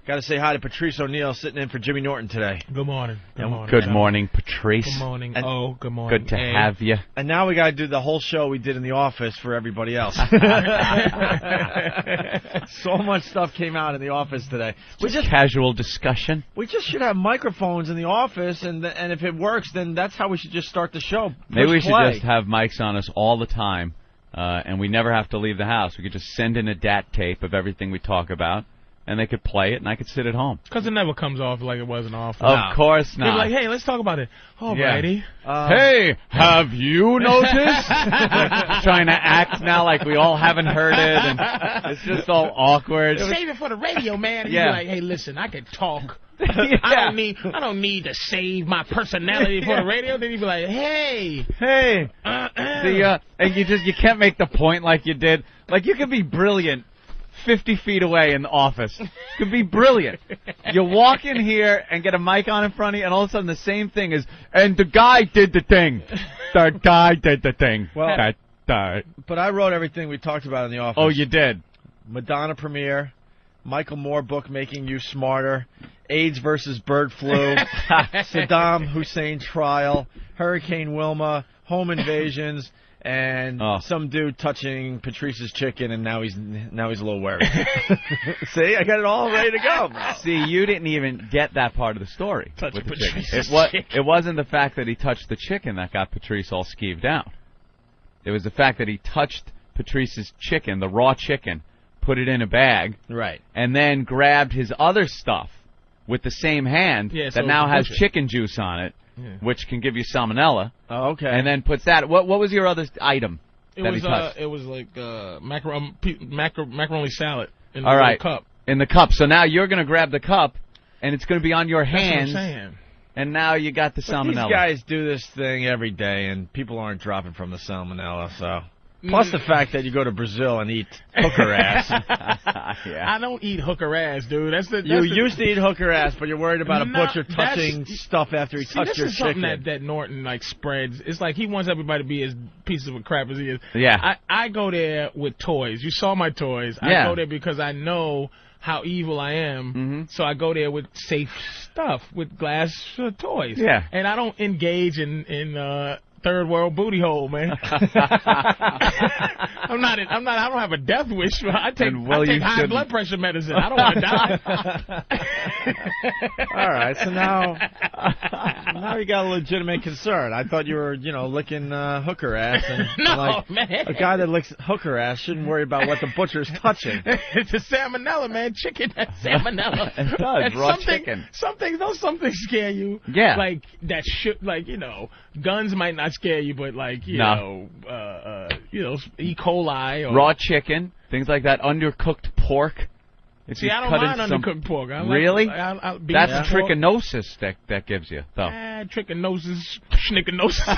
Got to say hi to Patrice O'Neill sitting in for Jimmy Norton today. Good morning. Good morning. Good morning, Patrice. Good morning. Good morning. Good to have you. And now we got to do the whole show we did in the office for everybody else. So much stuff came out in the office today. Just casual discussion. We just should have microphones in the office, and if it works, then that's how we should just start the show. Maybe we should just have mics on us all the time, and we never have to leave the house. We could just send in a DAT tape of everything we talk about, and they could play it, and I could sit at home. Because it never comes off like it was an office. Of course not. You're like, hey, let's talk about it. All righty. Hey, have you noticed? Trying to act now like we all haven't heard it, and it's just all awkward. Save it for the radio, man. And Yeah. you're like, hey, listen, I can talk. Yeah. I don't need to save my personality for the radio. Then you'd be like, hey. And you can't make the point like you did. Like, you can be brilliant 50 feet away in the office. You can be brilliant. You walk in here and get a mic on in front of you, and all of a sudden the same thing is, and the guy did the thing. The guy did the thing. Well, but I wrote everything we talked about in the office. Oh, you did? Madonna premiere, Michael Moore book Making You Smarter, AIDS versus bird flu, Saddam Hussein trial, Hurricane Wilma, home invasions, and some dude touching Patrice's chicken, and now he's a little worried. See, I got it all ready to go. See, you didn't even get that part of the story. Touching with the chicken. Patrice's It wasn't the fact that he touched the chicken that got Patrice all skeeved out. It was the fact that he touched Patrice's chicken, the raw chicken, put it in a bag, right, and then grabbed his other stuff with the same hand that now has chicken juice on it, which can give you salmonella. Oh, okay. And then puts that. What was your other item It that was he touched? it was like macaroni salad in All the right. cup. In the cup. So now you're going to grab the cup, and it's going to be on your hands. That's what I'm saying. And now you got the salmonella. These guys do this thing every day, and people aren't dropping from the salmonella. So, plus the fact that you go to Brazil and eat hooker ass. I don't eat hooker ass, dude. You used to eat hooker ass, but you're worried about a butcher touching stuff after he touched your chicken. This is something that Norton like spreads. It's like he wants everybody to be as pieces of crap as he is. Yeah. I go there with toys. You saw my toys. I go there because I know how evil I am. So I go there with safe stuff, with glass toys. Yeah. And I don't engage in third world booty hole, man. I don't have a death wish. I take high blood pressure medicine. I don't want to die. All right, so now you got a legitimate concern. I thought you were, licking hooker ass, and man. A guy that licks hooker ass shouldn't worry about what the butcher's touching. It's a salmonella, man. Chicken, that's salmonella. It does. Raw chicken. Some things scare you. Yeah. Like that guns might not scare you, but E. coli or raw chicken, things like that, undercooked pork. See, I don't mind undercooked pork. Really? That's trichinosis that gives you, though. Trichinosis, schnickinosis.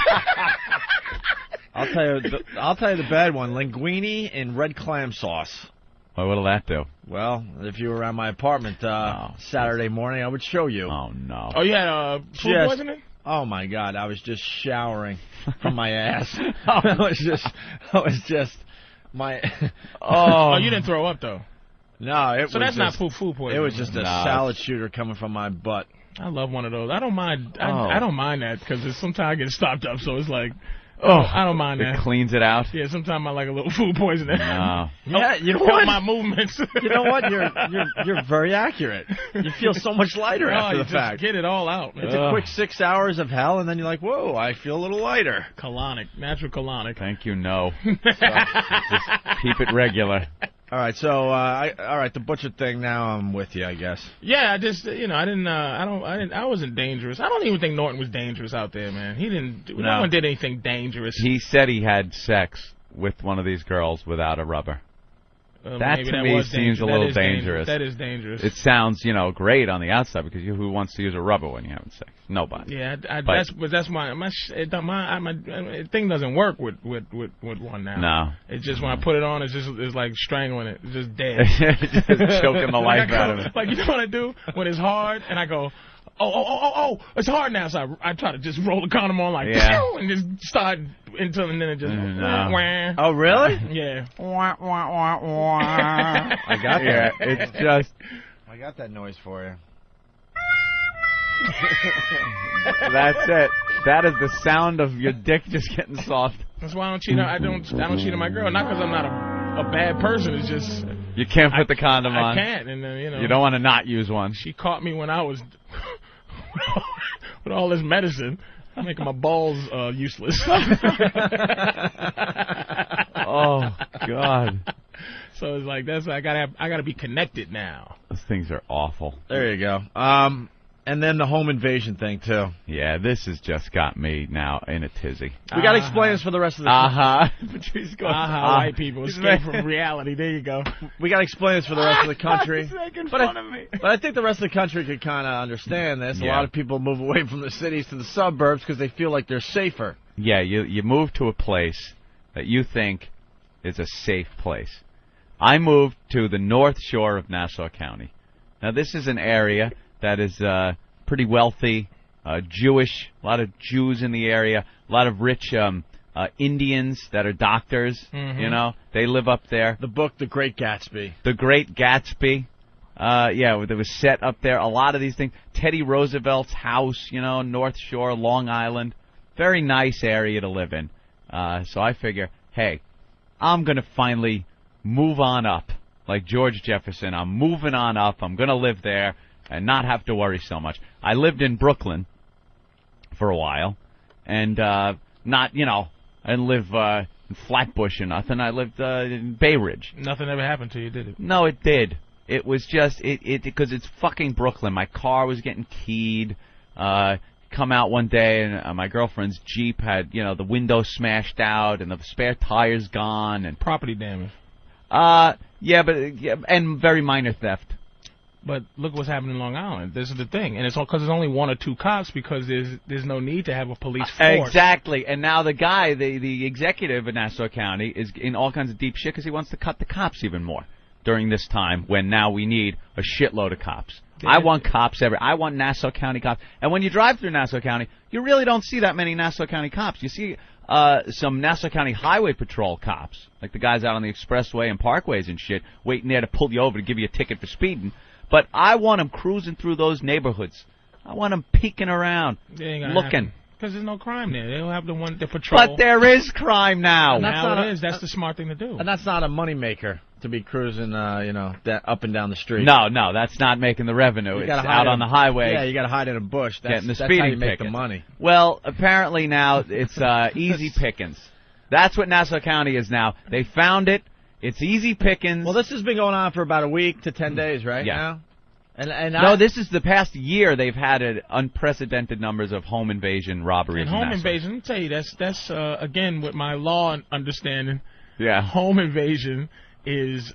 I'll tell you the bad one: linguine in red clam sauce. Well, what'll that do? Well, if you were around my apartment Saturday morning, I would show you. Oh no! Oh, you had food poisoning? Oh my God! I was just showering from my ass. I was just my. Oh, you didn't throw up though. No, so that's not food poisoning. It was just a salad shooter coming from my butt. I love one of those. I don't mind. I don't mind that because sometimes I get stopped up, so it's like. I don't mind that. It cleans it out? Yeah, sometimes I like a little food poisoning. No. Yeah, you know what? my movements. You know what? You're very accurate. You feel so much lighter after the fact. Get it all out. It's a quick 6 hours of hell, and then you're like, whoa, I feel a little lighter. Colonic. Natural colonic. Thank you, no. Just keep it regular. All right, so the butcher thing. Now I'm with you, I guess. Yeah, I just I wasn't dangerous. I don't even think Norton was dangerous out there, man. He didn't. No one did anything dangerous. He said he had sex with one of these girls without a rubber. That to me seems a little dangerous. That is dangerous. It sounds, great on the outside because who wants to use a rubber when you're having sex? Nobody. Yeah, that's my thing doesn't work with one now. No. It's just when I put it on, it's like strangling it. It's just dead. Just choking the life out of it. Like, you know what I do when it's hard and I go, oh, it's hard now. So I try to just roll the condom on like, and just start until and then it just. No. Oh, really? Yeah. I got that. It's just. I got that noise for you. That's it. That is the sound of your dick just getting soft. That's why I don't cheat. I don't cheat on my girl. Not because I'm not a bad person. It's just you can't put the condom on. I can't, and you don't want to not use one. She caught me when I was with all this medicine, making my balls useless. Oh God. So it's like I gotta be connected now. Those things are awful. There you go. And then the home invasion thing too. Yeah, this has just got me now in a tizzy. We got to explain this for the rest of the. Patrice goes. White people escape from reality. There you go. We got to explain this for the rest of the country. He's making fun of me. But I think the rest of the country could kind of understand this. Yeah. A lot of people move away from the cities to the suburbs because they feel like they're safer. Yeah, you move to a place that you think is a safe place. I moved to the North Shore of Nassau County. Now, this is an area that is pretty wealthy, Jewish, a lot of Jews in the area, a lot of rich Indians that are doctors, you know. They live up there. The book, The Great Gatsby. The Great Gatsby. Yeah, it was set up there. A lot of these things. Teddy Roosevelt's house, you know, North Shore, Long Island. Very nice area to live in. So I figure, hey, I'm going to finally move on up. Like George Jefferson, I'm moving on up. I'm going to live there and not have to worry so much. I lived in Brooklyn for a while, and not, you know, I didn't live in Flatbush or nothing. I lived in Bay Ridge. Nothing ever happened to you, did it? No, it did. It was just, because it's fucking Brooklyn. My car was getting keyed. Come out one day, and my girlfriend's Jeep had, you know, the window smashed out and the spare tires gone. And property damage. And very minor theft. But look what's happening in Long Island. This is the thing, and it's all because there's only one or two cops because there's no need to have a police force. Exactly, and now the guy, the executive of Nassau County, is in all kinds of deep shit because he wants to cut the cops even more during this time when now we need a shitload of cops. Yeah. I want cops I want Nassau County cops. And when you drive through Nassau County, you really don't see that many Nassau County cops. You see some Nassau County Highway Patrol cops, like the guys out on the expressway and parkways and shit, waiting there to pull you over to give you a ticket for speeding. But I want them cruising through those neighborhoods. I want them peeking around, looking. Because there's no crime there. They don't have the patrol. But there is crime now. That's the smart thing to do. And that's not a moneymaker to be cruising, up and down the street. No, that's not making the revenue. It's out on the highway. Yeah, you got to hide in a bush. Getting the that's how you make ticket. the money. Well, apparently now it's easy pickings. That's what Nassau County is now. They found it. It's easy pickings. Well, this has been going on for about a week to 10 days, right? Yeah. Now? This is the past year they've had unprecedented numbers of home invasion robberies. And home invasion, let me tell you, that's again with my law understanding. Yeah. Home invasion is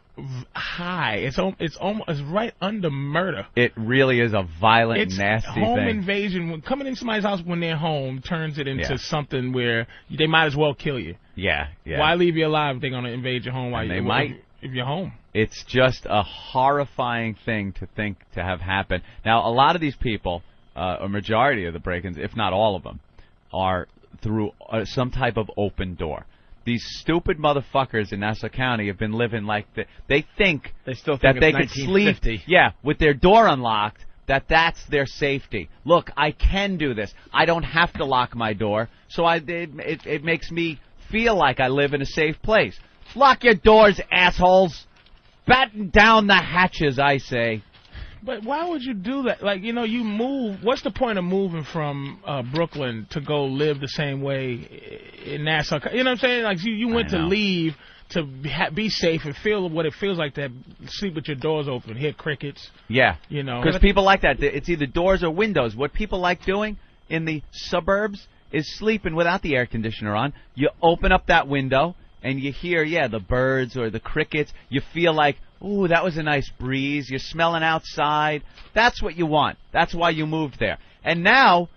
high. It's right under murder. It really is a violent, nasty home thing. Invasion, when coming into somebody's house when they're home, turns it into something where they might as well kill you. Yeah. Why leave you alive if they're going to invade your home if you're home? It's just a horrifying thing to have happen. Now, a lot of these people, a majority of the break-ins, if not all of them, are through some type of open door. These stupid motherfuckers in Nassau County have been living like they still think that they could sleep, with their door unlocked. That's their safety. Look, I can do this. I don't have to lock my door, so it makes me feel like I live in a safe place. Lock your doors, assholes. Batten down the hatches, I say. But why would you do that? Like, you move. What's the point of moving from Brooklyn to go live the same way in Nassau? You know what I'm saying? Like, you went to leave to be safe and feel what it feels like to sleep with your doors open, hear crickets. Yeah. Because people like that. It's either doors or windows. What people like doing in the suburbs is sleeping without the air conditioner on. You open up that window and you hear, the birds or the crickets. You feel like, ooh, that was a nice breeze. You're smelling outside. That's what you want. That's why you moved there. And now,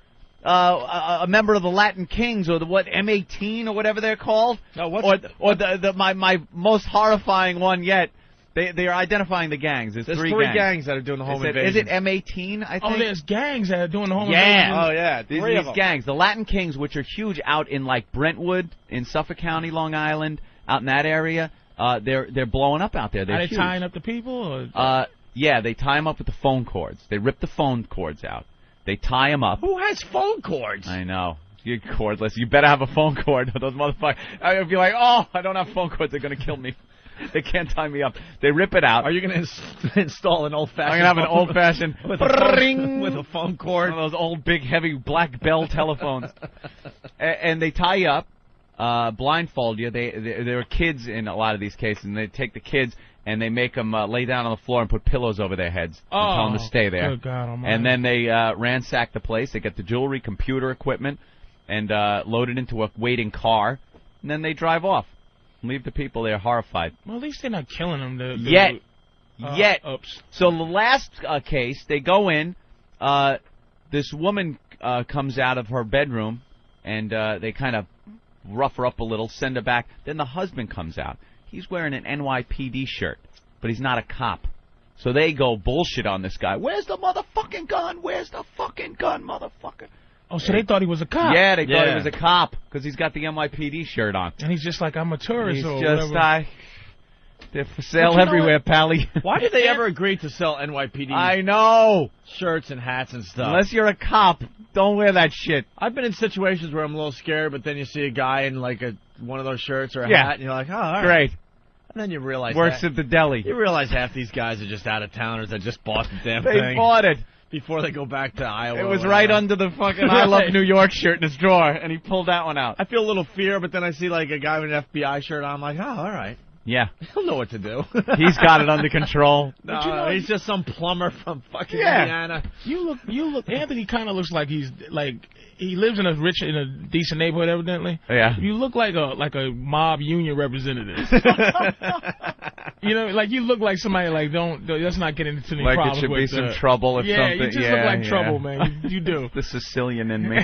a member of the Latin Kings, or the M18 or whatever they're called, my most horrifying one yet. They are identifying the gangs. There's three gangs that are doing the home invasion. Is it M18, I think? Oh, there's gangs that are doing the home invasion. Oh, yeah. These gangs. The Latin Kings, which are huge out in, like, Brentwood, in Suffolk County, Long Island, out in that area, they're blowing up out there. They're Are they huge. tying up the people? Yeah, they tie him up with the phone cords. They rip the phone cords out. They tie him up. Who has phone cords? I know. You're cordless. You better have a phone cord. Those motherfuckers. I'd be like, oh, I don't have phone cords. They're going to kill me. They can't tie me up. They rip it out. Are you going to install an old-fashioned? I'm going to have an old-fashioned with a phone cord. One of those old, big, heavy Black Bell telephones. And they tie you up, blindfold you. There are kids in a lot of these cases, and they take the kids and they make them lay down on the floor and put pillows over their heads and tell them to stay there. Good God Almighty. And then they ransack the place. They get the jewelry, computer equipment, and load it into a waiting car, and then they drive off. Leave the people there horrified. Well, at least they're not killing them. Yet. Oops. So the last case, they go in. This woman comes out of her bedroom, and they kind of rough her up a little, send her back. Then the husband comes out. He's wearing an NYPD shirt, but he's not a cop. So they go bullshit on this guy. Where's the motherfucking gun? Where's the fucking gun, motherfucker? Oh, so they thought he was a cop. Yeah, they thought he was a cop because he's got the NYPD shirt on. And he's just like, I'm a tourist He's or just, whatever. They're for sale everywhere, Pally. Why did they ever agree to sell NYPD I know. shirts and hats and stuff? Unless you're a cop, don't wear that shit. I've been in situations where I'm a little scared, but then you see a guy in like one of those shirts or a Yeah. hat, and you're like, oh, all right. Great. And then you realize Works at the deli. You realize half these guys are just out-of-towners that just bought the damn They thing bought it. before they go back to Iowa. It or was whatever. right under the fucking I Love New York shirt in his drawer, and he pulled that one out. I feel a little fear, but then I see like a guy with an FBI shirt on. I'm like, oh, all right. Yeah. He'll know what to do. He's got it under control. No, he's just some plumber from fucking Yeah. Indiana. You look. Anthony kind of looks like he lives in a decent neighborhood, evidently. Yeah. You look like a mob union representative. You know, like you look like somebody like let's not get into any Like problems it should with be some trouble if something. You just look like trouble, man. You do. The Sicilian in me.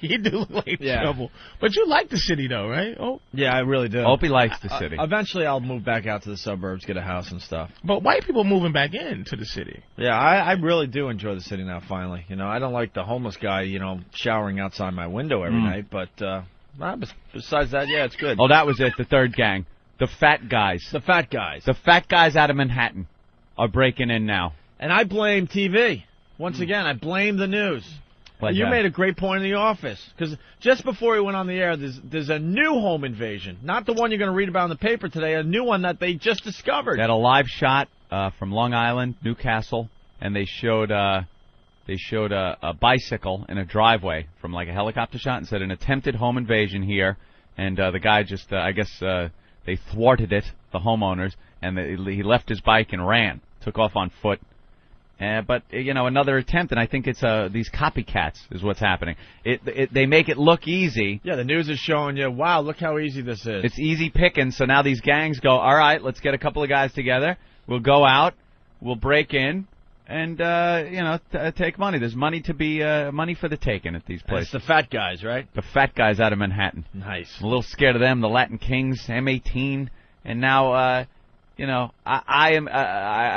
You do look like trouble. But you like the city, though, right? Oh. Yeah, I really do. Hope he likes the city. Eventually, I'll move back out to the suburbs, get a house and stuff. But white people moving back into the city. Yeah, I really do enjoy the city now, finally. You know, I don't like the homeless guy, showering outside my window every night, but besides that, yeah, it's good. Oh, that was it, the third gang. The fat guys. The fat guys. The fat guys out of Manhattan are breaking in now. And I blame TV. Once again, I blame the news. Like you that. made a great point in the office. Because just before we went on the air, there's a new home invasion. Not the one you're going to read about in the paper today, a new one that they just discovered. They had a live shot from Long Island, Newcastle, and they showed a bicycle in a driveway from like a helicopter shot and said an attempted home invasion here. And the guy just, they thwarted it, the homeowners, and he left his bike and ran, took off on foot. But another attempt, and I think it's these copycats is what's happening. They make it look easy. Yeah, the news is showing you, wow, look how easy this is. It's easy picking, so now these gangs go, all right, let's get a couple of guys together. We'll go out, we'll break in, and, take money. There's money to be money for the taking at these places. It's the fat guys, right? The fat guys out of Manhattan. Nice. I'm a little scared of them, the Latin Kings, M18, and now, I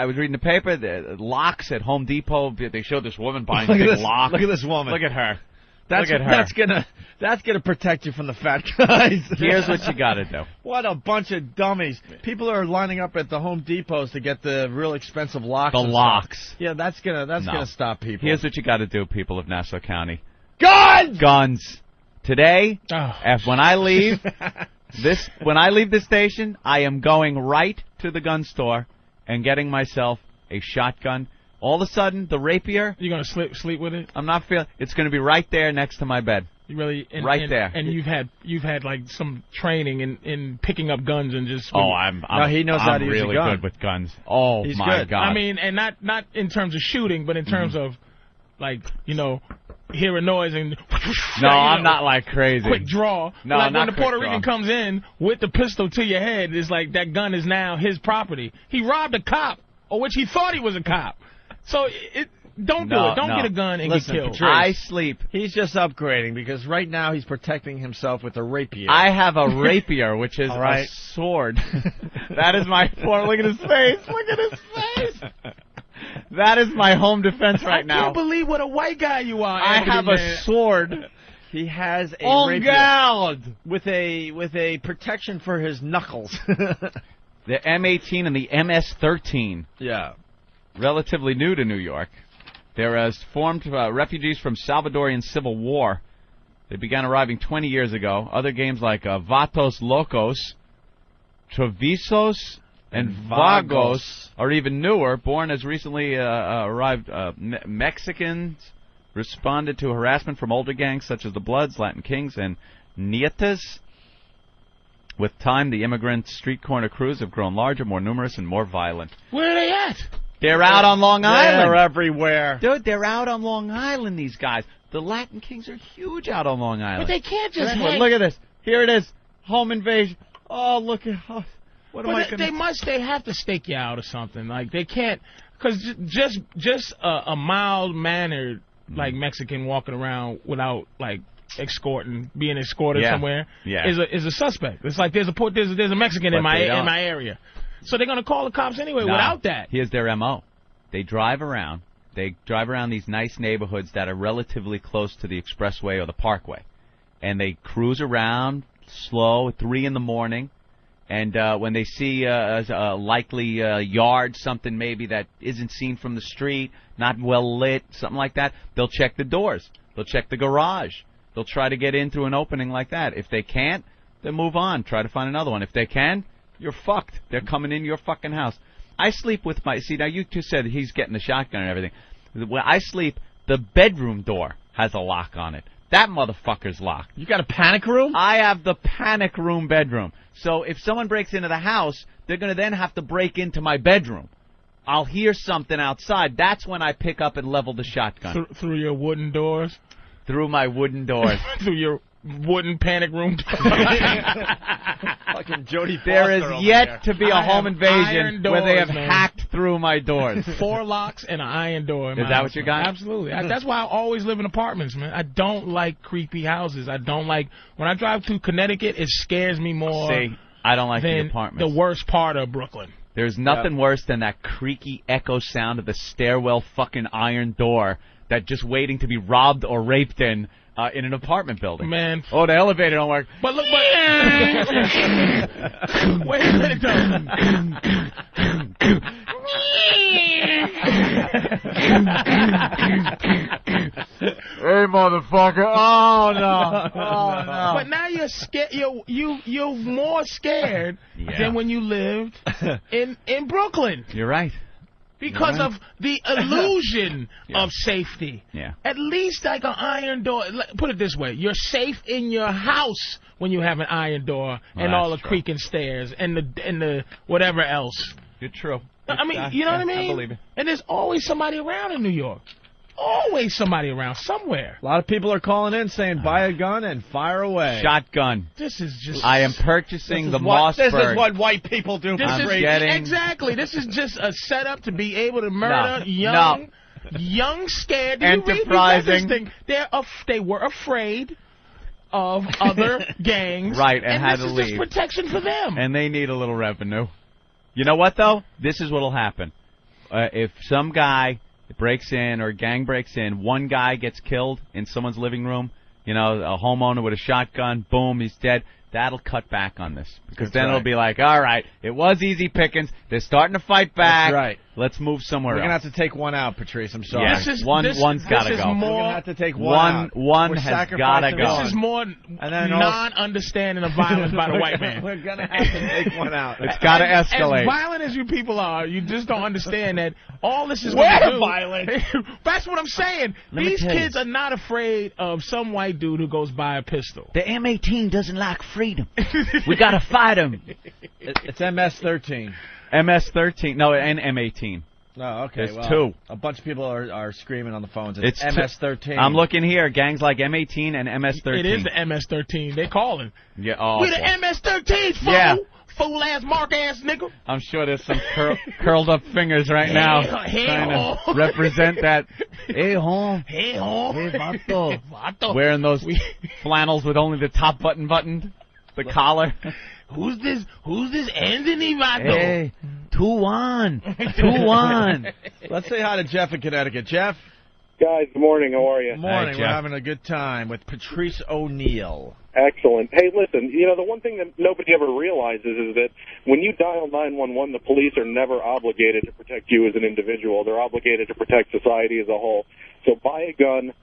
was reading the paper, the locks at Home Depot, they showed this woman buying a big lock. Look at this woman. Look at her. Look at her. That's gonna protect you from the fat guys. Here's what you gotta do. What a bunch of dummies. People are lining up at the Home Depots to get the real expensive locks. The locks. Yeah, that's gonna stop people. Here's what you gotta do, people of Nassau County. Guns! Guns. Today, when I leave the station, I am going right to the gun store and getting myself a shotgun. All of a sudden, the rapier. You're gonna sleep with it? I'm not feeling. It's gonna be right there next to my bed. You really right there. And you've had like some training in picking up guns and just. Oh, he knows how to use a gun. I'm really good with guns. Oh, He's my good. God. I mean, and not in terms of shooting, but in terms of hear a noise and. No, I'm not like crazy. Quick draw. No, like not when the Puerto quick Rican draw. comes in with the pistol to your head, it's like that gun is now his property. He robbed a cop, or which he thought he was a cop. So don't do it. Don't get a gun and Listen, get killed. Patrice, I sleep. He's just upgrading because right now he's protecting himself with a rapier. I have a rapier, which is All right. a sword. That is my Look at his face. Look at his face. That is my home defense right now. I can't believe what a white guy you are. I Anthony, have man. a sword. He has a En rapier garde. with a protection for his knuckles. The M18 and the MS-13. Yeah. relatively new to New York. They're formed refugees from Salvadorian Civil War. They began arriving 20 years ago. Other games like Vatos Locos, Trevisos, and Vagos are even newer. Born as recently arrived Mexicans responded to harassment from older gangs such as the Bloods, Latin Kings, and Nietas. With time, the immigrant street corner crews have grown larger, more numerous, and more violent. Where are they at? They're out on Long Island. They're everywhere. Dude, they're out on Long Island, these guys. The Latin Kings are huge out on Long Island. But they can't just Look at this. Here it is. Home invasion. Oh, look at... Oh, what am I gonna... They have to stake you out or something. Like, they can't... Because just a mild-mannered, like, Mexican walking around without, like... being escorted somewhere is a suspect. It's like there's a Mexican in my area, so they're gonna call the cops anyway. Without that, here's their MO. They drive around these nice neighborhoods that are relatively close to the expressway or the parkway, and they cruise around slow at 3 a.m. And when they see a likely yard, something maybe that isn't seen from the street, not well lit, something like that, they'll check the doors. They'll check the garage. They'll try to get in through an opening like that. If they can't, then move on. Try to find another one. If they can, you're fucked. They're coming in your fucking house. I sleep with my... See, now you two said he's getting the shotgun and everything. When I sleep, the bedroom door has a lock on it. That motherfucker's locked. You got a panic room? I have the panic room bedroom. So if someone breaks into the house, they're going to then have to break into my bedroom. I'll hear something outside. That's when I pick up and level the shotgun. Through your wooden doors? Through my wooden doors. Through your wooden panic room door. Fucking Jodie Foster. There is yet to be a home invasion where they have hacked through my doors. 4 locks and an iron door in my house. Is that house, what you got? Absolutely. That's why I always live in apartments, man. I don't like creepy houses. I don't like... When I drive through Connecticut, it scares me more. See, I don't like the than apartments. the worst part of Brooklyn. There's nothing worse than that creaky echo sound of the stairwell fucking iron door that just waiting to be robbed or raped in an apartment building. Man. Oh, the elevator don't work. But look, wait a minute, though. Hey, motherfucker. Oh, no. Oh, no. But now you're scared. You're more scared than when you lived in Brooklyn. You're right. Because of the illusion of safety. Yeah. At least like an iron door. Put it this way. You're safe in your house when you have an iron door and all the creaking stairs and the whatever else. You're true. I mean, you know what I mean? I believe it. And there's always somebody around in New York. Always somebody around somewhere. A lot of people are calling in saying, buy a gun and fire away. Shotgun. This is just... I am purchasing the Mossberg. This is what white people do. Exactly. This is just a setup to be able to murder young, scared... Enterprising. They were afraid of other gangs. Right, and had to leave. This is just protection for them. And they need a little revenue. You know what, though? This is what will happen. If some guy... breaks in or a gang breaks in, one guy gets killed in someone's living room, you know, a homeowner with a shotgun, boom, he's dead. That'll cut back on this. Because then it'll be like, all right, it was easy pickings. They're starting to fight back. That's right. Let's move somewhere else. We're going to have to take one out, Patrice. I'm sorry. Yeah. One's got to go. We're going to have to take one out. One has got to go. This is more non-understanding of violence by the white man. We're going to have to take one out. It's got to escalate. As violent as you people are, you just don't understand that all this is going to do... We're violent. That's what I'm saying. These kids are not afraid of some white dude who goes by a pistol. The M18 doesn't like freedom. We got to fight him. It's MS-13. MS-13. No, and M18. Oh, okay. There's two. A bunch of people are screaming on the phones. It's MS-13. I'm looking here. Gangs like M18 and MS-13. It is the MS-13. They calling. Yeah. Oh, we the MS-13, fool. Yeah. Fool-ass, mark-ass nigga. I'm sure there's some curled up fingers right now trying to represent that. Hey, home. Hey, home. Hey, vato. Vato. Wearing those flannels with only the top button buttoned. The collar. Who's this Anthony Vato? Hey, 2-1. 2-1. Let's say hi to Jeff in Connecticut. Jeff? Guys, good morning. How are you? Good morning. Hi, We're having a good time with Patrice O'Neill. Excellent. Hey, listen, the one thing that nobody ever realizes is that when you dial 911, the police are never obligated to protect you as an individual. They're obligated to protect society as a whole. So buy a gun,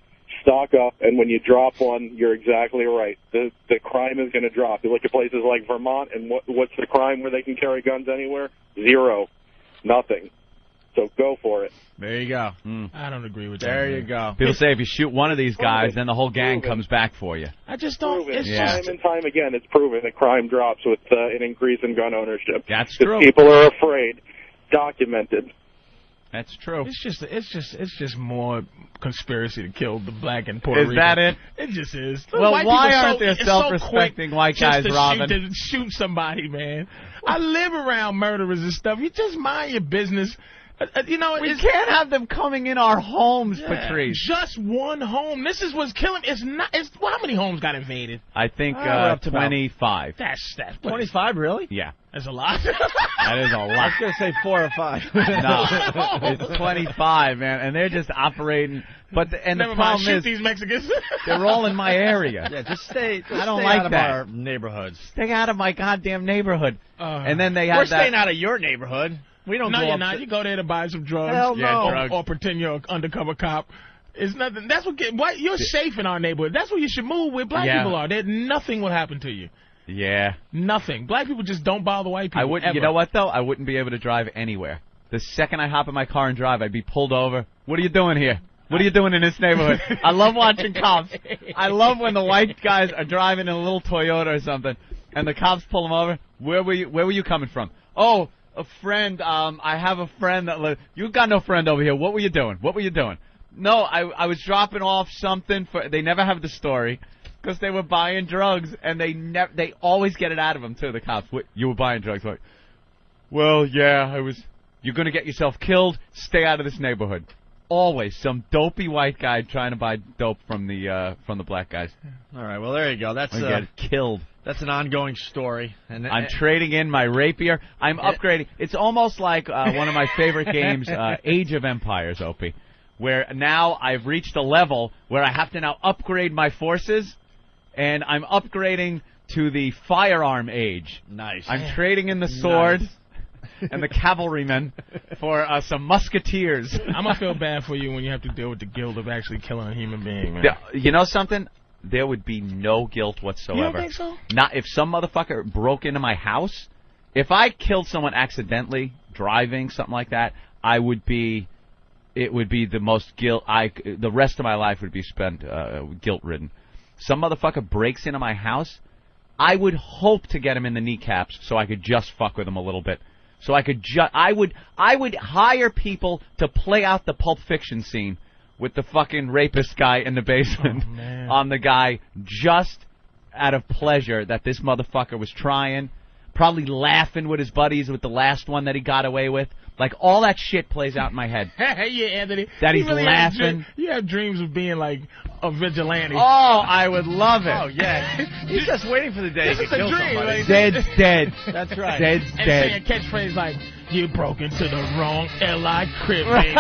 stock up, and when you drop one, you're exactly right. The crime is going to drop. You look at places like Vermont, and what's the crime where they can carry guns anywhere? Zero. Nothing. So go for it. There you go. I don't agree with that. There you go. People say if you shoot one of these guys, then the whole gang comes back for you. I just don't. Proven. It's Time and time again, it's proven that crime drops with an increase in gun ownership. That's Because true. people are afraid. Documented. That's true. It's just more conspiracy to kill the black and Puerto Rican. Is that it? It just is. Well, White why people aren't there self-respecting white guys, Robin? To shoot somebody, man. I live around murderers and stuff. You just mind your business. We can't have them coming in our homes, Patrice. Just one home. This is what's killing. How many homes got invaded? I think we're up to 25. That's 25, really? Yeah. That's a lot. That is a I lot. was going to say 4 or 5. No, it's 25, man, and they're just operating. But the Never mind, problem shoot is these Mexicans. they're all in my area. Yeah, just stay. I don't stay like out of that. our neighborhoods. Stay out of my goddamn neighborhood. And then they have We're that. staying out of your neighborhood. We don't. No, go you're up not. to- You go there to buy some drugs. Hell no. drugs. Or pretend you're an undercover cop. It's nothing. That's what. You're safe in our neighborhood. That's where you should move. Where black people are, nothing will happen to you. Yeah. Nothing. Black people just don't bother white people. I wouldn't. Ever. You know what though? I wouldn't be able to drive anywhere. The second I hop in my car and drive, I'd be pulled over. What are you doing here? What are you doing in this neighborhood? I love watching cops. I love when the white guys are driving in a little Toyota or something, and the cops pull them over. Where were you coming from? Oh, a friend. I have a friend that you got no friend over here. What were you doing? What were you doing? No, I was dropping off something for. They never have the story because they were buying drugs, and they always get it out of them too. The cops. What, you were buying drugs? Like, well, yeah, I was. You're gonna get yourself killed. Stay out of this neighborhood. Always some dopey white guy trying to buy dope from the black guys. All right, well there you go. That's Get killed. That's an ongoing story. And I'm trading in my rapier. I'm upgrading. It's almost like one of my favorite games, Age of Empires, Opie, where now I've reached a level where I have to now upgrade my forces, and I'm upgrading to the firearm age. Nice. I'm trading in the sword and the cavalrymen for some musketeers. I'm gonna feel bad for you when you have to deal with the guilt of actually killing a human being, man. Yeah, you know something? There would be no guilt whatsoever. You don't think so? Not if some motherfucker broke into my house. If I killed someone accidentally driving something like that, it would be the most guilt. The rest of my life would be spent guilt-ridden. Some motherfucker breaks into my house, I would hope to get him in the kneecaps so I could just fuck with him a little bit. So I could I would hire people to play out the Pulp Fiction scene with the fucking rapist guy in the basement on the guy just out of pleasure that this motherfucker was trying, probably laughing with his buddies with the last one that he got away with. Like, all that shit plays out in my head. Yeah, Anthony. That he's really laughing. You have dreams of being like a vigilante. Oh, I would love it. Oh yeah, he's just waiting for the day This to is a kill dream, somebody. like- Dead's dead. That's right. Dead's And dead. say a catchphrase like, "You broke into the wrong L.I. crib, baby."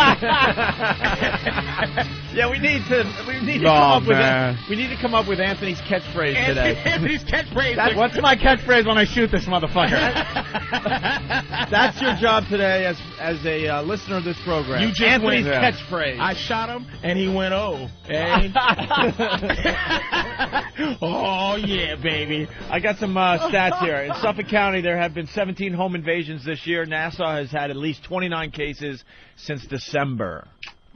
Yeah, we need to come up with Anthony's catchphrase today. Anthony's catchphrase. What's my catchphrase when I shoot this motherfucker? That's your job today as a listener of this program. You just Anthony's went- catchphrase. I shot him, and he went, "Oh, eh?" Oh yeah, baby. I got some stats here. In Suffolk County, there have been 17 home invasions this year. Nassau has had at least 29 cases since December.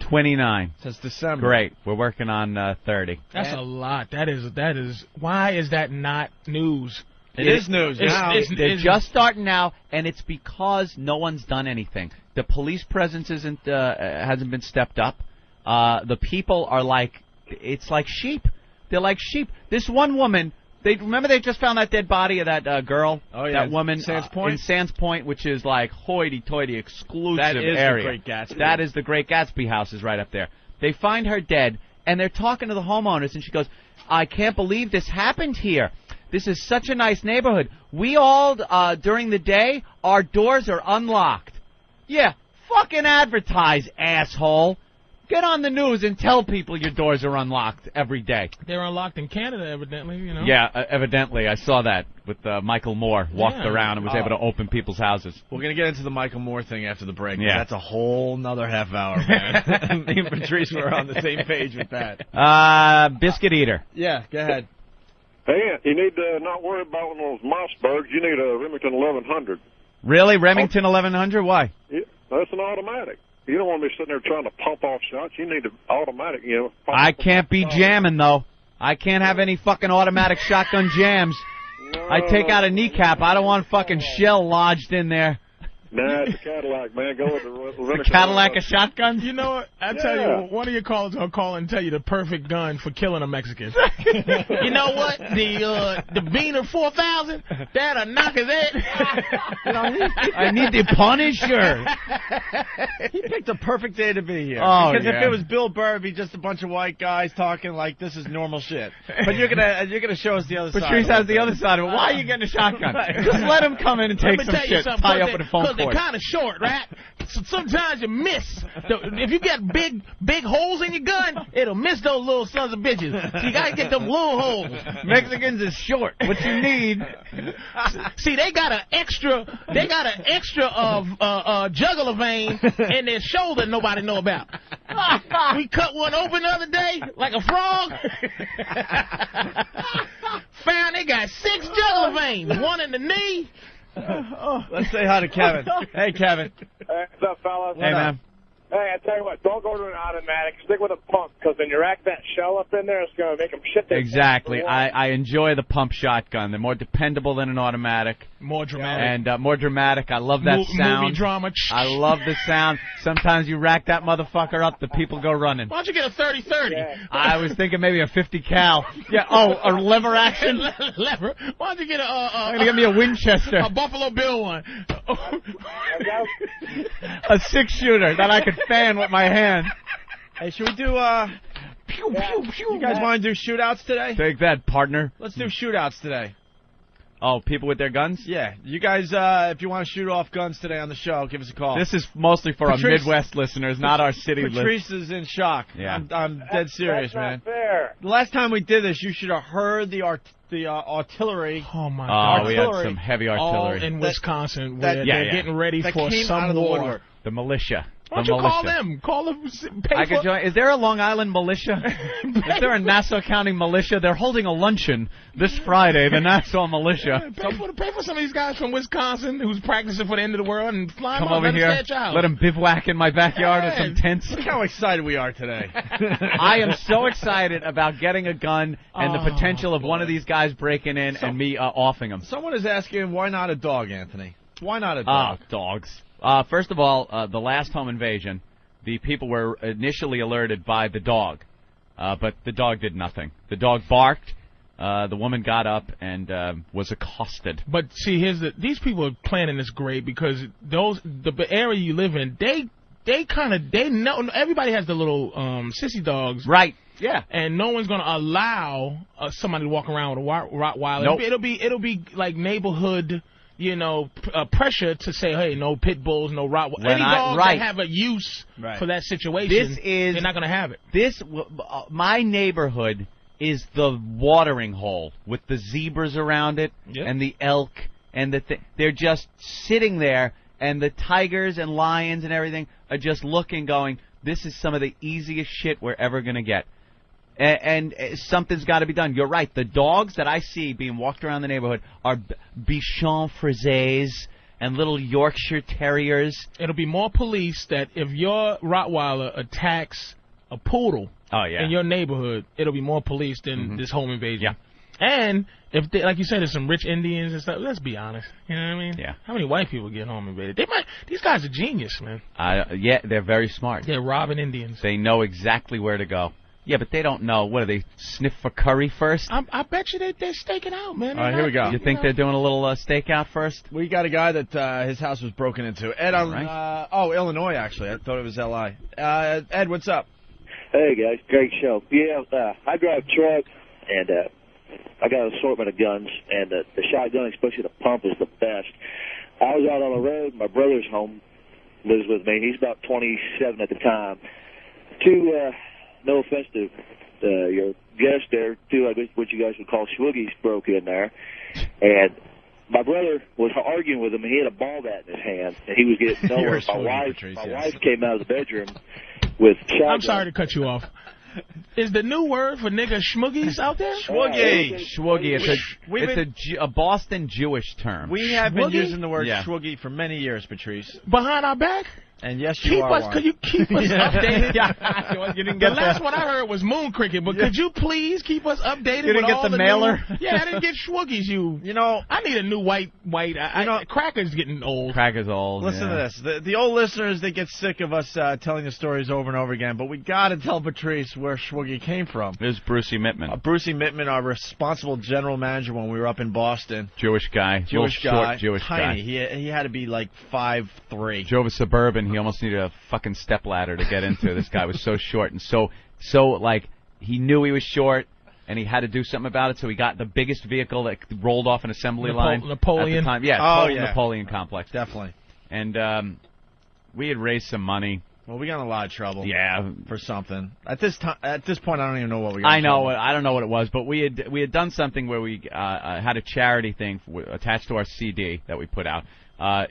29. Since December. Great. We're working on 30. That's a lot. That is. Why is that not news? It is news now. They're just starting now, and it's because no one's done anything. The police presence hasn't been stepped up. The people are it's like sheep. They're like sheep. This one woman, they just found that dead body of that girl. Oh, yeah. That woman Sands Point? in Sands Point, which is like hoity-toity exclusive That is area. the Great Gatsby. That is the Great Gatsby house is right up there. They find her dead, and they're talking to the homeowners, and she goes, "I can't believe this happened here. This is such a nice neighborhood. We all, during the day, our doors are unlocked." Yeah, fucking advertise, asshole. Get on the news and tell people your doors are unlocked every day. They're unlocked in Canada, evidently, you know. Yeah, evidently. I saw that with Michael Moore. Walked around and was able to open people's houses. We're going to get into the Michael Moore thing after the break. Yeah. That's a whole nother half hour, man. Me and Patrice were on the same page with that. Biscuit eater. Yeah, go ahead. Hey, you need to not worry about one of those Mossbergs. You need a Remington 1100. Really? Remington 1100? Why? Yeah, that's an automatic. You don't want to be sitting there trying to pump off shots. You need an automatic, you know. I can't be jamming, though. I can't have any fucking automatic shotgun jams. No, I take out a kneecap. I don't want fucking shell lodged in there. Nah, it's a Cadillac, man. Go with the Remington. Cadillac of shotguns? You know what? I tell you, one of your callers will call and tell you the perfect gun for killing a Mexican. You know what? The Beaner 4000, that'll knock his head. I need the Punisher. He picked a perfect day to be here. Oh, because yeah. if it was Bill Burr, it'd be just a bunch of white guys talking like this is normal shit. But you're gonna show us the other side. Patrice has the other side of it. Why are you getting a shotgun? Just let him come in and take some shit, tie up with a phone cord. Because they're kind of short, right? So sometimes you miss. If you get big holes in your gun, it'll miss those little sons of bitches. So you gotta get them little holes. Mexicans is short. What you need? See, they got an extra jugular vein in their shoulder nobody know about. We cut one open the other day like a frog. Found they got 6 jugular veins, one in the knee. Let's say hi to Kevin. Hey, Kevin. Hey, what's up, fellas? Hey, man. Hey, I tell you what, don't go to an automatic. Stick with a pump, because when you rack that shell up in there, it's going to make them shit their Exactly. pants. I enjoy the pump shotgun. They're more dependable than an automatic. More dramatic. And more dramatic. I love that sound. Movie drama. I love the sound. Sometimes you rack that motherfucker up, the people go running. Why don't you get a 30-30? Yeah. I was thinking maybe a 50 cal. Yeah. Oh, a lever action. Lever. Why don't you get I'm gonna get me a Winchester, a Buffalo Bill one? a 6-shooter that I could fan with my hand. Hey, should we do Pew pew pew. you guys want to do shootouts today? Take that, partner. Let's do shootouts today. Oh, people with their guns? Yeah, you guys, if you want to shoot off guns today on the show, give us a call. This is mostly for our Patrice- Midwest listeners, not our city listeners. Patrice is in shock. Yeah. I'm dead serious, man. That's not fair. The last time we did this, you should have heard the artillery. Oh my Oh, God! we had Artillery. some heavy All artillery. in Wisconsin, that- where yeah, they're yeah. getting ready That for came some out of the war. woodwork. The militia. Why don't The you call militia. them? Call them. I could join. Is there a Long Island militia? Is there a Nassau County militia? They're holding a luncheon this Friday, the Nassau militia. Pay for some of these guys from Wisconsin who's practicing for the end of the world and fly Come them up, over let them here. stay at your house. Let them bivouac in my backyard with Yeah. some tents. Look how excited we are today. I am so excited about getting a gun and the potential of one of these guys breaking in and me offing them. Someone is asking, why not a dog, Anthony? Why not a Ah, dog? dogs. First of all, the last home invasion, the people were initially alerted by the dog, but the dog did nothing. The dog barked. The woman got up and was accosted. But see, these people are planning this great because the area you live in, they know everybody has the little sissy dogs, Right. Yeah. and no one's gonna allow somebody to walk around with a Rottweiler. Nope. It'll be like neighborhood. Pressure to say, hey, no pit bulls, no Rottweiler. Any dog that have a use for that situation, they're not going to have it. My neighborhood is the watering hole with the zebras around it and the elk and they're just sitting there, and the tigers and lions and everything are just looking, going, this is some of the easiest shit we're ever going to get. And something's got to be done. You're right. The dogs that I see being walked around the neighborhood are Bichon Frisés and little Yorkshire Terriers. It'll be more police that if your Rottweiler attacks a poodle in your neighborhood, it'll be more police than this home invasion. Yeah. And if, like you said, there's some rich Indians and stuff, let's be honest. You know what I mean? Yeah. How many white people get home invaded? These guys are genius, man. Yeah, they're very smart. They're robbing Indians. They know exactly where to go. Yeah, but they don't know. What, do they sniff for curry first? I bet you they're staking out, man. All right, here we go. You think they're doing a little stakeout first? We got a guy that his house was broken into. Ed, Illinois, actually. I thought it was L.I. Ed, what's up? Hey, guys. Great show. Yeah, I drive a truck, and I got an assortment of guns, and the shotgun, especially the pump, is the best. I was out on the road. My brother's home lives with me. He's about 27 at the time. no offense to your guest there, two, I guess what you guys would call swoogies broke in there. And my brother was arguing with him, and he had a ball bat in his hand, and he was getting nowhere. My wife came out of the bedroom with shotgun. I'm sorry to cut you off. Is the new word for nigga schmoogies out there? Schwoogie. Schwoogie. It's a Boston Jewish term. We have been Schwoogie? using the word schwoogie for many years, Patrice. Behind our back? And yes, you are one. Could you keep us updated? You didn't get the last one I heard was Moon Cricket, but could you please keep us updated? You didn't with get all the mailer? Yeah, I didn't get schwoogies. You know, I need a new white. Cracker's getting old. Cracker's old. Listen to this. The old listeners, they get sick of us telling the stories over and over again, but we got to tell Patrice where schwoogie came from. It was Brucey Mittman. Brucey Mittman, our responsible general manager when we were up in Boston. Jewish guy. Jewish guy. Tiny. He had to be like 5'3". Drove a Suburban. He almost needed a fucking stepladder to get into. This guy was so short and so like he knew he was short and he had to do something about it, so he got the biggest vehicle that rolled off an assembly line Napoleon. at the time. Yeah, Napoleon complex. Definitely. And we had raised some money. Well, we got in a lot of trouble. Yeah, for something. At this point, I don't even know what we got. I don't know what it was, but we had done something where we had a charity thing attached to our CD that we put out.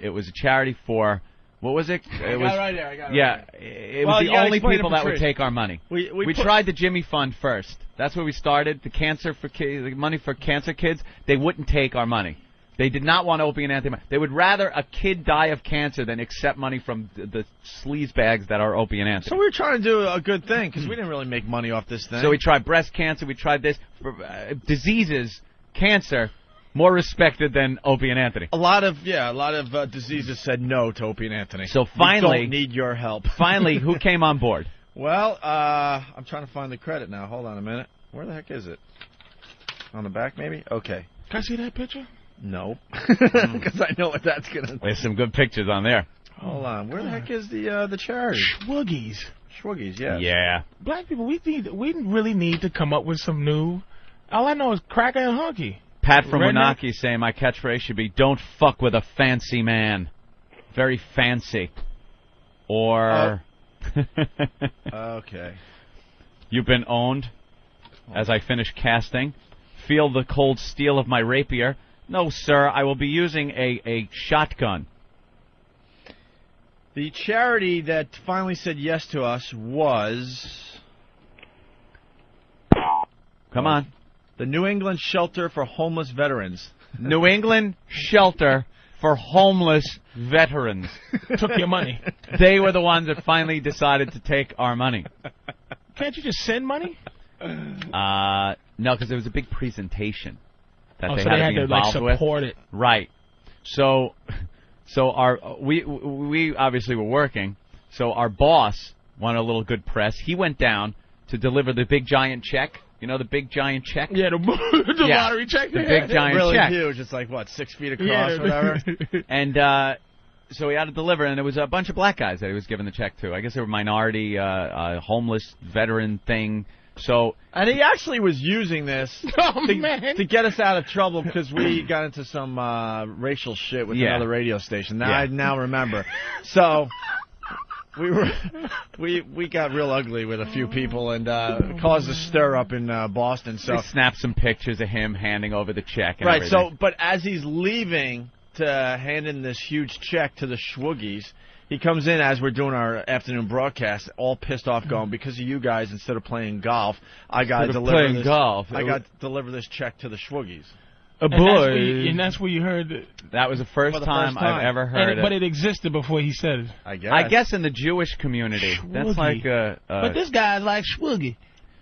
It was a charity for. What was it? I got it right there. It was the only people that would take our money. We tried the Jimmy Fund first. That's where we started. The money for cancer kids. They wouldn't take our money. They did not want Opie and Anthony money. They would rather a kid die of cancer than accept money from the sleaze bags that are Opie and Anthony. So we were trying to do a good thing because we didn't really make money off this thing. So we tried breast cancer. We tried this. Diseases, cancer. More respected than Opie and Anthony. A lot of diseases said no to Opie and Anthony. So finally, we don't need your help. Finally, who came on board? Well, I'm trying to find the credit now. Hold on a minute. Where the heck is it? On the back, maybe? Okay. Can I see that picture? No, because I know what that's gonna. There's some good pictures on there. Hold on. Where the heck is the charity? Schwoogies. Schwoogies, yeah. Yeah. Black people, we really need to come up with some new. All I know is Cracker and Hunky. Pat from Wanaki saying my catchphrase should be, don't fuck with a fancy man. Very fancy. Or... Okay. You've been owned as I finish casting. Feel the cold steel of my rapier. No, sir, I will be using a shotgun. The charity that finally said yes to us was... Come on. The New England Shelter for Homeless Veterans. New England Shelter for Homeless Veterans. Took your money. They were the ones that finally decided to take our money. Can't you just send money? No, because there was a big presentation that they so had they to be involved with. Support it. Right. So we obviously were working. So our boss wanted a little good press. He went down to deliver the big giant check. You know the big giant check? Yeah, the lottery check. The big giant really check. Huge. It's like, what, 6 feet across, whatever? And so he had to deliver, and there was a bunch of black guys that he was giving the check to. I guess they were minority, homeless veteran thing. And he actually was using this to get us out of trouble because we got into some racial shit with another radio station. Now I now remember. So... We got real ugly with a few people and caused a stir up in Boston. So they snapped some pictures of him handing over the check. And right. Everything. So, but as he's leaving to hand in this huge check to the Schwoogies, he comes in as we're doing our afternoon broadcast, all pissed off, going, because of you guys, instead of playing golf, I got to deliver this check to the Schwoogies. And that's where you heard it. That was the first time I've ever heard it. But it existed before he said it. I guess in the Jewish community. Schwoogie. That's like but this guy's like Schwoogie.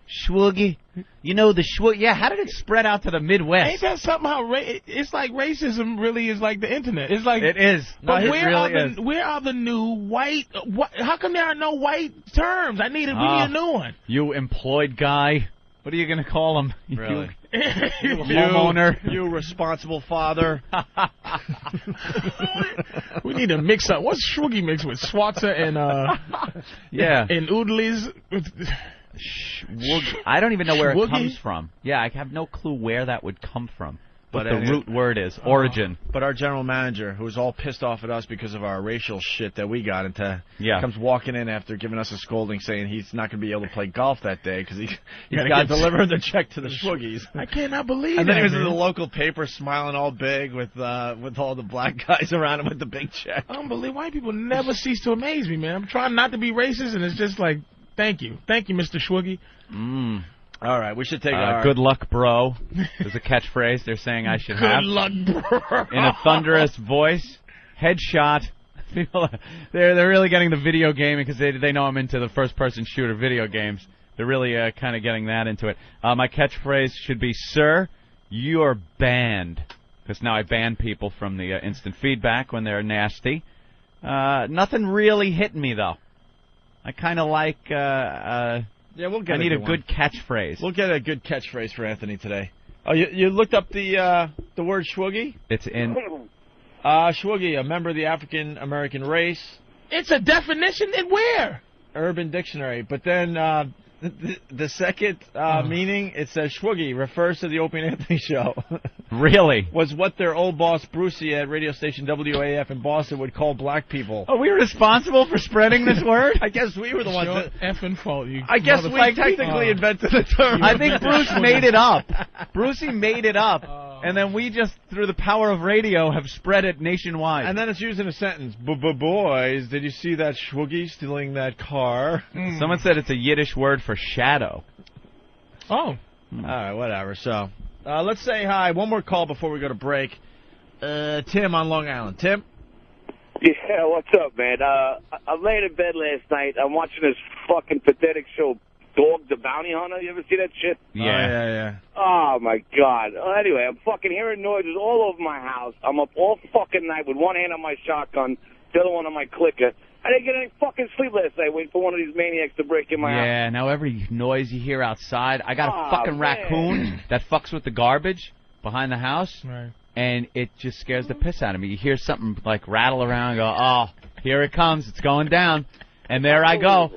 Schwoogie? You know the Schwoogie? Yeah, how did it spread out to the Midwest? Ain't that somehow... It's like racism really is like the internet. It's like... It is. But where are the new white... How come there are no white terms? We need a new one. You employed guy. What are you going to call him? Really? You homeowner. You responsible father. We need to mix up. What's Schwoogie mixed with? Schwarzer and and Oodleys? I don't even know where it comes from. Yeah, I have no clue where that would come from. what the root word is, origin. But our general manager, who was all pissed off at us because of our racial shit that we got into, comes walking in after giving us a scolding saying he's not going to be able to play golf that day because he's got to deliver the check to the Schwoogies. I cannot believe And then that, he was man. in the local paper smiling all big with all the black guys around him with the big check. Unbelievable. White people never cease to amaze me, man. I'm trying not to be racist, and it's just like, thank you. Thank you, Mr. Schwoogie. All right, we should take good luck, bro. There's a catchphrase they're saying I should have. Good luck, bro. In a thunderous voice. Headshot. People, they're really getting the video gaming because they know I'm into the first-person shooter video games. They're really kind of getting that into it. My catchphrase should be, sir, you're banned. Because now I ban people from the instant feedback when they're nasty. Nothing really hit me, though. I kind of like... yeah, we'll get. I need a good catchphrase. We'll get a good catchphrase for Anthony today. Oh, you looked up the word Schwoogie? It's in. Schwoogie, a member of the African American race. It's a definition in where? Urban Dictionary. But then the second meaning, it says Schwoogie refers to the Opie and Anthony show. Really? Was what their old boss Brucey at radio station WAF in Boston would call black people. Are we responsible for spreading this word? I guess we were the ones that... effing fault, you. I guess we technically invented the term. I think Bruce made it up. Brucey made it up. And then we just, through the power of radio, have spread it nationwide. And then it's used in a sentence. Boys, did you see that Schwoogie stealing that car? Someone said it's a Yiddish word for shadow. Oh. All right, whatever. So, let's say hi. One more call before we go to break. Tim on Long Island. Tim? Yeah, what's up, man? I'm laying in bed last night. I'm watching this fucking pathetic show, Dog the Bounty Hunter. You ever see that shit? Yeah. Oh, my God. Anyway, I'm fucking hearing noises all over my house. I'm up all fucking night with one hand on my shotgun, the other one on my clicker. I didn't get any fucking sleep last night waiting for one of these maniacs to break in my house. Yeah, now every noise you hear outside, I got a fucking raccoon that fucks with the garbage behind the house, and it just scares the piss out of me. You hear something like rattle around and go, oh, here it comes, it's going down. And there I go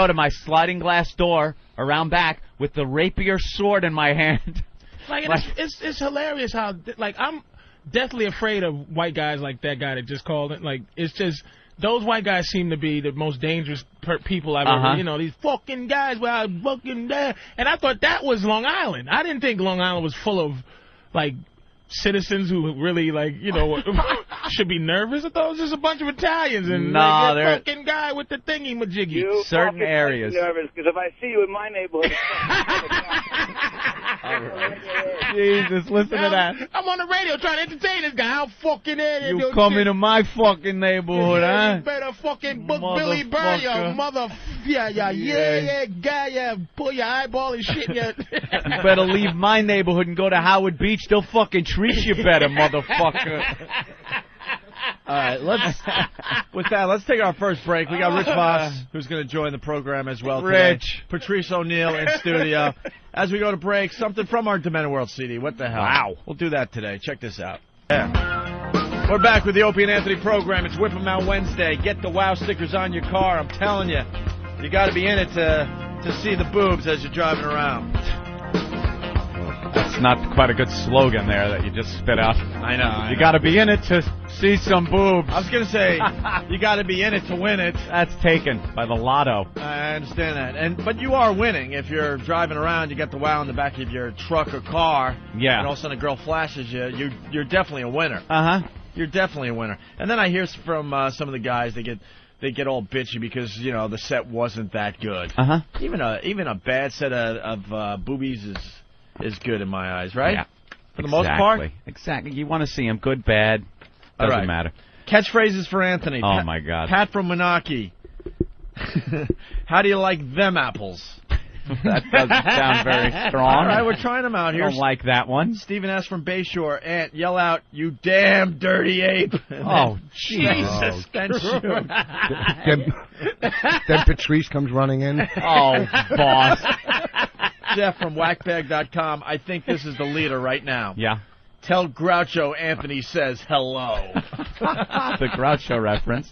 to my sliding glass door around back with the rapier sword in my hand. Like, it's hilarious how, like, I'm deathly afraid of white guys like that guy that just called it. Like, it's just, those white guys seem to be the most dangerous people I've ever, you know, these fucking guys where I fucking there. And I thought that was Long Island. I didn't think Long Island was full of, like, citizens who really, like, you know, should be nervous. I thought it was just a bunch of Italians and like, a fucking guy with the thingy-majiggy. Certain areas. Nervous, because if I see you in my neighborhood... Jesus, listen to that. I'm on the radio trying to entertain this guy. How fucking you come into my fucking neighborhood, huh? You better fucking book Billy Burr, you mother... guy, pull your eyeball and shit. You better leave my neighborhood and go to Howard Beach. They'll fucking treat you better, motherfucker. All right, let's take our first break. We got Rich Voss, who's going to join the program as well today. Rich. Patrice O'Neill in studio. As we go to break, something from our Demented World CD. What the hell? Wow. We'll do that today. Check this out. Yeah. We're back with the Opie and Anthony program. It's Whip 'em Out Wednesday. Get the WOW stickers on your car. I'm telling you, you got to be in it to see the boobs as you're driving around. That's not quite a good slogan there that you just spit out. I know. You got to be in it to see some boobs. I was going to say, you got to be in it to win it. That's taken by the lotto. I understand that. But you are winning. If you're driving around, you got the WOW in the back of your truck or car, yeah, and all of a sudden a girl flashes you, you're definitely a winner. Uh-huh. You're definitely a winner. And then I hear from some of the guys, they get all bitchy because, you know, the set wasn't that good. Uh-huh. Even a bad set of boobies is good in my eyes, right? Yeah. For the most part? Exactly. You want to see them good, bad, doesn't matter. Catchphrases for Anthony. Oh, my God. Pat from Menaki. How do you like them apples? That doesn't sound very strong. All right, we're trying them out here. I don't like that one. Stephen S. from Bayshore. Ant, yell out, you damn dirty ape. Oh, Jesus. Then Patrice comes running in. Oh, boss. Jeff from whackbag.com. I think this is the leader right now. Yeah. Tell Groucho Anthony says hello. The Groucho reference.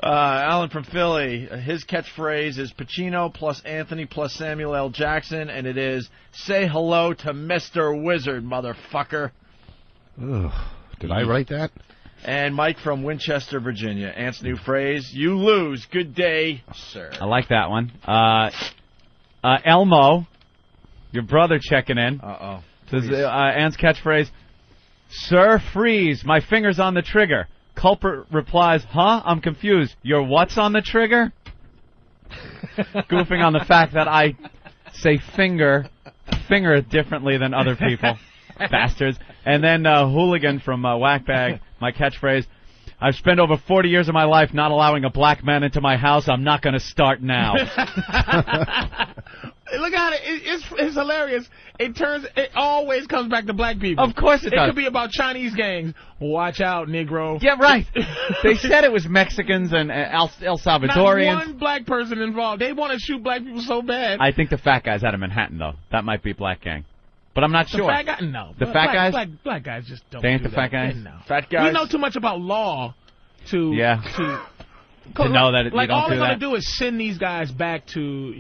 Alan from Philly. His catchphrase is Pacino plus Anthony plus Samuel L. Jackson, and it is, say hello to Mr. Wizard, motherfucker. Ugh. Did I write that? And Mike from Winchester, Virginia. Ant's new phrase, you lose. Good day, sir. I like that one. Elmo, your brother checking in. Uh-oh. Says, Ant's catchphrase, Sir, freeze. My finger's on the trigger. Culprit replies, huh? I'm confused. Your what's on the trigger? Goofing on the fact that I say finger differently than other people. Bastards. And then Hooligan from Whackbag, my catchphrase, I've spent over 40 years of my life not allowing a black man into my house. I'm not going to start now. Look at it. It's hilarious. It always comes back to black people. Of course it does. It could be about Chinese gangs. Watch out, Negro. Yeah, right. They said it was Mexicans and El Salvadorians. Not one black person involved. They want to shoot black people so bad. I think the fat guy's out of Manhattan, though. That might be black gang. But I'm not sure. The fat guy? No. The fat guys? Black guys just don't. They ain't do the fat that. guys? No. Fat guys? We know too much about law to to know that you like don't all do they're that. gonna do is send these guys back to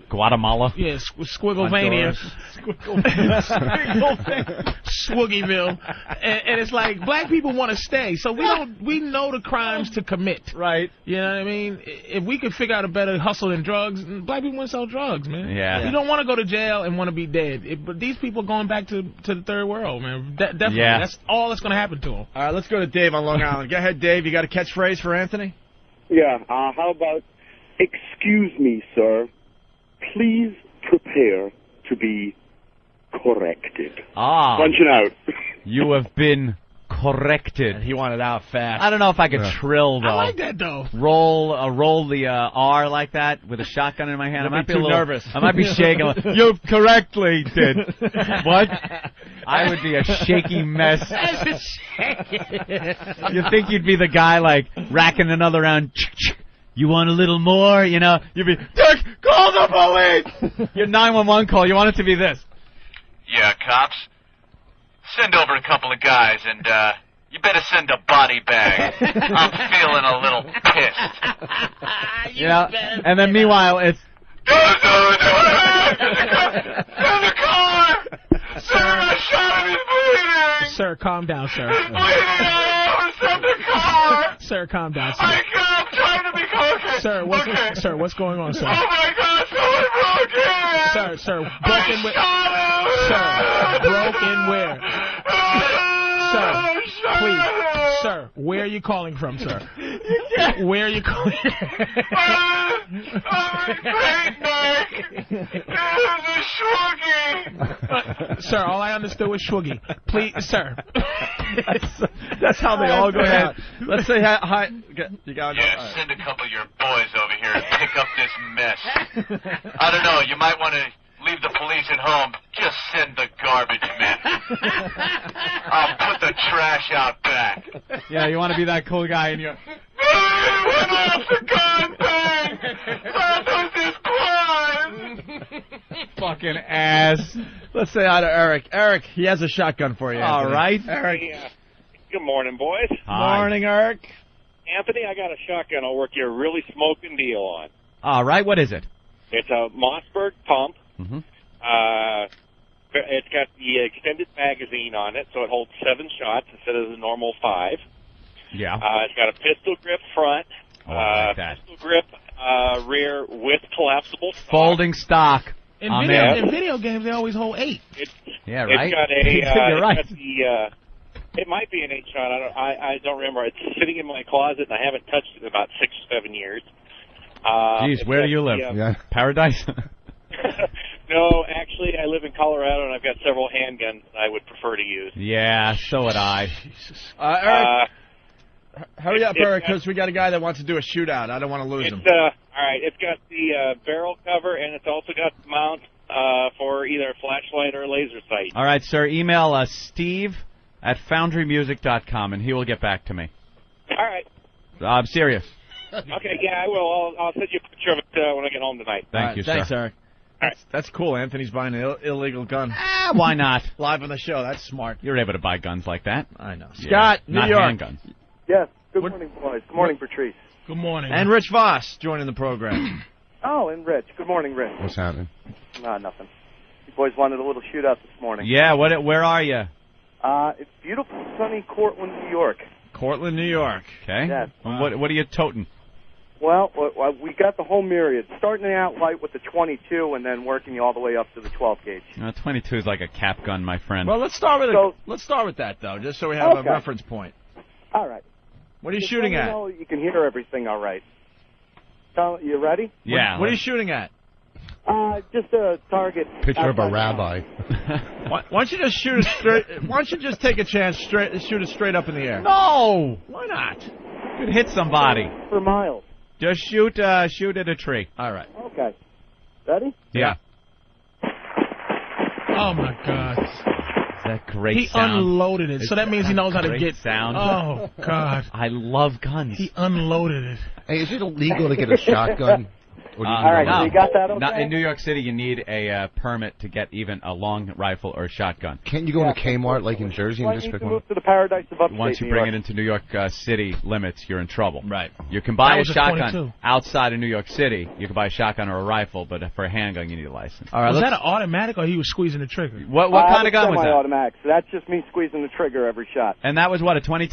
Guatemala. Yeah, Squigglemania, Swoogieville, and it's like black people want to stay, so we know the crimes to commit. Right. You know what I mean? If we could figure out a better hustle than drugs, black people wouldn't sell drugs, man. Yeah. You don't want to go to jail and want to be dead. But these people are going back to the third world, man. Definitely. Yeah. That's all that's gonna happen to them. All right, let's go to Dave on Long Island. Go ahead, Dave. You got a catchphrase for Anthony? Yeah, how about, excuse me, sir, please prepare to be corrected. Punching out. You have been corrected. And he wanted out fast. I don't know if I could trill, though. I like that, though. Roll the R like that with a shotgun in my hand. You'll I might be be too a little nervous. I might be shaking. You've correctly did. What? I would be a shaky mess. You think you'd be the guy, like, racking another round. You want a little more? You know, you'd be, Dick, call the police! Your 911 call, you want it to be this. Yeah, cops. Send over a couple of guys, and you better send a body bag. I'm feeling a little pissed. Yeah, and then meanwhile, it's... Send the car! Sir, my shot is bleeding! Sir, calm down, sir. It's bleeding! Send the car! Sir, calm down, sir. I'm trying to be okay. Sir, what's going on, sir? Oh my God, someone broke in! Sir, broken where? Sir, broken where? Sir, please, sir, where are you calling from, sir? Where are you calling? Sir, all I understood was Shwoogie. Please, sir. That's how they all go down. Let's say hi. You got Yeah, send a couple of your boys over here and pick up this mess. I don't know, you might want to leave the police at home. Just send the garbage men. I'll put the trash out back. Yeah, you want to be that cool guy and you're... Went off the gun thing! That was his crime! Fucking ass. Let's say hi to Eric. Eric, he has a shotgun for you. All Anthony. right. Eric. Good morning, boys. Hi. Morning, Eric. Anthony, I got a shotgun I'll work you a really smoking deal on. All right, what is it? It's a Mossberg pump. Mm-hmm. It's got the extended magazine on it, so it holds 7 shots instead of the normal 5. Yeah. It's got a pistol grip front, I like that. pistol grip rear with collapsible stock. Folding stock. In Amen. video games, they always hold 8. Yeah, right? It's got a. You're right. It's got the, it might be an 8-shot. I don't remember. It's sitting in my closet, and I haven't touched it in about 6 or 7 years. Jeez, where do you live? Yeah. Paradise? No, actually, I live in Colorado, and I've got several handguns that I would prefer to use. Yeah, so would I. Eric, hurry up, Eric, because we got a guy that wants to do a shootout. I don't want to lose him. All right, it's got the barrel cover, and it's also got the mount for either a flashlight or a laser sight. All right, sir, email Steve at foundrymusic.com, and he will get back to me. All right. I'm serious. Okay, yeah, I will. I'll send you a picture of it when I get home tonight. Thank you, sir. Thanks, Eric. That's cool. Anthony's buying an illegal gun. Why not? Live on the show. That's smart. You're able to buy guns like that. I know. Yeah. Scott, New not York. handguns. Yes. Good morning, boys. Good morning, Patrice. Good morning. And Rich Voss joining the program. Oh, and Rich. Good morning, Rich. What's happening? Nothing. You boys wanted a little shootout this morning. Yeah, where are you? It's beautiful, sunny Cortland, New York. Cortland, New York. Okay. Yes. And what are you toting? Well, we got the whole myriad, starting out light with the 22 and then working you all the way up to the 12 gauge. 22 is like a cap gun, my friend. Well, let's start with that though, just so we have a reference point. All right. What are you shooting at? You can hear everything all right. So, you ready? Yeah. What are you shooting at? Just a target. Picture of a rabbi. Why don't you just shoot it straight? Why don't you just take a chance, shoot it straight up in the air? No! Why not? Could hit somebody. For miles. Just shoot at a tree. All right. Okay. Ready? Yeah. Oh, my God. That great He sound. unloaded it, so that means he knows how to Great get sound. Oh, God. I love guns. He unloaded it. Hey, is it illegal to get a shotgun? Or do you All right, no. so you got that okay? Not in New York City, you need a permit to get even a long rifle or a shotgun. Can't you go into Kmart like in Jersey and just pick one? Move to the paradise of upstate Once you New bring York. it into New York City limits, you're in trouble. Right. You can buy That a was a shotgun 22. outside of New York City. You can buy a shotgun or a rifle, but for a handgun, you need a license. All right. Was that an automatic or he was squeezing the trigger? What kind of gun was that? Semi-automatic, so that's just me squeezing the trigger every shot. And that was what, a 22?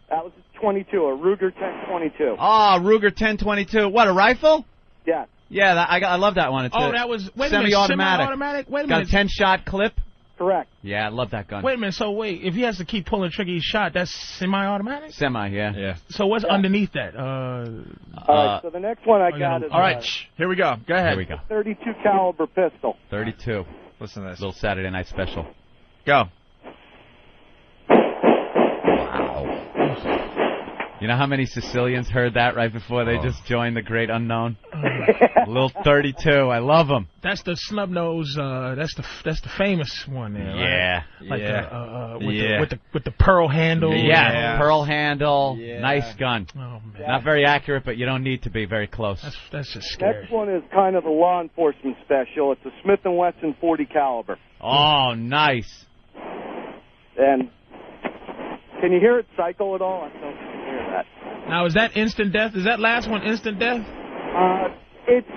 That was a 22, a Ruger 1022. Oh, Ruger 1022. What, a rifle? Yeah. Yeah, I love that one. It's That was semi-automatic. Semi-automatic? Wait a Got minute. a 10-shot clip. Correct. Yeah, I love that gun. Wait a minute. So wait, if he has to keep pulling the trigger each shot, that's semi-automatic? Semi, yeah. Yeah. So what's underneath that? All right, so the next one I got is All right. Here we go. Go ahead. Here we go. 32 caliber pistol. 32. Listen to this. Little Saturday night special. Go. You know how many Sicilians heard that right before they just joined the great unknown? Little 32. I love them. That's the snub nose. That's the famous one there. Yeah. Right? Like Yeah. with the pearl handle. Yeah. Pearl handle. Yeah. Nice gun. Oh man. Not very accurate, but you don't need to be very close. That's just scary. Next one is kind of the law enforcement special. It's a Smith & Wesson 40 caliber. Oh, nice. And can you hear it cycle at all? I don't hear that. Now is that instant death? Is that last one instant death? It's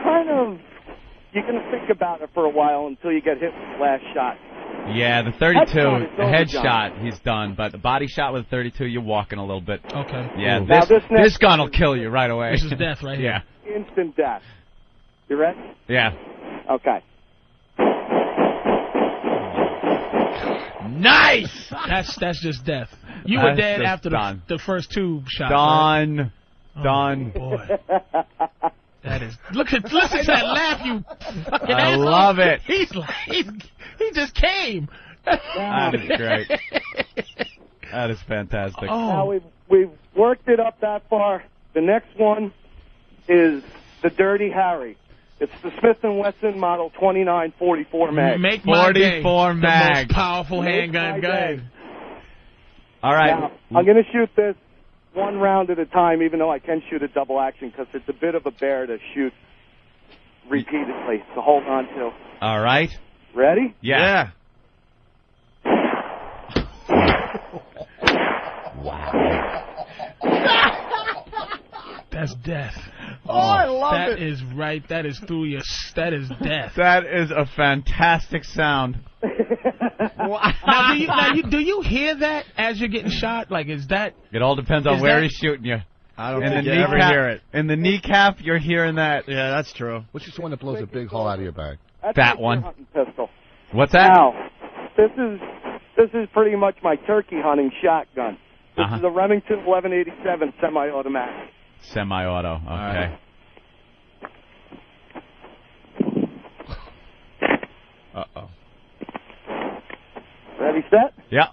kind of, you're going to think about it for a while until you get hit with the last shot. Yeah, the 32, Headshot is the over, headshot, he's done. But the body shot with 32, you're walking a little bit. Okay. Yeah, Now this gun will kill you right away. This is death right here. Yeah. Instant death. You ready? Yeah. Okay. Nice! That's just death. You were That's dead just after done. the first two shots. Right? Done. Oh, Done. Boy. That is. Listen to that laugh, you fucking I asshole. love it. He just came. That is great. That is fantastic. Now we've worked it up that far. The next one is the Dirty Harry. It's the Smith & Wesson Model 2944 mag. Make my day. 44 mag. The most powerful handgun gun. All right. Now, I'm going to shoot this one round at a time, even though I can shoot a double action, because it's a bit of a bear to shoot repeatedly. So hold on to. All right. Ready? Yeah. That's death. Oh, I love That it. is right. That is through your. That is death. That is a fantastic sound. Now, do you hear that as you're getting shot? Like, is that? It all depends on Is where that- he's shooting you. I don't In think the you ever kneecap, hear it. In the kneecap, you're hearing that. Yeah, that's true. Which is the one that blows a big hole out of your back? That's That my one. hunting pistol. What's that? Now, this is pretty much my turkey hunting shotgun. This is a Remington 1187 semi-automatic. Semi-auto. Okay. Uh-oh. Ready, set? Yeah.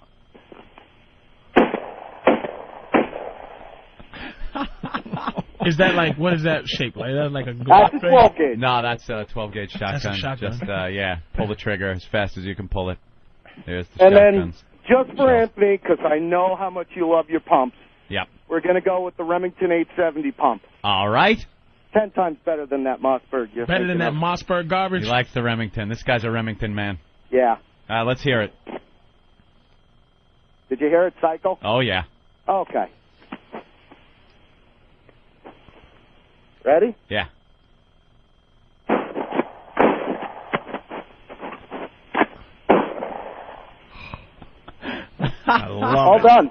Is that like, what is that shape like? Is that like a That's Glock a thing? 12 gauge. No, that's a 12-gauge shotgun. That's a shotgun. Just, yeah, pull the trigger as fast as you can pull it. There's the And then, shotguns. just for Anthony, because I know how much you love your pumps, Yep. we're going to go with the Remington 870 pump. All right. 10 times better than that Mossberg. You're Better than thinking that of. Mossberg garbage. He likes the Remington. This guy's a Remington man. Yeah. Let's hear it. Did you hear it cycle? Oh, yeah. Okay. Ready? Yeah. I love All it. done.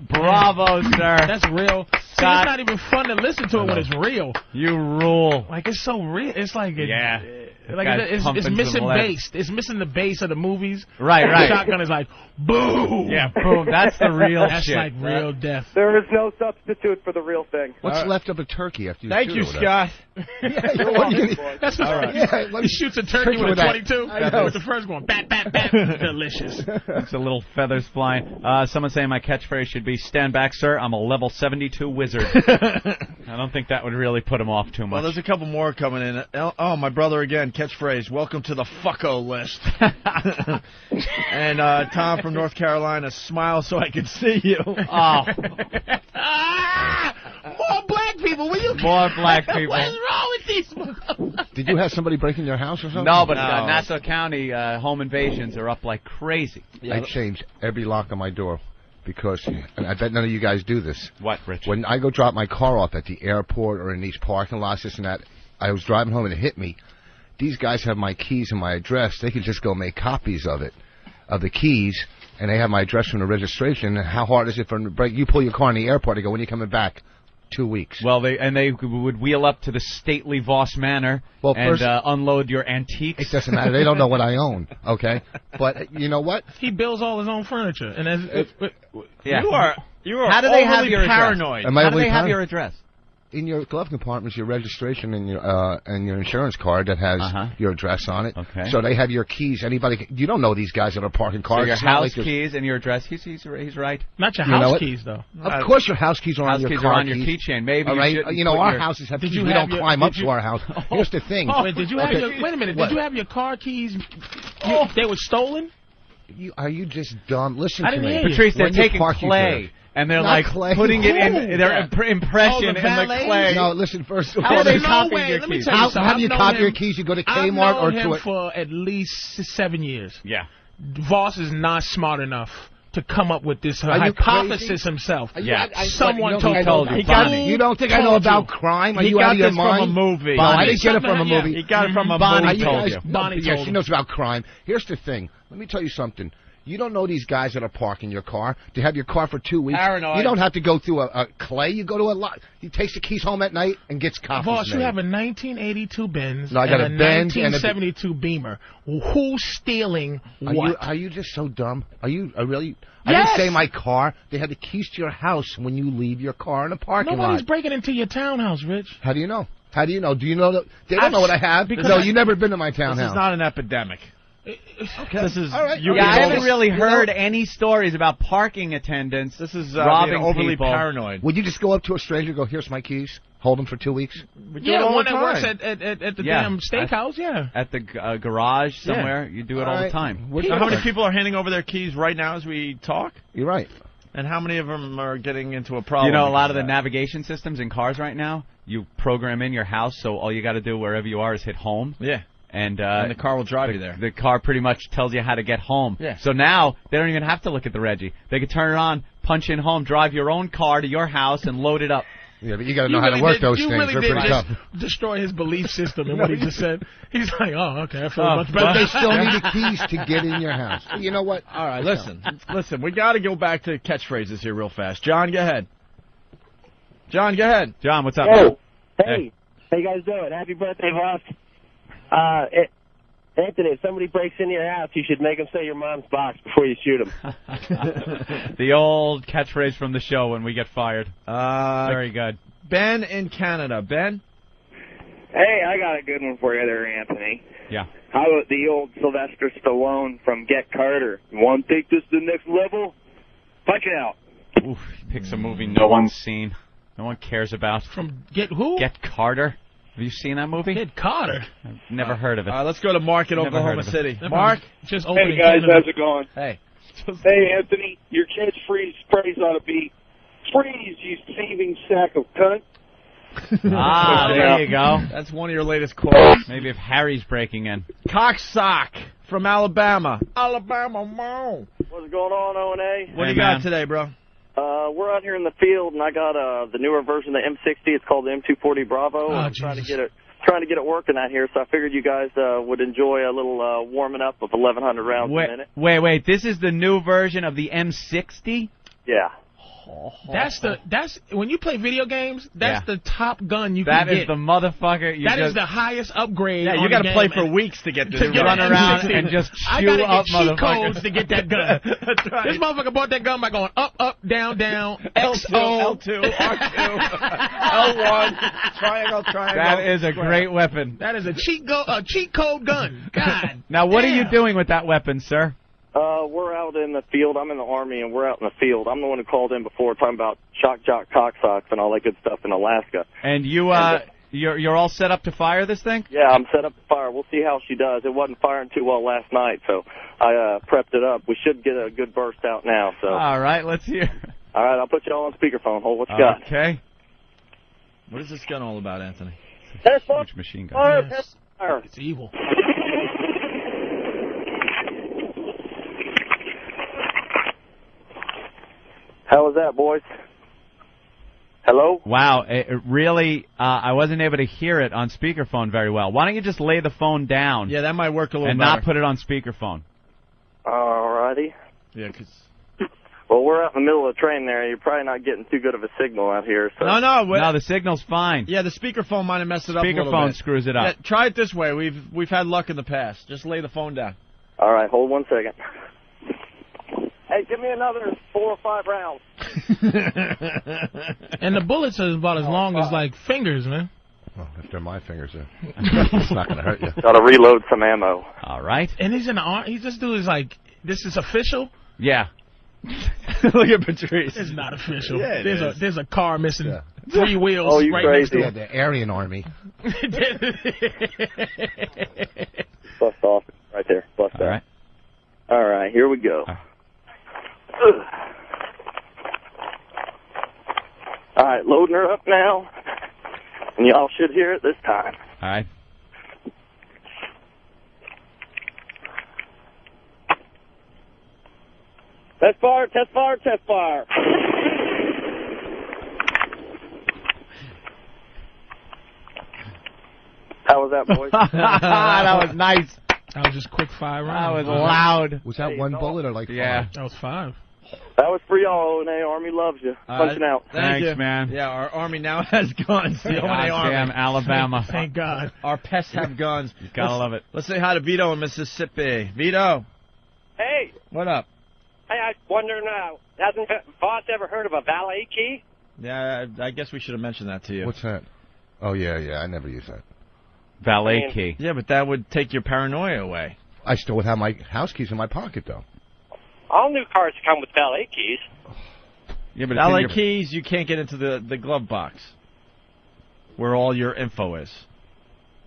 Bravo, sir. That's real. See, it's not even fun to listen to it when it's real. You rule. Like, it's so real. It's like like Guy's it's pumping missing some lead. bass. It's missing the bass of the movies. Right. The shotgun is like boom. Yeah, boom. That's the real That's shit. like real death. There is no substitute for the real thing. What's left of a turkey after you Thank shoot you, it with that? Scott. You're welcome, boy. That's All right. Yeah, he shoots a turkey with a that. 22. I know. With the first one, bat, bat, bat. Delicious. It's a little feathers flying. Someone saying my catchphrase should be, stand back, sir. I'm a level 72 wizard. I don't think that would really put him off too much. Well, there's a couple more coming in. Oh, my brother again, catchphrase, welcome to the fucko list. And Tom from North Carolina, smile so I can see you. Oh. More black people, will you? More black people. What is wrong with these? Did you have somebody break in your house or something? No, but Nassau County home invasions are up like crazy. I changed every lock on my door because, and I bet none of you guys do this. What, Rich? When I go drop my car off at the airport or in these parking lots, this and that, I was driving home and it hit me. These guys have my keys and my address. They could just go make copies of it, of the keys, and they have my address from the registration. And how hard is it for them to break? You pull your car in the airport, they go, when are you coming back? 2 weeks. Well, they would wheel up to the stately Voss Manor and unload your antiques. It doesn't matter. They don't know what I own, okay? But you know what? He builds all his own furniture, and Yeah. You are How do they have overly your paranoid. Am I How do overly they have paranoid? your address? In your glove compartment's your registration and your insurance card that has your address on it. Okay. So they have your keys. You don't know these guys that are parking cars. So your It's not house like this- keys and your address. He's right. not your You know house what? keys though. Of course, your house keys are House on your keys car are on your keychain. Maybe All right. shouldn't You know, put our your- houses have Did keys. you We have don't your- climb did up you- to our house. Here's the thing. Wait, did you have your? Wait a minute. What? Did you have your car keys? They were stolen. Are you just dumb? Listen I to didn't me. hear you. Patrice, they're When you taking park, you clay. do. And they're Not like clay. putting it in Who? their impression in the valet? clay. No, listen, first of How all, are they No copying way. your Let me keys? tell you how something. do you I've copy known your him- keys? You go to I've Kmart known or him to a... for at least 7 years. Yeah. Voss is not smart enough to come up with this you hypothesis crazy? himself. Yeah. Someone you don't think told I know- you. Bonnie. You don't think I know Told about you. crime? Are He you got out of your this mind? from a movie. Bonnie, I didn't get it from a Something- movie. He got it from a Bonnie movie. told guys, you. no, Bonnie yeah, told she him. knows about crime. Here's the thing. Let me tell you something. You don't know these guys that are parking your car. To have your car for 2 weeks, Paranoid. you don't have to go through a clay. You go to a lot. He takes the keys home at night and gets copies Voss, you made. have a 1982 Benz No, I got and a Benz and a- 1972 Beamer. Who's stealing what? Are you just so dumb? Are you really? I Yes. didn't say my car. They have the keys to your house when you leave your car in a parking Nobody's lot. breaking into your townhouse, Rich. How do you know? How do you know? Do you know that they don't know what I have? because No, I- you never been to my This townhouse. is not an epidemic. This is All right. you Yeah, I can haven't go- really You know- heard any stories about parking attendants. This is robbing being overly people. paranoid. Would you just go up to a stranger and go, "Here's my keys. Hold them for 2 weeks"? We do it Yeah, all one the that time. works at the Yeah. damn steakhouse. Yeah. At the garage somewhere. You do it all the time. What's How many different? people are handing over their keys right now as we talk? You're right. And how many of them are getting into a problem? You know, a lot of because the that? navigation systems in cars right now, you program in your house, so all you got to do wherever you are is hit home. Yeah. And the car will drive you there. The car pretty much tells you how to get home. Yeah. So now they don't even have to look at the Reggie. They can turn it on, punch in home, drive your own car to your house, and load it up. Yeah, but you got to know how to work those things. really They're did pretty just tough. destroy his belief system in what he just said. He's like, oh, okay, I feel Oh, much But better. they still need the keys to get in your house. You know what? All right, listen. We got to go back to catchphrases here real fast. John, go ahead. John, go ahead. John, what's up? Oh, Hey. hey. How you guys doing? Happy birthday, Voss. Anthony, if somebody breaks into your house, you should make them say your mom's box before you shoot them. The old catchphrase from the show when we get fired. Very good. Ben in Canada. Ben? Hey, I got a good one for you there, Anthony. Yeah. How about the old Sylvester Stallone from Get Carter? You want to take this to the next level? Punch it out. Oof, he picks a movie no one's seen, no one cares about. From Get who? Get Carter. Have you seen that movie? Get Carter. I've never heard of it. Let's go to Mark in Never heard Oklahoma of it. City. That Mark? Just Hey opening guys, Canada. how's it going? Hey. Hey Anthony, your catchphrase ought to be, "Freeze, you thieving sack of cunt." There you go. That's one of your latest quotes. Maybe if Harry's breaking in. Cocksock from Alabama. Alabama, mo. What's going on, O&A? What do you got today, bro? We're out here in the field, and I got the newer version of the M60. It's called the M240 Bravo. I'm trying to get it trying to get it working out here, so I figured you guys would enjoy a little warming up of 1,100 rounds a minute. Wait. This is the new version of the M60? Yeah. That's when you play video games. That's the top gun you can get. That is the motherfucker. That is the highest upgrade. Yeah, you got to play for weeks to get this. To run around and just chew up cheat motherfuckers. codes to get that gun. That's right. This motherfucker bought that gun by going up, down, L2, L2, R2, L1, triangle. That is a great weapon. That is a cheat code gun. God. Now, what are you doing with that weapon, sir? We're out in the field. I'm in the Army, and we're out in the field. I'm the one who called in before talking about shock jock cocksocks and all that good stuff in Alaska. And you're all set up to fire this thing? Yeah, I'm set up to fire. We'll see how she does. It wasn't firing too well last night, so I prepped it up. We should get a good burst out now. So. All right, let's hear. All right, I'll put you all on speakerphone. Hold what you got. Okay. What is this gun all about, Anthony? That's huge machine gun. Fire. It's evil. How was that, boys? Hello? Wow, it really, I wasn't able to hear it on speakerphone very well. Why don't you just lay the phone down? Yeah, that might work a little and better. not put it on speakerphone. All righty. Yeah, because... Well, we're out in the middle of the train there. You're probably not getting too good of a signal out here. So. No, the signal's fine. Yeah, the speakerphone might have messed it up a little bit. Speakerphone screws it up. Yeah, try it this way. We've had luck in the past. Just lay the phone down. All right, hold 1 second. Hey, give me another 4 or 5 rounds. And the bullets are about as long as, like, fingers, man. Well, if they're my fingers, it's not going to hurt you. Got to reload some ammo. All right. And he's in the army. This dude is like, this is official? Yeah. Look at Patrice. It's not official. Yeah, there's a car missing 3 wheels. Oh, you right crazy. next to Yeah, the Aryan Army. Bust off. Right there. Bust All off. right. All right, here we go. All right, loading her up now. And y'all should hear it this time. All right. Test fire, test fire, test fire. How was that, boys? That was nice. That was just quick 5 rounds. That was loud. Was that one bullet or like 5? That was 5. That was for y'all, O&A. Army loves you. Punching out. Thanks, you. man. Yeah, our Army now has guns. The O&A Army. Goddamn Alabama. Thank God. Our pests have guns. You gotta love it. Let's say hi to Vito in Mississippi. Vito, Hey, what up? I was wondering, hasn't Boss ever heard of a valet key? Yeah, I guess we should have mentioned that to you. What's that? Oh, yeah, I never use that. Valet key. Yeah, but that would take your paranoia away. I still would have my house keys in my pocket, though. All new cars come with valet keys. Yeah, but Valet keys, you can't get into the glove box where all your info is.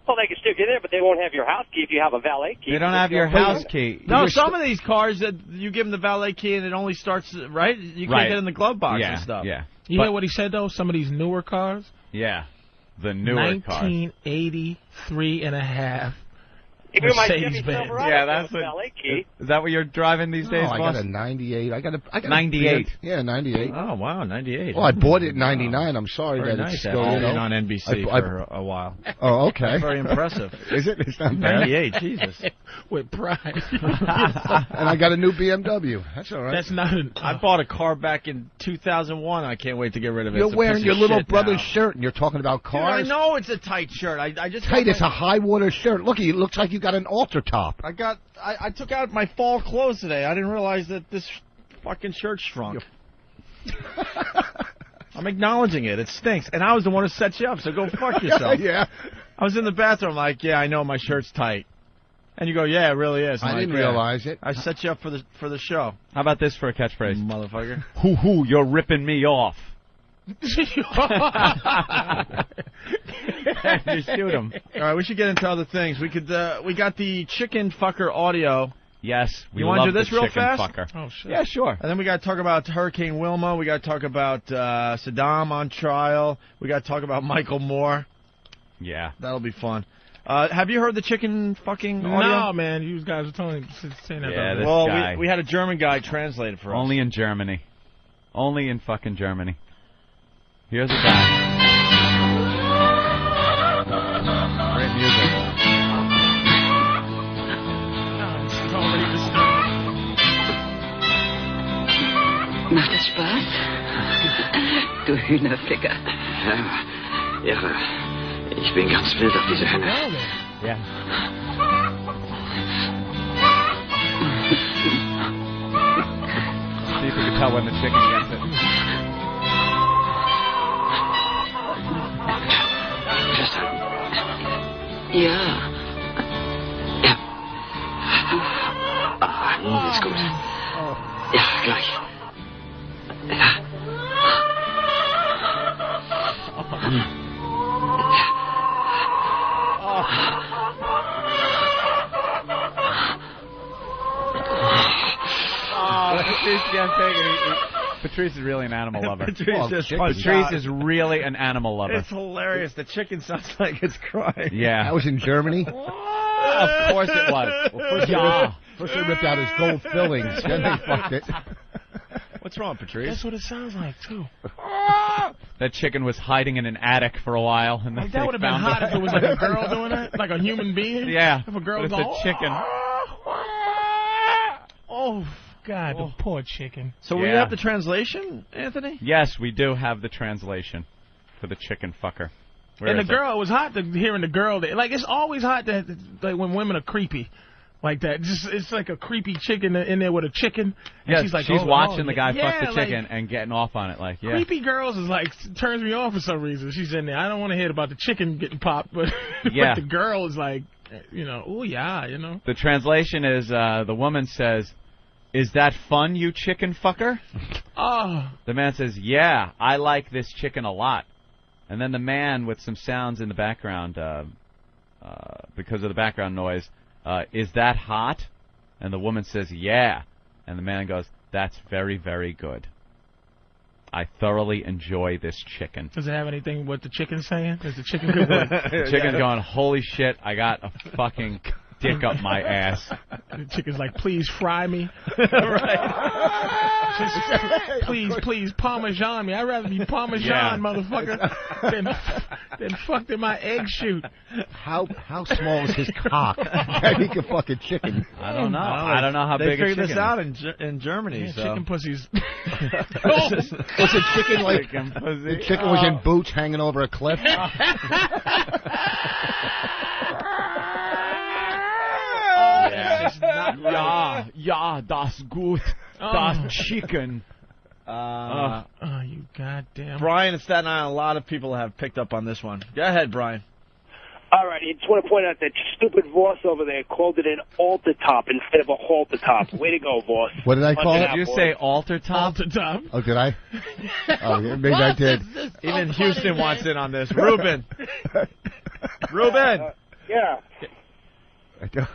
Well, they can still get in, but they won't have your house key if you have a valet key. They don't have your house key. No, some of these cars that you give them the valet key and it only starts right. You can't get in the glove box and stuff. Yeah. You hear what he said though? Some of these newer cars. Yeah. The newer cars. 1983 and a half. Even my Chevy Mercedes-Benz. Silverado Yeah, has that's a valet key. Is that what you're driving these days, I boss? got a 98. I got a 98. Yeah, 98. Oh wow, 98. Well, I bought it in 99. I'm sorry Very that nice. it's still On NBC for a while. Oh, okay. That's very impressive. Is it? It's not bad. 98. Jesus. With pride. And I got a new BMW. That's all right. That's not. I bought a car back in 2001. I can't wait to get rid of it. You're It's a wearing piece your of little shit brother's now. shirt, and you're talking about Dude, cars. I know it's a tight shirt. I just Tight. got It's a high water shirt. Look, it looks like you got an altar top. I took out my fall clothes today. I didn't realize that this fucking shirt shrunk. I'm acknowledging it. It stinks. And I was the one who set you up, so go fuck yourself. Yeah. I was in the bathroom like, yeah, I know my shirt's tight. And you go, yeah, it really is. I'm I like, didn't yeah. realize it. I set you up for the show. How about this for a catchphrase? Motherfucker. Hoo, you're ripping me off. You shoot him. All right, we should get into other things. We could. We got the chicken fucker audio. Yes, we You want to love do this the real chicken fast? Fucker. Oh shit. Yeah, sure. And then we got to talk about Hurricane Wilma. We got to talk about Saddam on trial. We got to talk about Michael Moore. Yeah. That'll be fun. Have you heard the chicken fucking audio? No, man. You guys are saying that. Yeah, about this Well, guy. we had a German guy translate it for us. Only in Germany. Only in fucking Germany. Here's a guy. Spaß? Du Hühnerficker. Ja, irre. Ich bin ganz wild auf diese Henne. Ja. See if we can tell when the chicken gets it. Ja. Ja. Ah, nun geht's gut. Ja, gleich. Ja. Patrice is really an animal lover. Patrice is really an animal lover. It's hilarious. The chicken sounds like it's crying. Yeah. That was in Germany? Of course it was. Well, first they ripped out his gold fillings, then they fucked it. What's wrong, Patrice? That's what it sounds like, too. That chicken was hiding in an attic for a while. And Like, that would have been hot if it was like a girl doing that, like a human being. Yeah. If a girl but was it's a chicken. Oh, God, the poor chicken. So we have the translation, Anthony? Yes, we do have the translation for the chicken fucker. Where And the is girl, it was hot hearing the girl. Like, it's always hot like when women are creepy. Like that. It's like a creepy chicken in there with a chicken. And Yeah, she's like, watching the guy yeah, fuck the chicken like, and getting off on it. Like, yeah. Creepy girls is like, turns me off for some reason. She's in there. I don't want to hear about the chicken getting popped, but, Yeah. but the girl is like, oh yeah, The translation is, the woman says, "Is that fun, you chicken fucker?" Oh. The man says, "Yeah, I like this chicken a lot." And then the man, with some sounds in the background, because of the background noise, "Is that hot?" And the woman says, "Yeah." And the man goes, "That's very, very good. I thoroughly enjoy this chicken." Does it have anything what the chicken's saying? Is the chicken good? The chicken's going, "Holy shit, I got a fucking dick up my ass." The chicken's like, "Please fry me." Please Parmesan me. I'd rather be Parmesan, motherfucker, than fucked in my egg shoot. How small is his cock that he can fuck a chicken? I don't know. I don't know how big a chicken is. They figured this out in Germany. Yeah, so. Chicken pussies. Was the chicken like the chicken was in boots hanging over a cliff? Ja, das gut. Das chicken. You goddamn. Brian in Staten Island, a lot of people have picked up on this one. Go ahead, Brian. All right, I just want to point out that stupid Voss over there called it an altar top instead of a halter top. Way to go, Voss. What did I call it? Did you say altar top? Altar top. Oh, did I? Oh, maybe I did. Even Houston wants in on this. Ruben. Ruben. Yeah. Go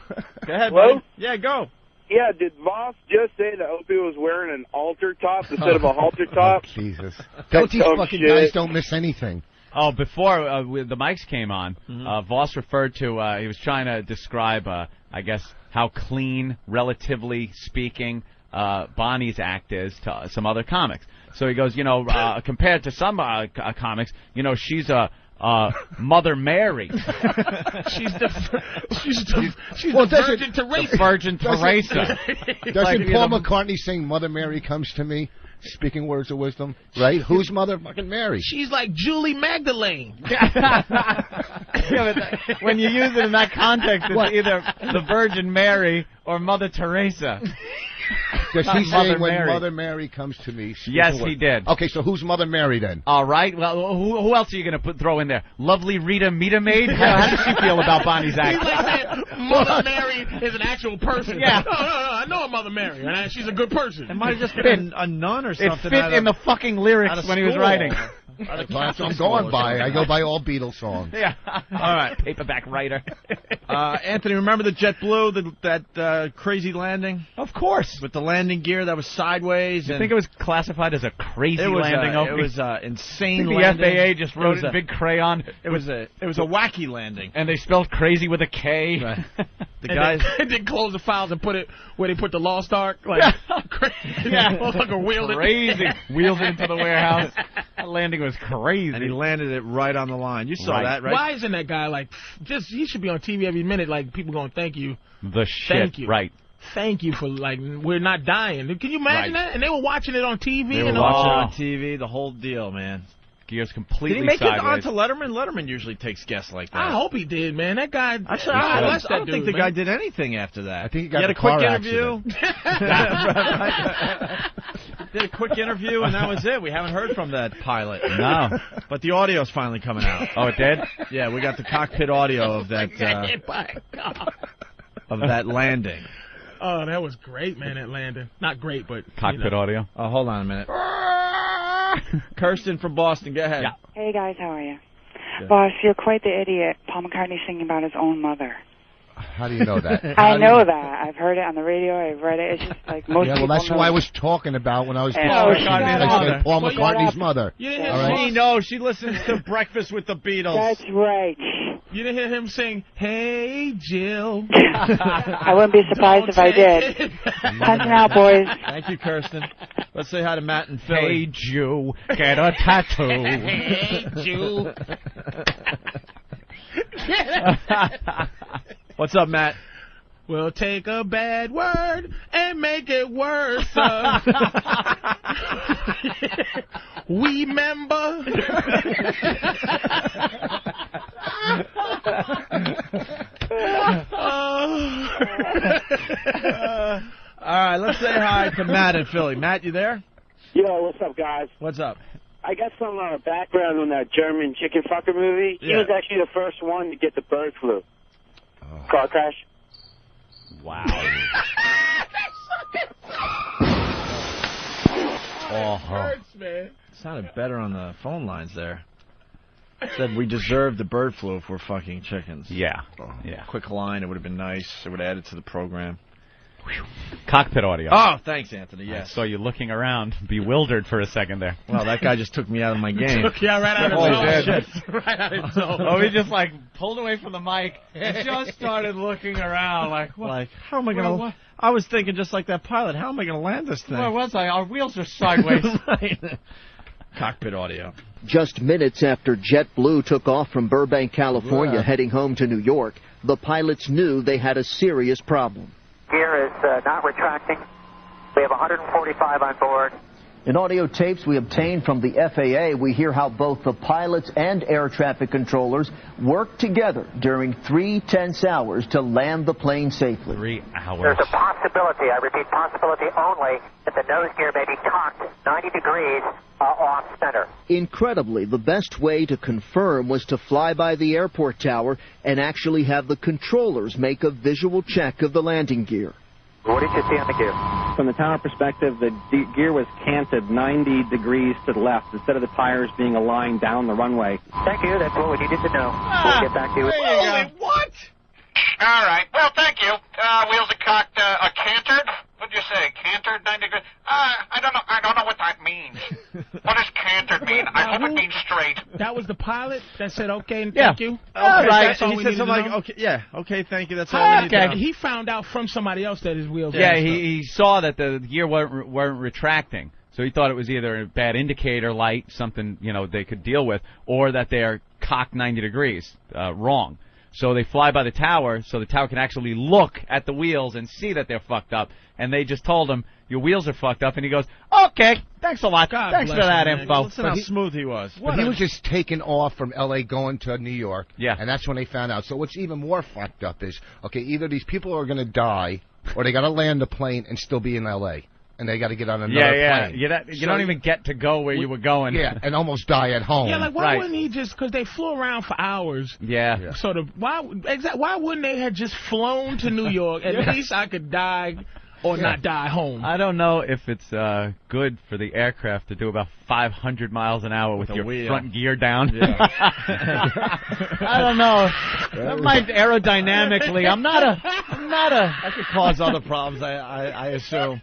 ahead, Hello? buddy. Yeah, go. Yeah, did Voss just say that Opie was wearing an altar top instead of a halter top? Oh, Jesus. These fucking guys don't miss anything. Oh, before the mics came on, Voss referred to, he was trying to describe, I guess, how clean, relatively speaking, Bonnie's act is to some other comics. So he goes, compared to some comics, she's a Mother Mary. She's the Virgin Teresa. The Virgin Teresa. Doesn't Paul McCartney sing "Mother Mary Comes to Me"? Speaking words of wisdom, right? Who's Mother fucking Mary? She's like Julie Magdalene. When you use it in that context, it's either the Virgin Mary or Mother Teresa. Does Not he say Mother when Mary. Mother Mary comes to me? Yes, he did. Okay, so who's Mother Mary then? All right. Well, who else are you going to throw in there? Lovely Rita Mita Maid? How does she feel about Bonnie's act? He's like saying Mother Mary is an actual person. Yeah. No, I know a Mother Mary, and she's a good person. It might have just been a nun or something. It fit in the fucking lyrics when he was writing. That's what I'm going by. I go by all Beatles songs. Yeah. All right. Paperback writer. Anthony, remember the JetBlue, that crazy landing? Of course. With the landing gear that was sideways. You think it was classified as a crazy landing? It was insane the landing. FAA just wrote it in big crayon. It was a wacky landing. And they spelled crazy with a K. Right. The And guys they close the files and put it where they put the Lost Ark. Like, crazy. Yeah. Motherfucker wheeled it. Crazy. Wheeled it into the warehouse. That landing was crazy. And he landed it right on the line. You saw that, right? Why isn't that guy like he should be on TV every minute? Like people going, thank you. The shit. Thank you. Right. thank you for, like, we're not dying. Can you imagine that? And they were watching it on TV. They were and watching it on TV, the whole deal, man. Gears completely Did he make sideways. it onto Letterman? Letterman usually takes guests like that. I hope he did, man. That guy. Actually, I don't think the guy did anything after that. I think he He had got a a car quick interview. accident. Did a quick interview, and that was it. We haven't heard from that pilot. No. But the audio's finally coming out. Oh, it did? Yeah, we got the cockpit audio of that landing. Oh, that was great, man, that landing. Not great, but... Cockpit audio. Oh, hold on a minute. Kirsten from Boston, go ahead. Yeah. Hey, guys, how are you? Good. Boss, you're quite the idiot. Paul McCartney's singing about his own mother. How do you know that? I know that. I've heard it on the radio. I've read it. It's just like most Yeah, people well, that's know. who I was talking about when I was And- talking. Oh, I said Paul Well, McCartney's shut mother. up. You didn't hear All right? She knows. She listens to Breakfast with the Beatles. That's right. You didn't hear him sing, "Hey, Jill." I wouldn't be surprised if I did. Punching out, boys. Thank you, Kirsten. Let's say hi to Matt and Philly. Hey, Jew, get a tattoo. Hey, Jew. What's up, Matt? We'll take a bad word and make it worse. We member. All right, let's say hi to Matt in Philly. Matt, you there? Yo, what's up, guys? What's up? I got some background on that German chicken fucker movie. He Yeah. was actually the first one to get the bird flu. Car crash. Wow. Oh, Hurts, man. Sounded better on the phone lines there. Said we deserve the bird flu if we're fucking chickens. Yeah. Yeah. Quick line, it would have been nice. It would have added to the program. Cockpit audio. Oh, thanks, Anthony. I Yes. saw you looking around, bewildered for a second there. Well, that guy just took me out of my game. Took you right out of Holy the shit. Right out of the zone. Oh, he just like pulled away from the mic and just started looking around like, what? Like, how am I Where going what? to... I was thinking just like that pilot, how am I going to land this thing? Where was I? Our wheels are sideways. Right. Cockpit audio. Just minutes after JetBlue took off from Burbank, California, Yeah. heading home to New York, the pilots knew they had a serious problem. Gear is not retracting. We have 145 on board. In audio tapes we obtained from the FAA, we hear how both the pilots and air traffic controllers worked together during 3 tense hours to land the plane safely. 3 hours. There's a possibility, I repeat, possibility only, that the nose gear may be cocked 90 degrees off center. Incredibly, the best way to confirm was to fly by the airport tower and actually have the controllers make a visual check of the landing gear. What did you see on the gear? From the tower perspective, the gear was canted 90 degrees to the left instead of the tires being aligned down the runway. Thank you. That's what we needed to know. We'll get back to you. What? All right. Well, thank you. Wheels are cocked, cantered. What did you say? Cantered 90 degrees? I don't know. I don't know what that means. What does cantered mean? I hope it means straight. That was the pilot that said, okay, and Yeah. thank you? All right. That's all He we said needed to something know? like, okay, yeah, okay, thank you. That's all we need to know. He found out from somebody else that his wheels Yeah, were he saw that the gear weren't retracting, so he thought it was either a bad indicator light, something they could deal with, or that they are cocked 90 degrees wrong. So they fly by the tower, so the tower can actually look at the wheels and see that they're fucked up. And they just told him, your wheels are fucked up. And he goes, okay, thanks a lot. Thanks for that info. Listen how smooth he was. But he was just taking off from L.A. going to New York. Yeah. And that's when they found out. So what's even more fucked up is, okay, either these people are going to die, or they got to land the plane and still be in L.A. And they got to get on another plane. You don't even get to go where you were going. Yeah, and almost die at home. Yeah, like why wouldn't he just, because they flew around for hours. Yeah. Sort of, why wouldn't they have just flown to New York? At least I could die or not die home. I don't know if it's good for the aircraft to do about 500 miles an hour with your wheel. front gear down. Yeah. I don't know. That might aerodynamically. I'm not a. That could cause other problems, I assume.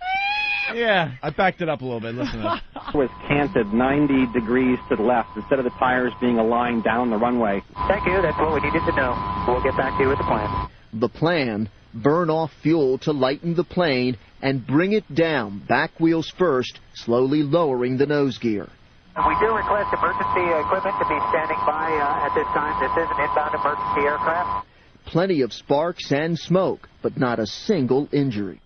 Yeah. I backed it up a little bit. Listen to It was canted 90 degrees to the left instead of the tires being aligned down the runway. Thank you. That's what we needed to know. We'll get back to you with the plan. The plan, burn off fuel to lighten the plane and bring it down, back wheels first, slowly lowering the nose gear. We do request emergency equipment to be standing by at this time. This is an inbound emergency aircraft. Plenty of sparks and smoke, but not a single injury.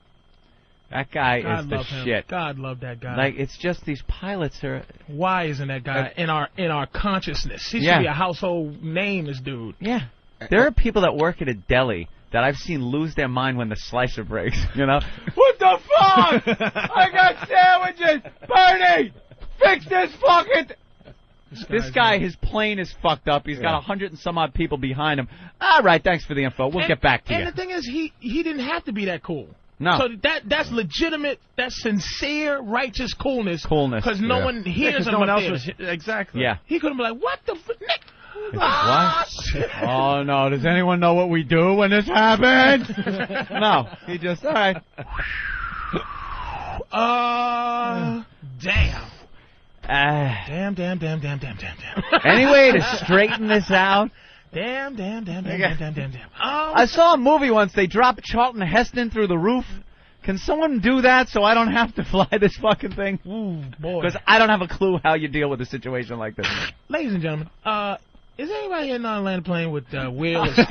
That guy God is the love him. shit. God love that guy. Like, it's just these pilots are... Why isn't that guy in our consciousness? He should be a household name, this dude. Yeah. There are people that work at a deli that I've seen lose their mind when the slicer breaks, you know? What the fuck? I got sandwiches! Bernie! Fix this fucking... This guy, his plane is fucked up. He's got 100 and some odd people behind him. All right, thanks for the info. We'll get back to you. And the thing is, he didn't have to be that cool. No. So that's legitimate, that's sincere, righteous coolness. Because no one hears him. No one else was... Exactly. Yeah. He couldn't be like, what the... What? Oh, no. Does anyone know what we do when this happens? No. He just, all right. Damn. Damn. Any way to straighten this out? Damn. I saw a movie once. They dropped Charlton Heston through the roof. Can someone do that so I don't have to fly this fucking thing? Ooh, boy. Because I don't have a clue how you deal with a situation like this. Ladies and gentlemen, is anybody here not land a plane with wheels? Just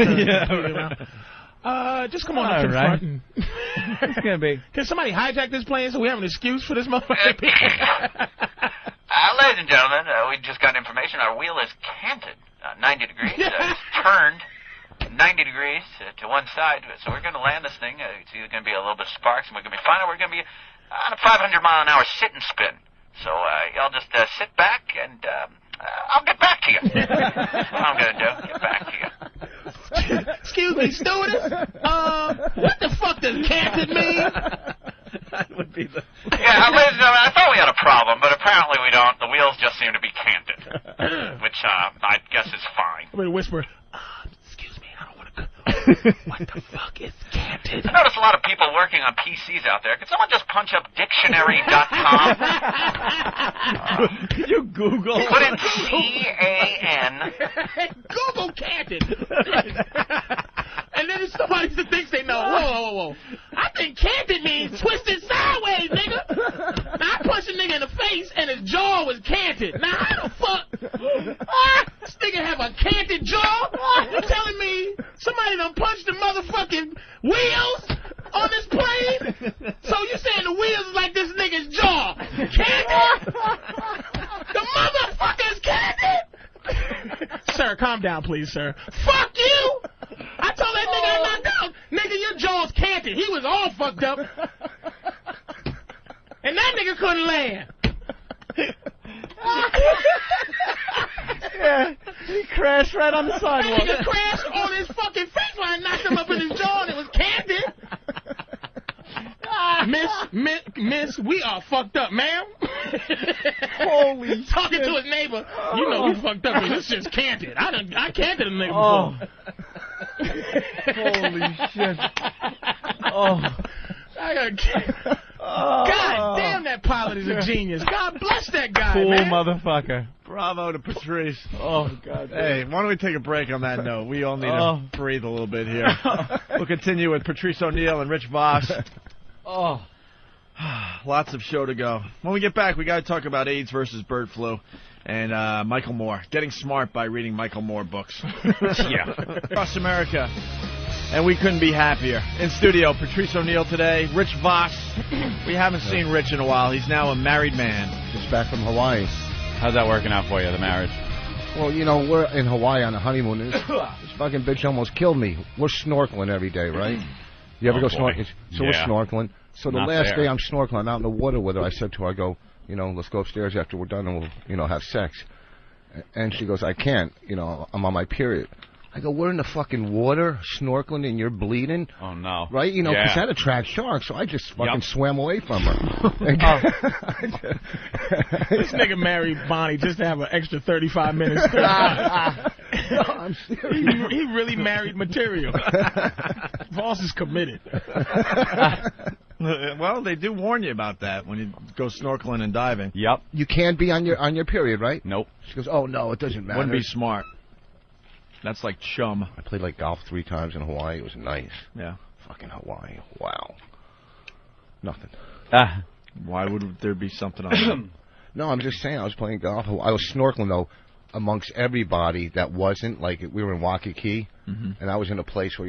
come on up to the front. And It's going to be. Can somebody hijack this plane so we have an excuse for this motherfucker? Ladies and gentlemen, we just got information. Our wheel is canted 90 degrees. It's turned 90 degrees to one side. So we're going to land this thing. It's either going to be a little bit of sparks, and we're going to be fine, or we're going to be on a 500-mile-an-hour sit and spin. So y'all just sit back, and I'll get back to you. That's what I'm going to do. Get back to you. Excuse me, stewardess. What the fuck does canted mean? That would be the... Yeah, ladies and gentlemen, I thought we had a problem, but apparently we don't. The wheels just seem to be canted, which I guess is fine. I'm going to whisper, excuse me, I don't want to go. What the fuck is canted? I notice a lot of people working on PCs out there. Could someone just punch up dictionary.com? You Google. Put in C-A-N. Google canted. And then there's somebody that thinks they know. Whoa. I think canted means twisted sideways, nigga. Now, I punched a nigga in the face and his jaw was canted. Now, how the fuck? This nigga have a canted jaw? You telling me somebody done punched the motherfucking wheels on this plane? So you saying the wheels is like this nigga's jaw? Canted? The motherfucker's canted? Sir, calm down, please, sir. Fuck you! I told that nigga I knocked out. Nigga, your jaw's canted. He was all fucked up. And that nigga couldn't land. Yeah, he crashed right on the sidewalk. That nigga crashed on his fucking face line, knocked him up in his jaw, and it was canted. Miss, we are fucked up, ma'am. Holy Talking shit. to his neighbor, you know we fucked up, because this shit's canted. I canted a nigga before. Holy shit. God damn, that pilot is a genius. God bless that guy, Cool man. motherfucker. Bravo to Patrice. Oh, God. Hey, why don't we take a break on that note? We all need to breathe a little bit here. We'll continue with Patrice O'Neill and Rich Voss. Lots of show to go. When we get back, we got to talk about AIDS versus bird flu and Michael Moore. Getting smart by reading Michael Moore books. Yeah. Across America. And we couldn't be happier. In studio, Patrice O'Neill today, Rich Voss. We haven't seen Rich in a while. He's now a married man. Just back from Hawaii. How's that working out for you, the marriage? Well, you know, we're in Hawaii on a honeymoon. This fucking bitch almost killed me. We're snorkeling every day, right? You ever go snorkeling? So we're snorkeling. So the last day I'm snorkeling, I'm out in the water with her. I said to her, I go, you know, let's go upstairs after we're done and we'll, you know, have sex. And she goes, I can't. You know, I'm on my period. I go, we're in the fucking water, snorkeling, and you're bleeding. Oh, no. Right? You know, because that attracts sharks, so I just fucking swam away from her. This nigga married Bonnie just to have an extra 35 minutes. No, I'm serious. He really married material. Voss is committed. Well, they do warn you about that when you go snorkeling and diving. Yep. You can't be on your period, right? Nope. She goes, oh, no, it doesn't matter. Wouldn't be smart. That's like chum. I played like golf 3 times in Hawaii. It was nice. Yeah. Fucking Hawaii. Wow. Nothing. Why would there be something on that? No, I'm just saying. I was playing golf. I was snorkeling, though. amongst everybody that wasn't, like, we were in Waikiki, Mm-hmm. and I was in a place where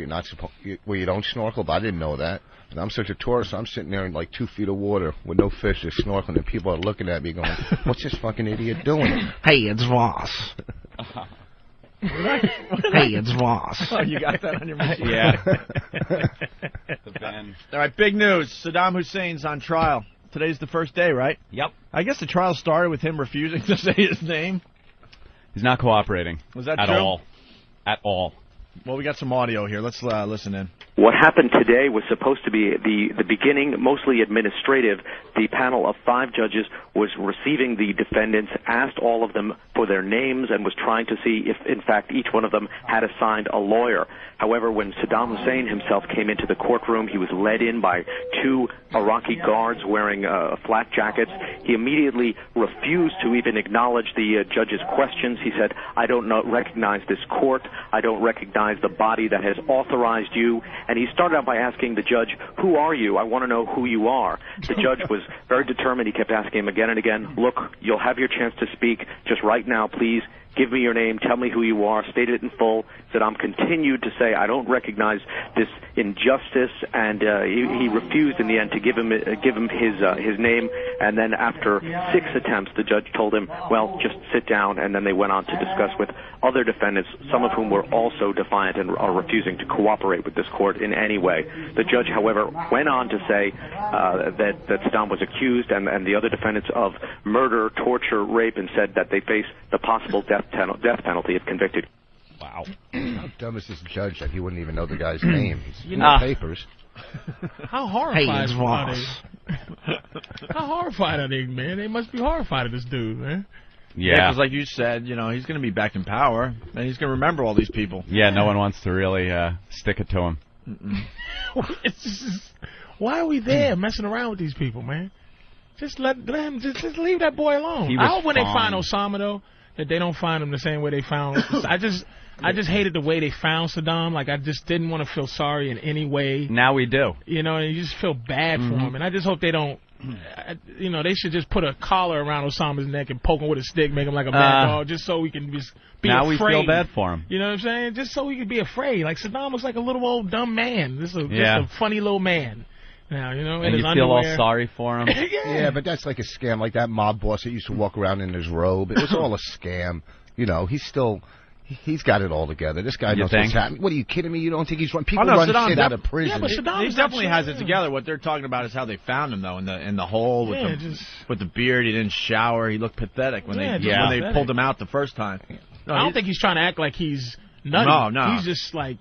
where you don't snorkel, but I didn't know that. And I'm such a tourist, so I'm sitting there in like 2 feet of water with no fish, just snorkeling, and people are looking at me going, what's this fucking idiot doing? Hey, it's Voss. Hey, it's Voss. Oh, you got that on your machine? Yeah. The band. All right, big news. Saddam Hussein's on trial. Today's the first day, right? Yep. I guess the trial started with him refusing to say his name. He's not cooperating. Was that at true? all? At all. Well, we got some audio here. Let's listen in. What happened today was supposed to be the beginning, mostly administrative. The panel of 5 judges was receiving the defendants, asked all of them for their names, and was trying to see if, in fact, each one of them had assigned a lawyer. However, when Saddam Hussein himself came into the courtroom, he was led in by 2 Iraqi guards wearing flak jackets. He immediately refused to even acknowledge the judge's questions. He said, I don't recognize this court. I don't recognize the body that has authorized you. And he started out by asking the judge, who are you? I want to know who you are. The judge was very determined. He kept asking him again and again, look, you'll have your chance to speak. Just right now, please. Give me your name, tell me who you are, state it in full. Saddam continued to say, I don't recognize this injustice, and he refused in the end to give him his name. And then after 6 attempts, the judge told him, well, just sit down, and then they went on to discuss with other defendants, some of whom were also defiant and are refusing to cooperate with this court in any way. The judge, however, went on to say that Saddam was accused and the other defendants of murder, torture, rape, and said that they face the possible death penalty if convicted. Wow. How dumb is this judge that he wouldn't even know the guy's name? He's in the papers. How horrified Hey, are they? How horrified are they, man? They must be horrified of this dude, man. Yeah, because like you said, he's going to be back in power, and he's going to remember all these people. Yeah, no one wants to really stick it to him. It's just, why are we there messing around with these people, man? Just let him just leave that boy alone. I hope when they find Osama, though, that they don't find him the same way they found. I just hated the way they found Saddam. Like, I just didn't want to feel sorry in any way. Now we do. And you just feel bad for him. And I just hope they don't. They should just put a collar around Osama's neck and poke him with a stick, make him like a bad dog, just so we can just be now afraid. Now we feel bad for him. You know what I'm saying? Just so we can be afraid. Like, Saddam was like a little old dumb man. Just a funny little man. Now, and you feel all sorry for him. Yeah, but that's like a scam, like that mob boss that used to walk around in his robe. It was all a scam. He's got it all together. This guy knows what's happening. What, are you kidding me? You don't think he's run? People run shit out of prison. Yeah, but Saddam he definitely has it together. What they're talking about is how they found him, though, in the hole with the beard. He didn't shower. He looked pathetic when they pulled him out the first time. No, I don't think he's trying to act like he's nutty. No. He's just like,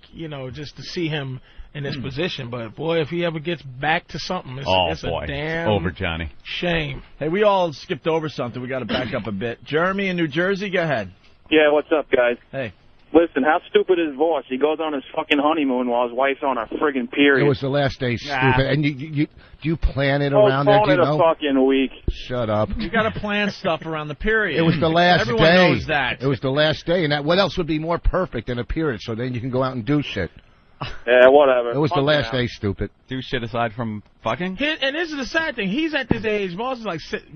just to see him in this position. But, boy, if he ever gets back to something, it's a damn over, Johnny. Shame. Hey, we all skipped over something. We got to back up a bit. Jeremy in New Jersey, go ahead. Yeah, what's up, guys? Hey. Listen, how stupid is Voss? He goes on his fucking honeymoon while his wife's on her friggin' period. It was the last day, stupid. And do you plan it around there? Do you know? A fucking week. Shut up. You got to plan stuff around the period. It was the last Everyone day. knows that. It was the last day, and what else would be more perfect than a period? So then you can go out and do shit. Yeah, whatever. It was the last day, stupid. Do shit aside from fucking? And this is the sad thing. He's at this age. Voss is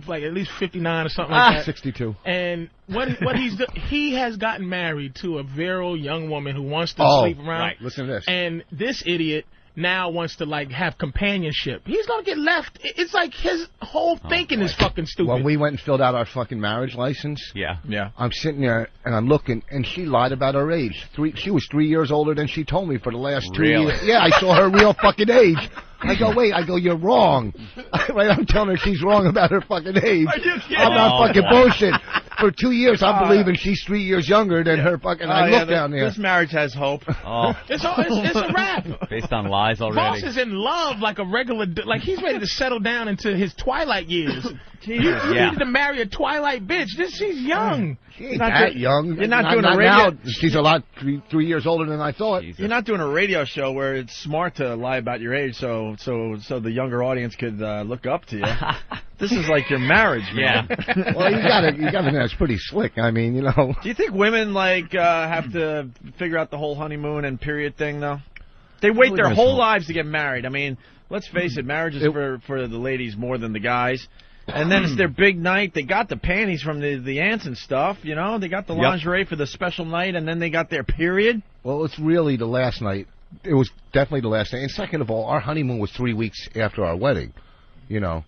like at least 59 or something like that. 62. And what he has gotten married to a virile young woman who wants to sleep around. Right. Listen to this. And this idiot now wants to have companionship. He's gonna get left. It's like his whole thinking is fucking stupid. When we went and filled out our fucking marriage license, yeah, I'm sitting there and I'm looking, and she lied about her age. She was 3 years older than she told me for the last 2 years. Yeah, I saw her real fucking age. I go, wait. I go, you're wrong. Right, I'm telling her she's wrong about her fucking age. Are you kidding? I'm not fucking bullshit. For 2 years, I'm believing she's 3 years younger than her fucking. I look down there. This marriage has hope. Oh, it's a wrap. Based on lies already. Voss is in love like a regular, like he's ready to settle down into his twilight years. You needed to marry a twilight bitch. She's young. She ain't that young. You're not doing a radio. Now, she's a lot 3 years older than I thought. Jesus. You're not doing a radio show where it's smart to lie about your age, so the younger audience could look up to you. This is like your marriage, man. Yeah. Well, you gotta know it's pretty slick. I mean, Do you think women have to figure out the whole honeymoon and period thing though? They wait their whole lives to get married. I mean, let's face it, marriage is for the ladies more than the guys. And then it's their big night. They got the panties from the aunts and stuff, you know. They got the lingerie for the special night, and then they got their period. Well, it's really the last night. It was definitely the last night. And second of all, our honeymoon was 3 weeks after our wedding, you know.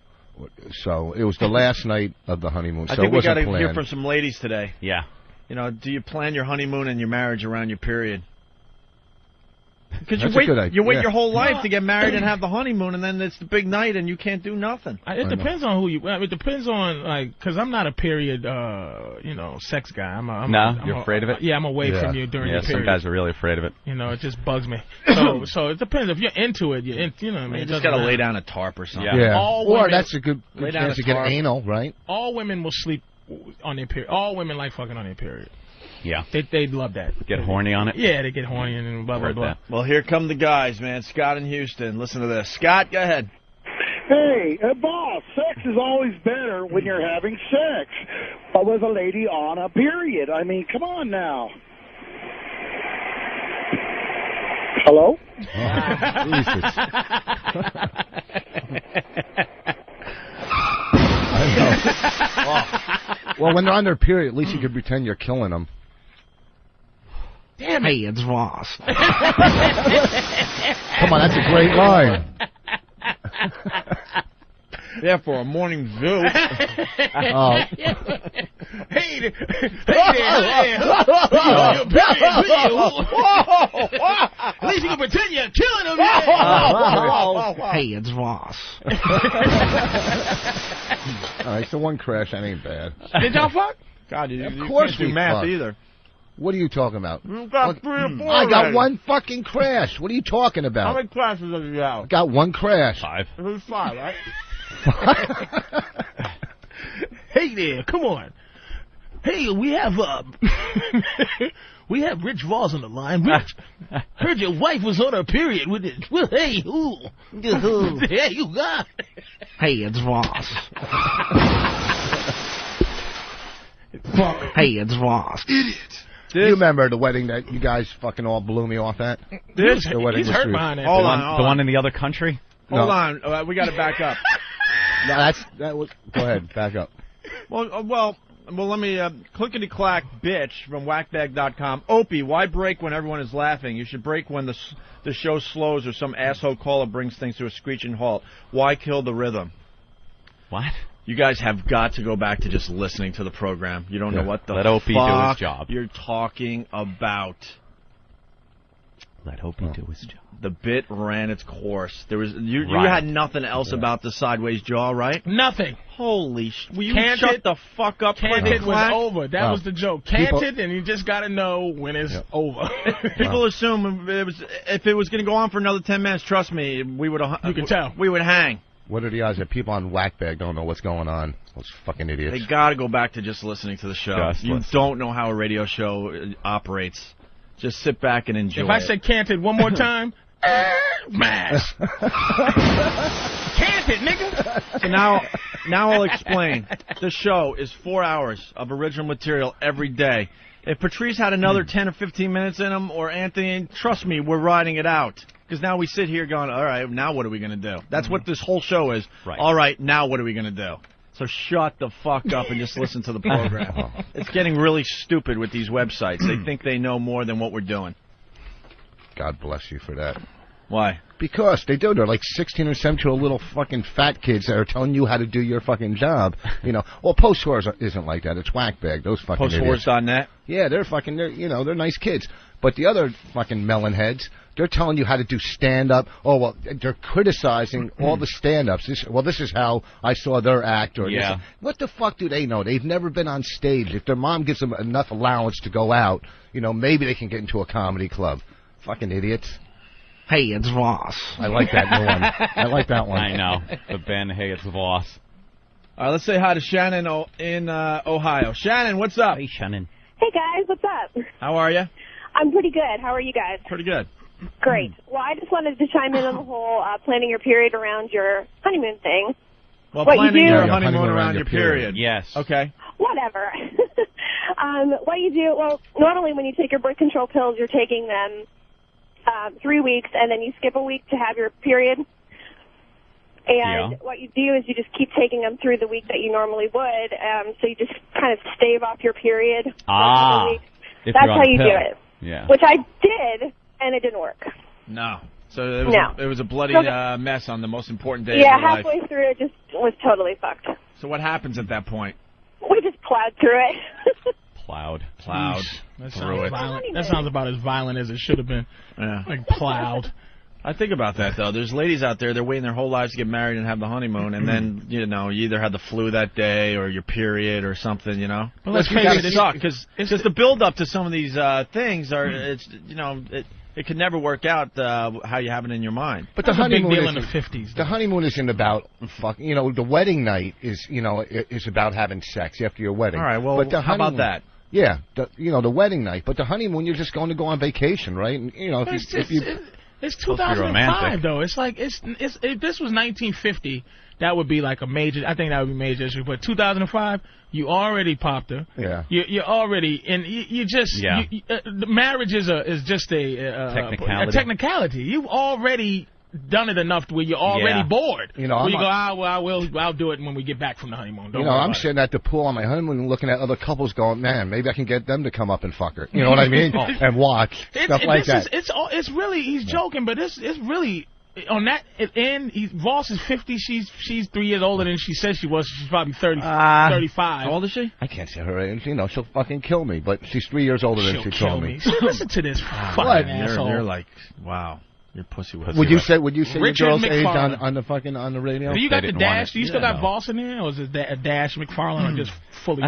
So it was the last night of the honeymoon. I So think it we got wasn't to planned. hear from some ladies today. Yeah. You know, do you plan your honeymoon and your marriage around your period? Because That's a good idea. you wait Yeah. your whole life to get married and have the honeymoon, and then it's the big night, and you can't do nothing. It depends on who you. It depends on because I'm not a period, sex guy. I'm You're afraid of it. Yeah, I'm away from you during your period. Some guys are really afraid of it. You know, it just bugs me. So it depends. If you're into it, you know what I mean. You just got to lay down a tarp or something. Yeah. All Or women, that's a good lay down chance to a get tarp. anal, right? all women will sleep on their period. All women like fucking on their period. Yeah. They love that. Get horny on it. Yeah, they get horny and blah blah Heard blah. that. Well, here come the guys, man. Scott in Houston. Listen to this. Scott, go ahead. Hey, boss, sex is always better when you're having sex with a lady on a period. I mean, come on now. Hello? Well, when they're on their period, at least you can pretend you're killing them. Damn it. Hey, it's Ross. Come on, that's a great line. Yeah, for a morning zoo. Oh. Hey there. At least you can pretend you're killing him. Hey, it's Ross. All right, so one crash, that ain't bad. Did y'all fuck? God, you Of course can't do we math fucked. either. What are you talking about? You got 3 or 4 I got already. one fucking crash. What are you talking How about? many classes have you got? Got one crash. 5. It was 5, right? Hey there, come on. Hey, we have we have Rich Voss on the line. Rich, heard your wife was on her period with it. Well, hey, who? Hey, you got. Hey, it's Voss. Hey, it's Ross. Idiot. Do you remember the wedding that you guys fucking all blew me off at? He's The wedding hurt was through. behind that. Hold The on. one in the other country? Hold on. We got to back up. No, that was. Go ahead, back up. Well, let me clickety-clack bitch from whackbag.com. Opie, why break when everyone is laughing? You should break when the show slows or some asshole caller brings things to a screeching halt. Why kill the rhythm? What? You guys have got to go back to just listening to the program. You don't know what the Let Opie do his fuck job. you're talking about. Let Opie do his job. The bit ran its course. There was you Right. had nothing else about the sideways jaw, right? Nothing. Holy sh! Will you Canted- shut the fuck up? Canted was Clickety-clack? over. That was the joke. Canted, and you just got to know when it's over. People assume if it was going to go on for another 10 minutes, trust me, we would. You can tell. We would hang. What are the odds that people on Whackbag don't know what's going on? Those fucking idiots. They got to go back to just listening to the show. Just You listen. don't know how a radio show operates. Just sit back and enjoy. If I say canted one more time, mash. Canted, nigga. So now I'll explain. The show is 4 hours of original material every day. If Patrice had another 10 or 15 minutes in him, or Anthony, trust me, we're riding it out. Because now we sit here going, all right, now what are we going to do? That's what this whole show is. Right. All right, now what are we going to do? So shut the fuck up and just listen to the program. It's getting really stupid with these websites. They think they know more than what we're doing. God bless you for that. Why? Because they do. They're like 16 or 17-year-old little fucking fat kids that are telling you how to do your fucking job. You know, well, Post Whores isn't like that. It's Whackbag. Those fucking idiots. Postwhores.net? Yeah, they're nice kids. But the other fucking melon heads, they're telling you how to do stand-up. Oh, well, they're criticizing all the stand-ups. This is how I saw their act. Or Yeah. this. What the fuck do they know? They've never been on stage. If their mom gives them enough allowance to go out, you know, maybe they can get into a comedy club. Fucking idiots. Hey, it's Ross. I like that new one. I like that one. I know. The Ben Hey, it's Voss. All right, let's say hi to Shannon in Ohio. Shannon, what's up? Hey, Shannon. Hey, guys, what's up? How are you? I'm pretty good. How are you guys? Pretty good. Great. Well, I just wanted to chime in on the whole planning your period around your honeymoon thing. Well, What you planning do- your Yeah, honeymoon around your period. Yes. Okay. Whatever. What you do, well, normally when you take your birth control pills, you're taking them 3 weeks, and then you skip a week to have your period. And what you do is you just keep taking them through the week that you normally would. So you just kind of stave off your period. For a couple weeks. That's how you do it. Yeah. Which I did, and it didn't work. No. So it was a bloody mess on the most important day of your life. Halfway through it just was totally fucked. So what happens at that point? We just plowed through it. Plowed. That sounds violent. That sounds about as violent as it should have been. Yeah. Like plowed. I think about that, though. There's ladies out there, they're waiting their whole lives to get married and have the honeymoon, and then, you either had the flu that day or your period or something, Well, let's face it, suck, because the build-up to some of these things are, it can never work out how you have it in your mind. But the honeymoon big deal in the 50s. The honeymoon isn't about fucking. The wedding night is about having sex after your wedding. All right, well, but how about that? Yeah, the wedding night. But the honeymoon, you're just going to go on vacation, right? And, It's 2005 though. It's like if this was 1950, that would be like a major. I think that would be a major issue. But 2005, you already popped her. Yeah. You're already and you just the marriage is just a technicality. You've already done it enough to where you're already bored. I'll do it when we get back from the honeymoon. I'm sitting at the pool on my honeymoon and looking at other couples going, man, maybe I can get them to come up and fuck her. You know what I mean? And watch stuff like that. It's really, he's joking, but it's really on that end. Voss is 50. She's 3 years older than she says she was. She's probably 35. How old is she? I can't say her age. She'll fucking kill me. But she's 3 years older than she told me. Listen to this fucking asshole. You're like, wow. Your pussy was. Would you say your girl's age McFarlane. on the radio? Do you got the dash? Do you still got Voss in there, or is it a dash McFarlane, or just fully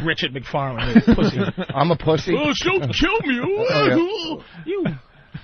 Richard McFarlane? Pussy. I'm a pussy. Oh, she'll kill me. You.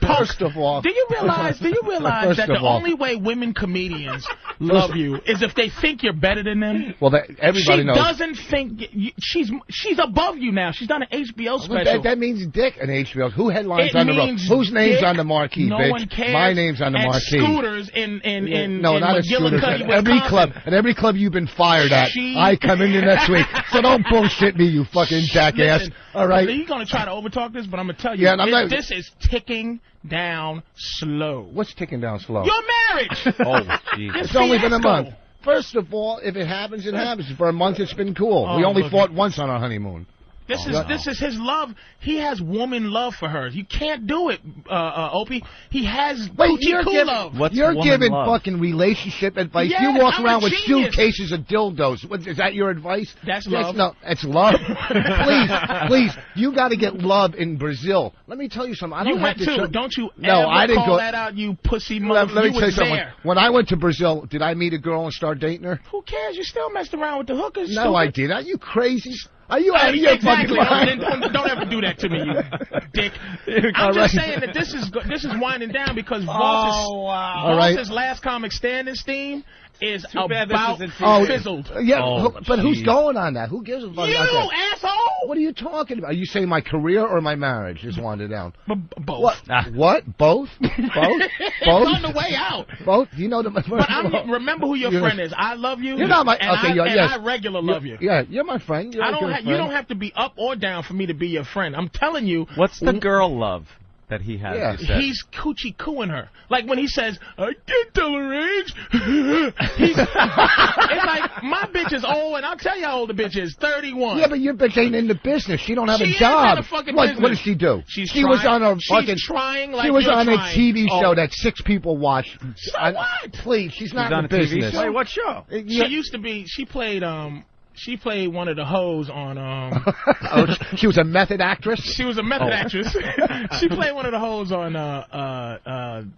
First of all, do you realize that the only way women comedians love you is if they think you're better than them? Well, everybody knows. She doesn't think she's above you now. She's done an HBO special. That means dick an HBO. Who headlines on the road? Whose name's on the marquee, no bitch? One cares. My name's on the marquee. Scooters in no, not McGillicuddy, Scooters. Every club you've been fired at, I come in there next week. So don't bullshit me, you fucking jackass. Listen, all right? You're going to try to overtalk this, but I'm going to tell you, this is ticking down slow. What's ticking down slow? Your marriage! Oh, Jesus. It's only been a month. First of all, if it happens, it happens. For a month, it's been cool. We only fought once on our honeymoon. This is his love. He has woman love for her. You can't do it, Opie. He has love. You're giving fucking relationship advice. Yeah, you walk around with genius. suitcases of dildos. Is that your advice? That's love. No, it's love. please, you got to get love in Brazil. Let me tell you something. I don't have to. Don't you I didn't call that out, you pussy mother. Let me tell you something. When I went to Brazil, did I meet a girl and start dating her? Who cares? You still messed around with the hookers. No, stupid. I did. Are you crazy? Are you out of your fucking mind? Don't ever do that to me, you dick. I'm just saying that this is winding down because Voss's last comic standing steam is about fizzled. Yeah, but who's going on that? Who gives a fuck about that? You asshole! What are you talking about? Are you saying my career or my marriage is winding down? Both. What? Both? It's on the way out. Both? You know remember who your friend is. I love you. You're not my. I regular love you. Yeah, you're my friend. You don't have to be up or down for me to be your friend. I'm telling you. What's the girl love that he has? Yeah. He's coochie cooing her. Like when he says, "I can't tell her age." It's like my bitch is old, and I'll tell you how old the bitch is. 31. Yeah, but your bitch ain't in the business. She don't have a job. She is in the fucking business. What does she do? She was on a fucking. She's trying like she was you're on trying. a TV show that 6 people watched. So what? Please, she's not in the TV business. show? Wait, what show? She used to be. She played one of the hoes on. She was a method actress? She was a method actress. She played one of the hoes on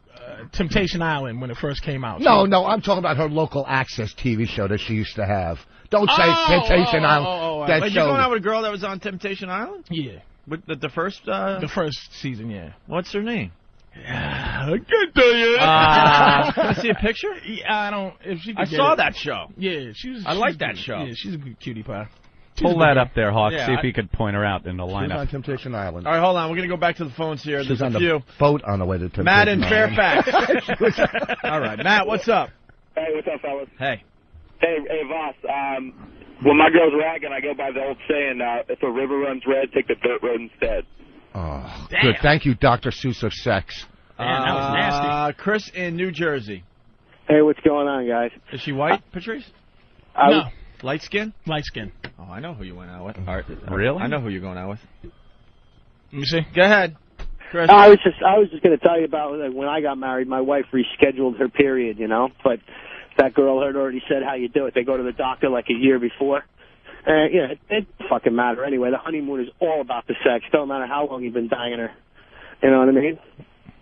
Temptation Island when it first came out. No, I'm talking about her local access TV show that she used to have. Don't say Temptation Island. That show. You going out with a girl that was on Temptation Island? Yeah. With the first? The first season, yeah. What's her name? I can't tell you. Can I see a picture? I don't. If she. I saw that show. Yeah, she was. I like that show. Yeah, she's a good cutie pie. Pull that up there, Hawk. See if you could point her out in the lineup. She's on Temptation Island. All right, hold on. We're going to go back to the phones here. She's There's on a few. the boat on the way to Temptation Matt in Island. Fairfax. All right, Matt, what's up? Hey, what's up, fellas? Hey, Voss. When my girl's ragging, I go by the old saying, if a river runs red, take the dirt road instead. Oh, good. Thank you, Dr. Seuss of sex. Man, that was nasty. Chris in New Jersey. Hey, what's going on, guys? Is she white, Patrice? No. Light skin? Light skin. Oh, I know who you went out with. Really? I know who you're going out with. Let me see. Go ahead, Chris. I was just going to tell you about when I got married. My wife rescheduled her period, but that girl had already said how you do it. They go to the doctor like a year before. It doesn't fucking matter anyway. The honeymoon is all about the sex. Don't matter how long you've been banging her. You know what I mean?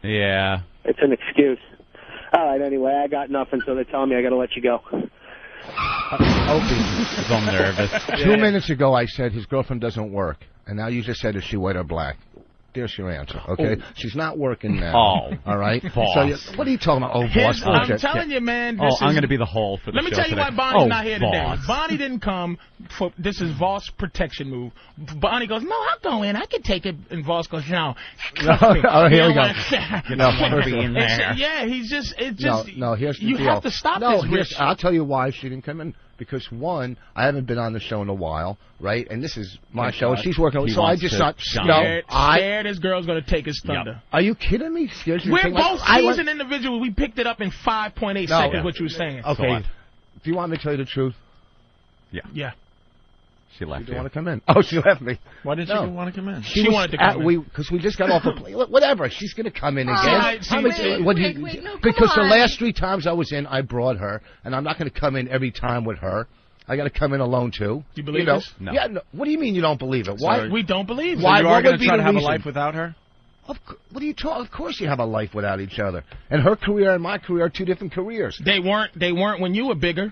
Yeah. It's an excuse. All right, anyway, I got nothing, so they're telling me I got to let you go. I'm nervous. 2 minutes ago, I said his girlfriend doesn't work, and now you just said, is she white or black? There's your answer, okay? She's not working now. Oh. All right? Boss. So what are you talking about? Oh, boss. I'm telling you, man. I'm going to be the hole for the Let me show tell you today. why Bonnie's not here boss. today. Bonnie didn't come for this is Voss protection move. Bonnie goes, no, I'll go in. I can take it. And Voss goes, no. Oh, here we go. You don't want to be in there. Yeah, he's just. It's just. No, here's the you deal. have to stop this. I'll tell you why she didn't come in. Because, one, I haven't been on the show in a while, right? And this is my show. She's working on it. So I just thought, scared this girl's going to take his thunder. Yep. Are you kidding me? We're both seasoned individuals. We picked it up in 5.8 seconds, what you were saying. Okay. Do you want me to tell you the truth? Yeah. She left. She didn't want to come in. Oh, she left me. Why did she want to come in? She wanted to come in. Because we just got off the plane. Whatever. She's going to come in again. No, because the last 3 times I was in, I brought her, and I'm not going to come in every time with her. I got to come in alone, too. Do you believe this? No. Yeah, no. What do you mean you don't believe it? Why? We don't believe it. So you are going to try to have a life without her? What are you talking? Of course you have a life without each other. And her career and my career are 2 different careers. They weren't when you were bigger.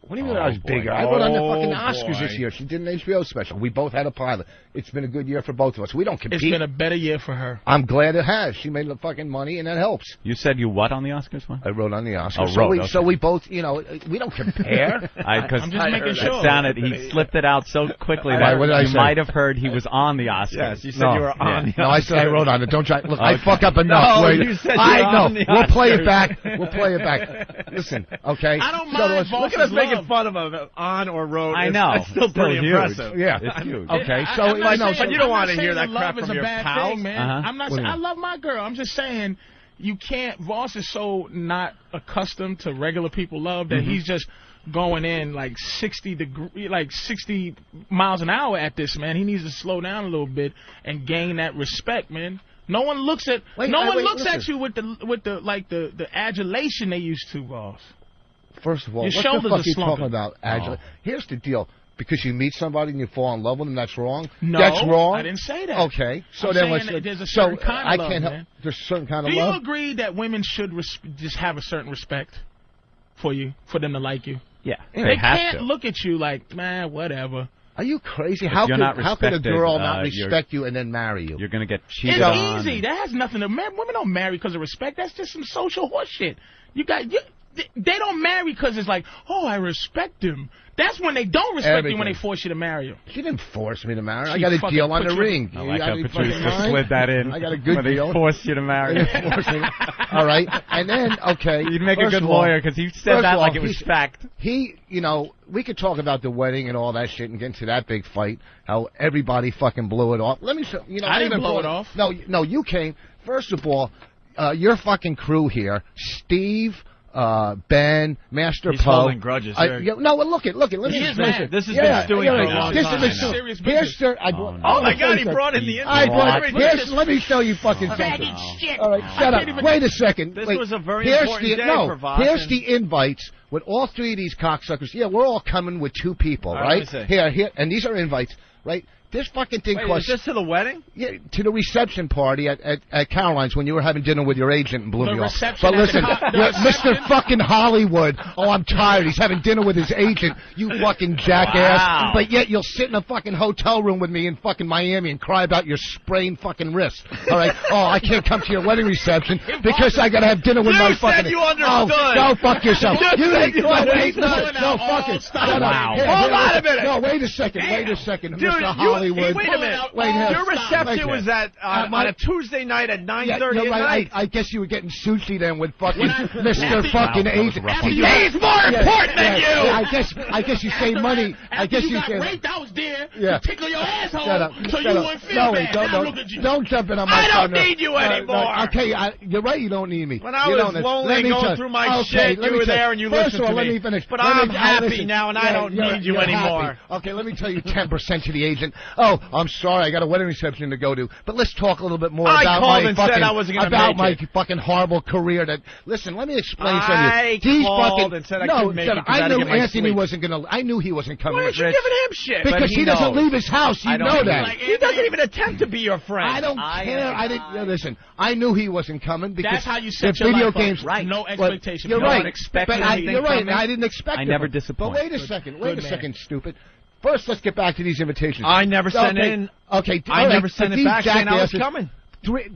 What do you mean I was bigger? I went on the fucking Oscars this year. She did an HBO special. We both had a pilot. It's been a good year for both of us. We don't compete. It's been a better year for her. I'm glad it has. She made the fucking money, and that helps. You said you what on the Oscars one? I wrote on the Oscars. Oh, so we both, we don't compare. I'm just making sure. He slipped it out so quickly that you might have heard he was on the Oscars. Yes, you said you were on the Oscars. No, I said I wrote on it. Don't try. Look, I fuck up enough. No, you said you were on the Oscars. We'll play it back. We'll play it back. Listen, okay? I don't mind. Look at us making fun of him on or wrote. I know. It's still pretty impressive. Yeah. It's huge. Okay, so I know, but you don't want to hear that crap from your pals. Thing, man. I'm not saying I love my girl. I'm just saying you can't. Voss is so not accustomed to regular people love that he's just going in like 60 miles an hour at this, man. He needs to slow down a little bit and gain that respect, man. No one looks at at you with the adulation they used to, Voss. First of all, your what shoulders the fuck are are you slumping. talking about? Adulation. Here's the deal. Because you meet somebody and you fall in love with them, that's wrong? No, that's wrong? I didn't say that. Okay. So I'm then saying there's a certain kind of love, can't man. help. There's a certain kind of Do love? you agree that women should just have a certain respect for you, for them to like you? Yeah. They can't look at you like, man, whatever. Are you crazy? How could a girl not respect you and then marry you? You're going to get cheated on. It's easy. That has nothing to... Women don't marry because of respect. That's just some social horse shit. They don't marry because it's like, oh, I respect him. That's when they don't respect you, when they force you to marry you. She didn't force me to marry. I got a deal on the ring. I like how Patrice just slid that in. I got a good deal. They forced you to marry. All right. And then, okay. You'd make a good lawyer because he said that like it was fact. We could talk about the wedding and all that shit and get into that big fight, how everybody fucking blew it off. Let me show you. I didn't blow it off. No, you came. First of all, your fucking crew here, Steve, Ben, Master He's Poe. holding grudges. No, look it. Let me mad. This has been stewing for a long time. Serious business. Oh my God, he brought in the invite. Let me show you fucking something. All right, shut up. Wait a second. This was a very important day for Voss. Here's the invites with all 3 of these cocksuckers. Yeah, we're all coming with 2 people, right? Here, and these are invites, right? This fucking thing costs... Is this to the wedding? Yeah, to the reception party at Caroline's when you were having dinner with your agent and blew me off. But listen, Mr. fucking Hollywood, I'm tired. He's having dinner with his agent, you fucking jackass. Wow. But yet you'll sit in a fucking hotel room with me in fucking Miami and cry about your sprained fucking wrist. All right? Oh, I can't come to your wedding reception because I got to have dinner with my fucking... You said you understood. Oh, go fuck yourself. You said you understood. No, fuck it. Wow. Hold on a minute. No, wait a second. Dude, Mr. Hollywood. Wait a minute. Your reception was on a Tuesday night at 9:30 at night. I guess you were getting sushi then with fucking Mr. fucking agent. He's more important than you. I guess you save money. I guess you got save. raped, I was there Yeah. to tickle your ass. asshole, so you wouldn't feel bad. Now look at you. Don't jump in on my I don't partner. need you anymore. Okay, you're right. You don't need me. When I was lonely and going through my shit, you were there and you listened to me. Let me finish. But I'm happy now, and I don't need you anymore. Okay, let me tell you 10% to the agent. Oh, I'm sorry, I got a wedding reception to go to. But let's talk a little bit more about my fucking horrible career. Listen, let me explain something. I called and said I couldn't make it because I knew didn't get my Anthony sleep. wasn't going to. I knew he wasn't coming. Why aren't you giving him shit? Because he doesn't leave his house. You know that. Like, he doesn't even attempt to be your friend. I don't care. I didn't. Listen, I knew he wasn't coming because that's how you set the your video life games. Up. Right. No expectation. You're right. You're right. I didn't expect. I never disappoint. But wait a second. Wait a second, stupid. First, let's get back to these invitations. I never sent in. Okay. I never sent it back saying I was coming.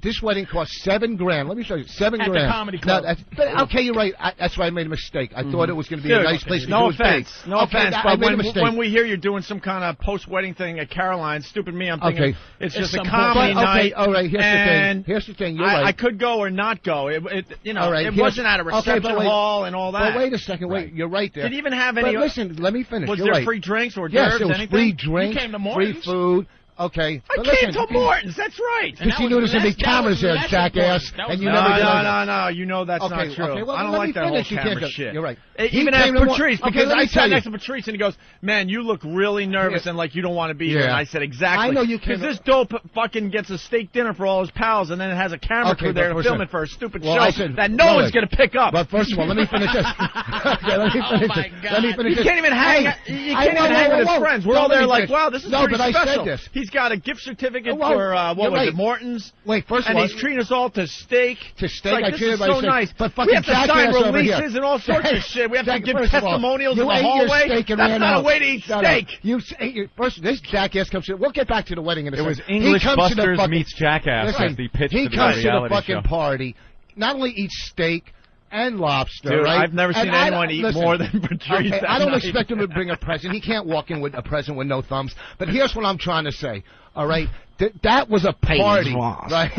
This wedding cost $7,000. Let me show you, $7,000 at the comedy club. Okay, you're right. That's why I made a mistake. I thought it was going to be a nice place. No offense, but when we hear you're doing some kind of post-wedding thing at Caroline's, stupid me, I'm thinking it's just a comedy night. All right, here's the thing. You're right. I could go or not go. It wasn't at a reception hall and all that. But wait a second. Wait, you're right there. Did it even have any? But listen, let me finish. Was there free drinks or yes, it was anything? free drinks, you came to free food. Okay. I came to Morton's, that's right. Because you knew there's going to be cameras there, jackass, and you never did No, you know that's not true. Okay, well, I don't like that whole camera shit. You're right. Even at Patrice, because I sat next to Patrice and he goes, man, you look really nervous and like you don't want to be here. And I said, exactly. I know you because this dope fucking gets a steak dinner for all his pals and then it has a camera crew there to film it for a stupid show that no one's going to pick up. But first of all, let me finish this. Okay, let me finish this. Let me finish this. You can't even hang with his friends. We're all there like, wow, this is pretty special. I said this. He's got a gift certificate for what was it, Morton's? Wait, first of all, and he's treating us all to steak. To steak, like, I this is so nice. But we have to sign over releases and all sorts of shit. We have to give testimonials in the hallway. That's not a way to eat steak. You ate your first. This jackass comes to. We'll get back to the wedding in a second. It was English Busters meets Jackass. Listen, he comes to the fucking party. Not only eats steak and lobster, dude, right? I've never seen anyone eat more than Patrice. Okay, I don't expect him to bring a present. He can't walk in with a present with no thumbs. But here's what I'm trying to say. All right, that was a party, right?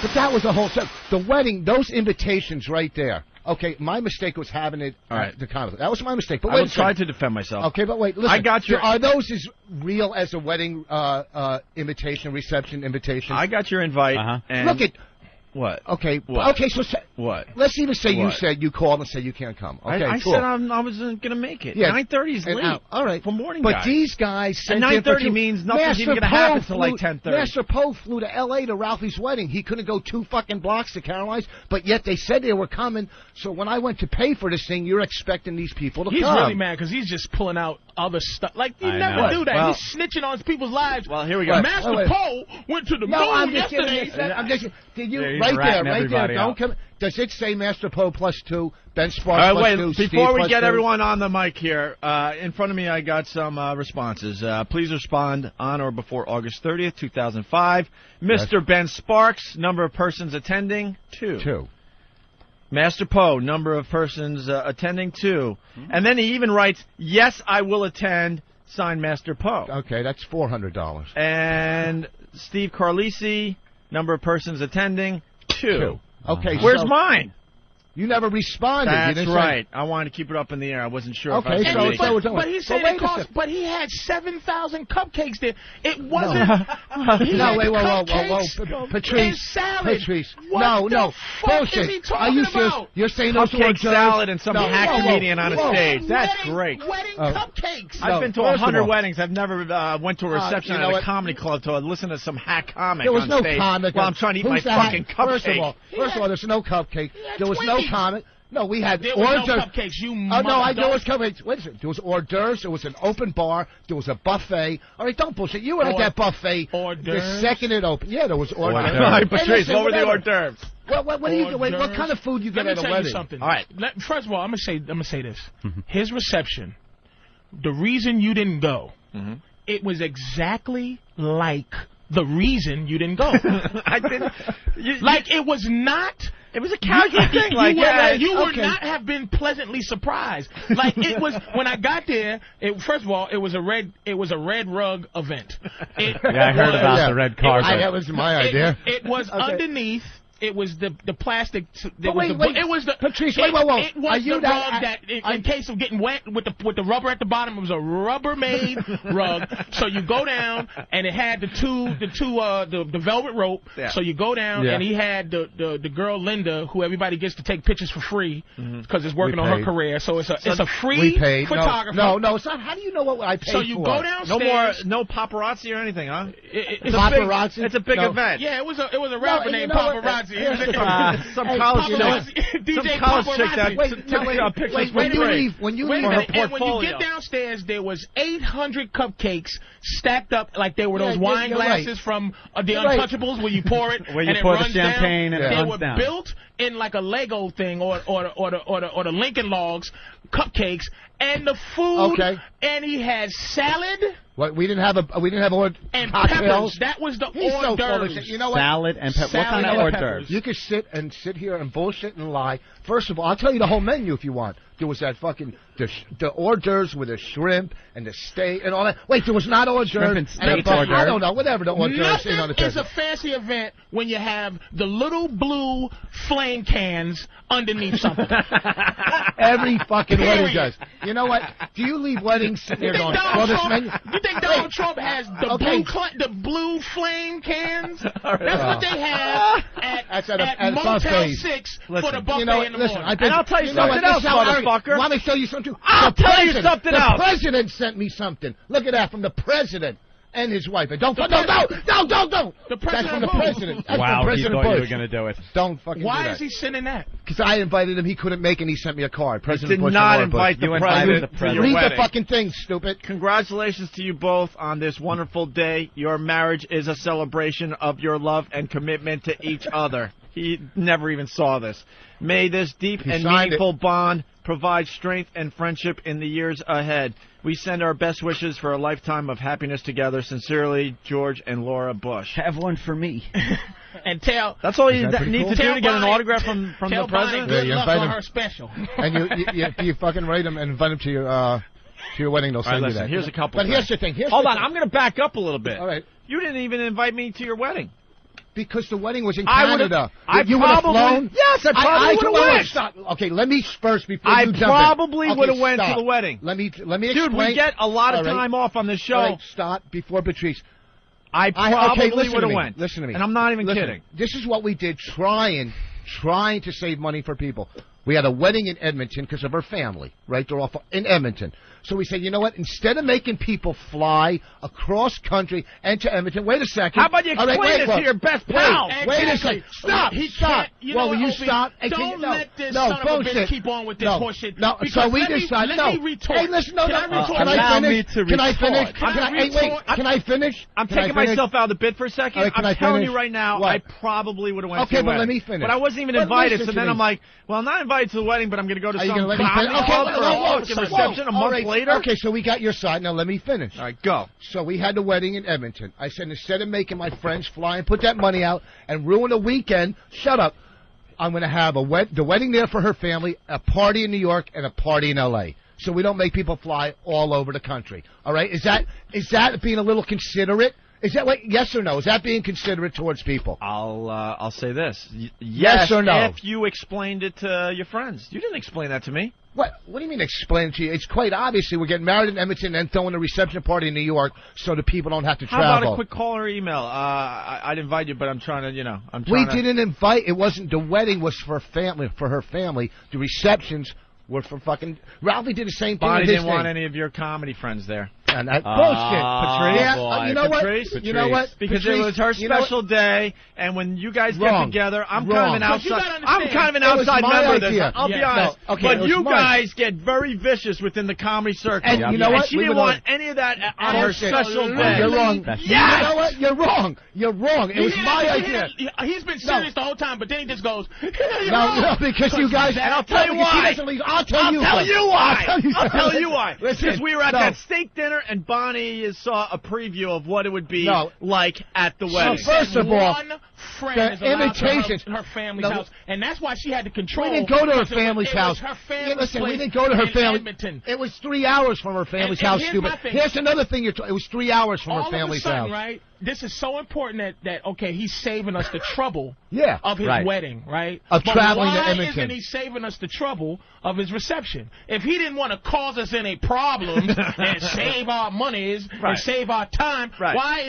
But that was the whole stuff. The wedding, those invitations right there. Okay, my mistake was having it at the conference. That was my mistake. But I will try to defend myself. Okay, but wait, listen. I got your. Are those as real as a wedding invitation, reception invitation? I got your invite. And look at. What? Okay. What? Okay. So what? Let's even say you said you called and said you can't come. Okay. I cool. said I wasn't going to make it. Yeah. 9:30 is late. All right. For morning but guys. These guys and 9:30 means nothing's even going to happen until like 10:30. Master Poe flew to L.A. to Ralphie's wedding. He couldn't go 2 fucking blocks to Caroline's, but yet they said they were coming. So when I went to pay for this thing, you're expecting these people to come. He's really mad because he's just pulling out other stuff. Like you never do that. He's snitching on people's lives. Well, here we go. Master Poe went to the moon yesterday. Did you right there? Don't come. Does it say Master Poe +2, Ben Sparks +2, Steve before we +2? get everyone on the mic here, in front of me I got some responses. Please respond on or before August 30th, 2005. Mr. Ben Sparks, number of persons attending, 2. 2. Master Poe, number of persons attending, 2. And then he even writes, yes, I will attend, signed Master Poe. Okay, that's $400. And Steve Carlisi, number of persons attending, 2. Okay, where's mine? You never responded. That's right. I wanted to keep it up in the air. I wasn't sure. Okay, if I was but he said it cost. But he had 7,000 cupcakes there. It wasn't. No, wait, whoa, Patrice. No, bullshit. Are you serious? You're saying those cupcake salad and some hack comedian on a stage? That's great. Wedding cupcakes. I've been to 100 weddings. I've never went to a reception at a comedy club to listen to some hack comic. There was no stage comic. Well, I'm trying to eat my fucking cupcake. First of all, there's no cupcake. There was no comic. No, we had there hors was no cupcakes. There was cupcakes. Wait a second. There was hors d'oeuvres. There was an open bar. There was a buffet. All right, don't bullshit. You were at that buffet the second it opened. Yeah, there was hors d'oeuvres. All right, Patrice, what were the hors d'oeuvres? What do you? Wait, what kind of food you get at a wedding? Let me tell you something. All right. First of all, I'm gonna say this. His reception. The reason you didn't go, it was exactly like the reason you didn't go. I didn't. It was not. It was a calculated thing. You would not have been pleasantly surprised. Like it was when I got there. First of all, it was a red rug event. I heard about the red carpet. That was my idea. It was underneath It was the plastic. It was the Patrice. Wait. It was the rug that, in case of getting wet with the rubber at the bottom, it was a Rubbermaid rug. So you go down, and it had the velvet rope. Yeah. So you go down, and he had the girl Linda, who everybody gets to take pictures for free because it's working on her career. So it's a free photographer. No, it's not. How do you know what I paid for? So you go downstairs. No paparazzi or anything, huh? Paparazzi. It's a big event. Yeah, it was a rapper named Paparazzi. Some college chick that took pictures when you leave and when you get downstairs, there was 800 cupcakes stacked up like they were those wine glasses from the Untouchables where you pour it where you and pour it runs the champagne down. and it they runs were down. built in like a Lego thing or the Lincoln Logs cupcakes and the food. And he had salad. What we didn't have and cocktails. Peppers. That was the hors d'oeuvres. You know what? Salad and peppers. What kind of hors d'oeuvres? You could sit here and bullshit and lie. First of all, I'll tell you the whole menu if you want. There was that fucking the hors d'oeuvres with the shrimp and the steak and all that. Wait, there was not hors d'oeuvres. And steak hors d'oeuvres. I don't know. Whatever the hors d'oeuvres. Nothing is a fancy event when you have the little blue flame cans underneath something. Every fucking wedding does. You know what? Do you leave weddings sitting there going, well, this menu? You think Donald Trump has the blue flame cans? That's what they have at Motel 6 for the buffet in the morning. And I'll tell you something else, motherfucker. Want me to tell you something? I'll tell you something else. The president sent me something. Look at that, from the president and his wife. And don't. The That's from the president. That's wow, from President he thought Bush. you were going to do it. Don't fucking do that. Why is he sending that? Because I invited him. He couldn't make it, and he sent me a card. President Bush did not invite the president to your Read wedding. the fucking thing, stupid. Congratulations to you both on this wonderful day. Your marriage is a celebration of your love and commitment to each other. He never even saw this. May this deep and meaningful bond provide strength and friendship in the years ahead. We send our best wishes for a lifetime of happiness together. Sincerely, George and Laura Bush. Have one for me. And tell. That's all you need to do to get an autograph from the president. Good luck on her special. And you fucking write them and invite them to your wedding. They'll send you that. Here's a couple. But here's the thing. Hold on, I'm going to back up a little bit. All right. You didn't even invite me to your wedding. Because the wedding was in Canada. You would have flown? Yes, I probably would have went. Stop. Okay, let me first before you jump in. I probably would have went to the wedding. Let me explain. Dude, we get a lot of time off on this show. All right, stop before Patrice. I probably would have went. Listen to me. And I'm not even kidding. This is what we did trying to save money for people. We had a wedding in Edmonton because of her family, right? They're all in Edmonton. So we said, you know what? Instead of making people fly across country and to Edmonton, wait a second. How about you explain this to your best pal? Wait a second. Stop. Stop. Well, will you stop? Don't let this son of a bitch keep on with this horseshit. No, so we decided. Let me retort. Hey, listen, no. Can I finish? Can I finish? Can I finish? I'm taking myself out of the bit for a second. I'm telling you right now, I probably would have went to your wedding. Okay, but let me finish. But I wasn't even invited, so then I'm like, well, I'm not invited to the wedding, but I'm going to go to some comedy club for a fucking reception a month later. Okay, so we got your side. Now let me finish. All right, go. So we had the wedding in Edmonton. I said, instead of making my friends fly and put that money out and ruin a weekend, shut up. I'm going to have the wedding there for her family, a party in New York, and a party in L.A. So we don't make people fly all over the country. All right? Is that being a little considerate? Is that yes or no? Is that being considerate towards people? I'll say this. Yes or no? If you explained it to your friends. You didn't explain that to me. What do you mean explain it to you? It's quite obviously we're getting married in Edmonton and throwing a reception party in New York so the people don't have to travel. How about a quick call or email? I'd invite you, but I'm trying to, We didn't invite. It wasn't. The wedding was for her family. The receptions were for fucking. Ralphie did the same thing. Bonnie didn't want any of your comedy friends there. And that bullshit, Patrice. Yeah, you know Patrice? what? You know what? Because Patrice, it was her special day, and when you guys get together, I'm kind of an outside member of this. I'll be honest. No, okay, but you guys get very vicious within the comedy circle. And you know what? And she didn't want any of that on her special day. You're wrong. Yes! You know what? You're wrong. You're wrong. It was my idea. He's been serious the whole time, but then he just goes. No, because you guys. And I'll tell you why. I'll tell you why. Because we were at that steak dinner, and Bonnie saw a preview of what it would be like at the wedding. So first of all, friend is allowed to her family's house, and that's why she had to control. We didn't go to her family's house. Her family's listen, we place didn't go to her family. Edmonton. It was 3 hours from her family's house, stupid. Here's another thing. It was 3 hours from her family's house. Right? This is so important that okay, he's saving us the trouble of his wedding, right? Of traveling to Edmonton. Why isn't he saving us the trouble of his reception? If he didn't want to cause us any problems and save our monies and save our time, why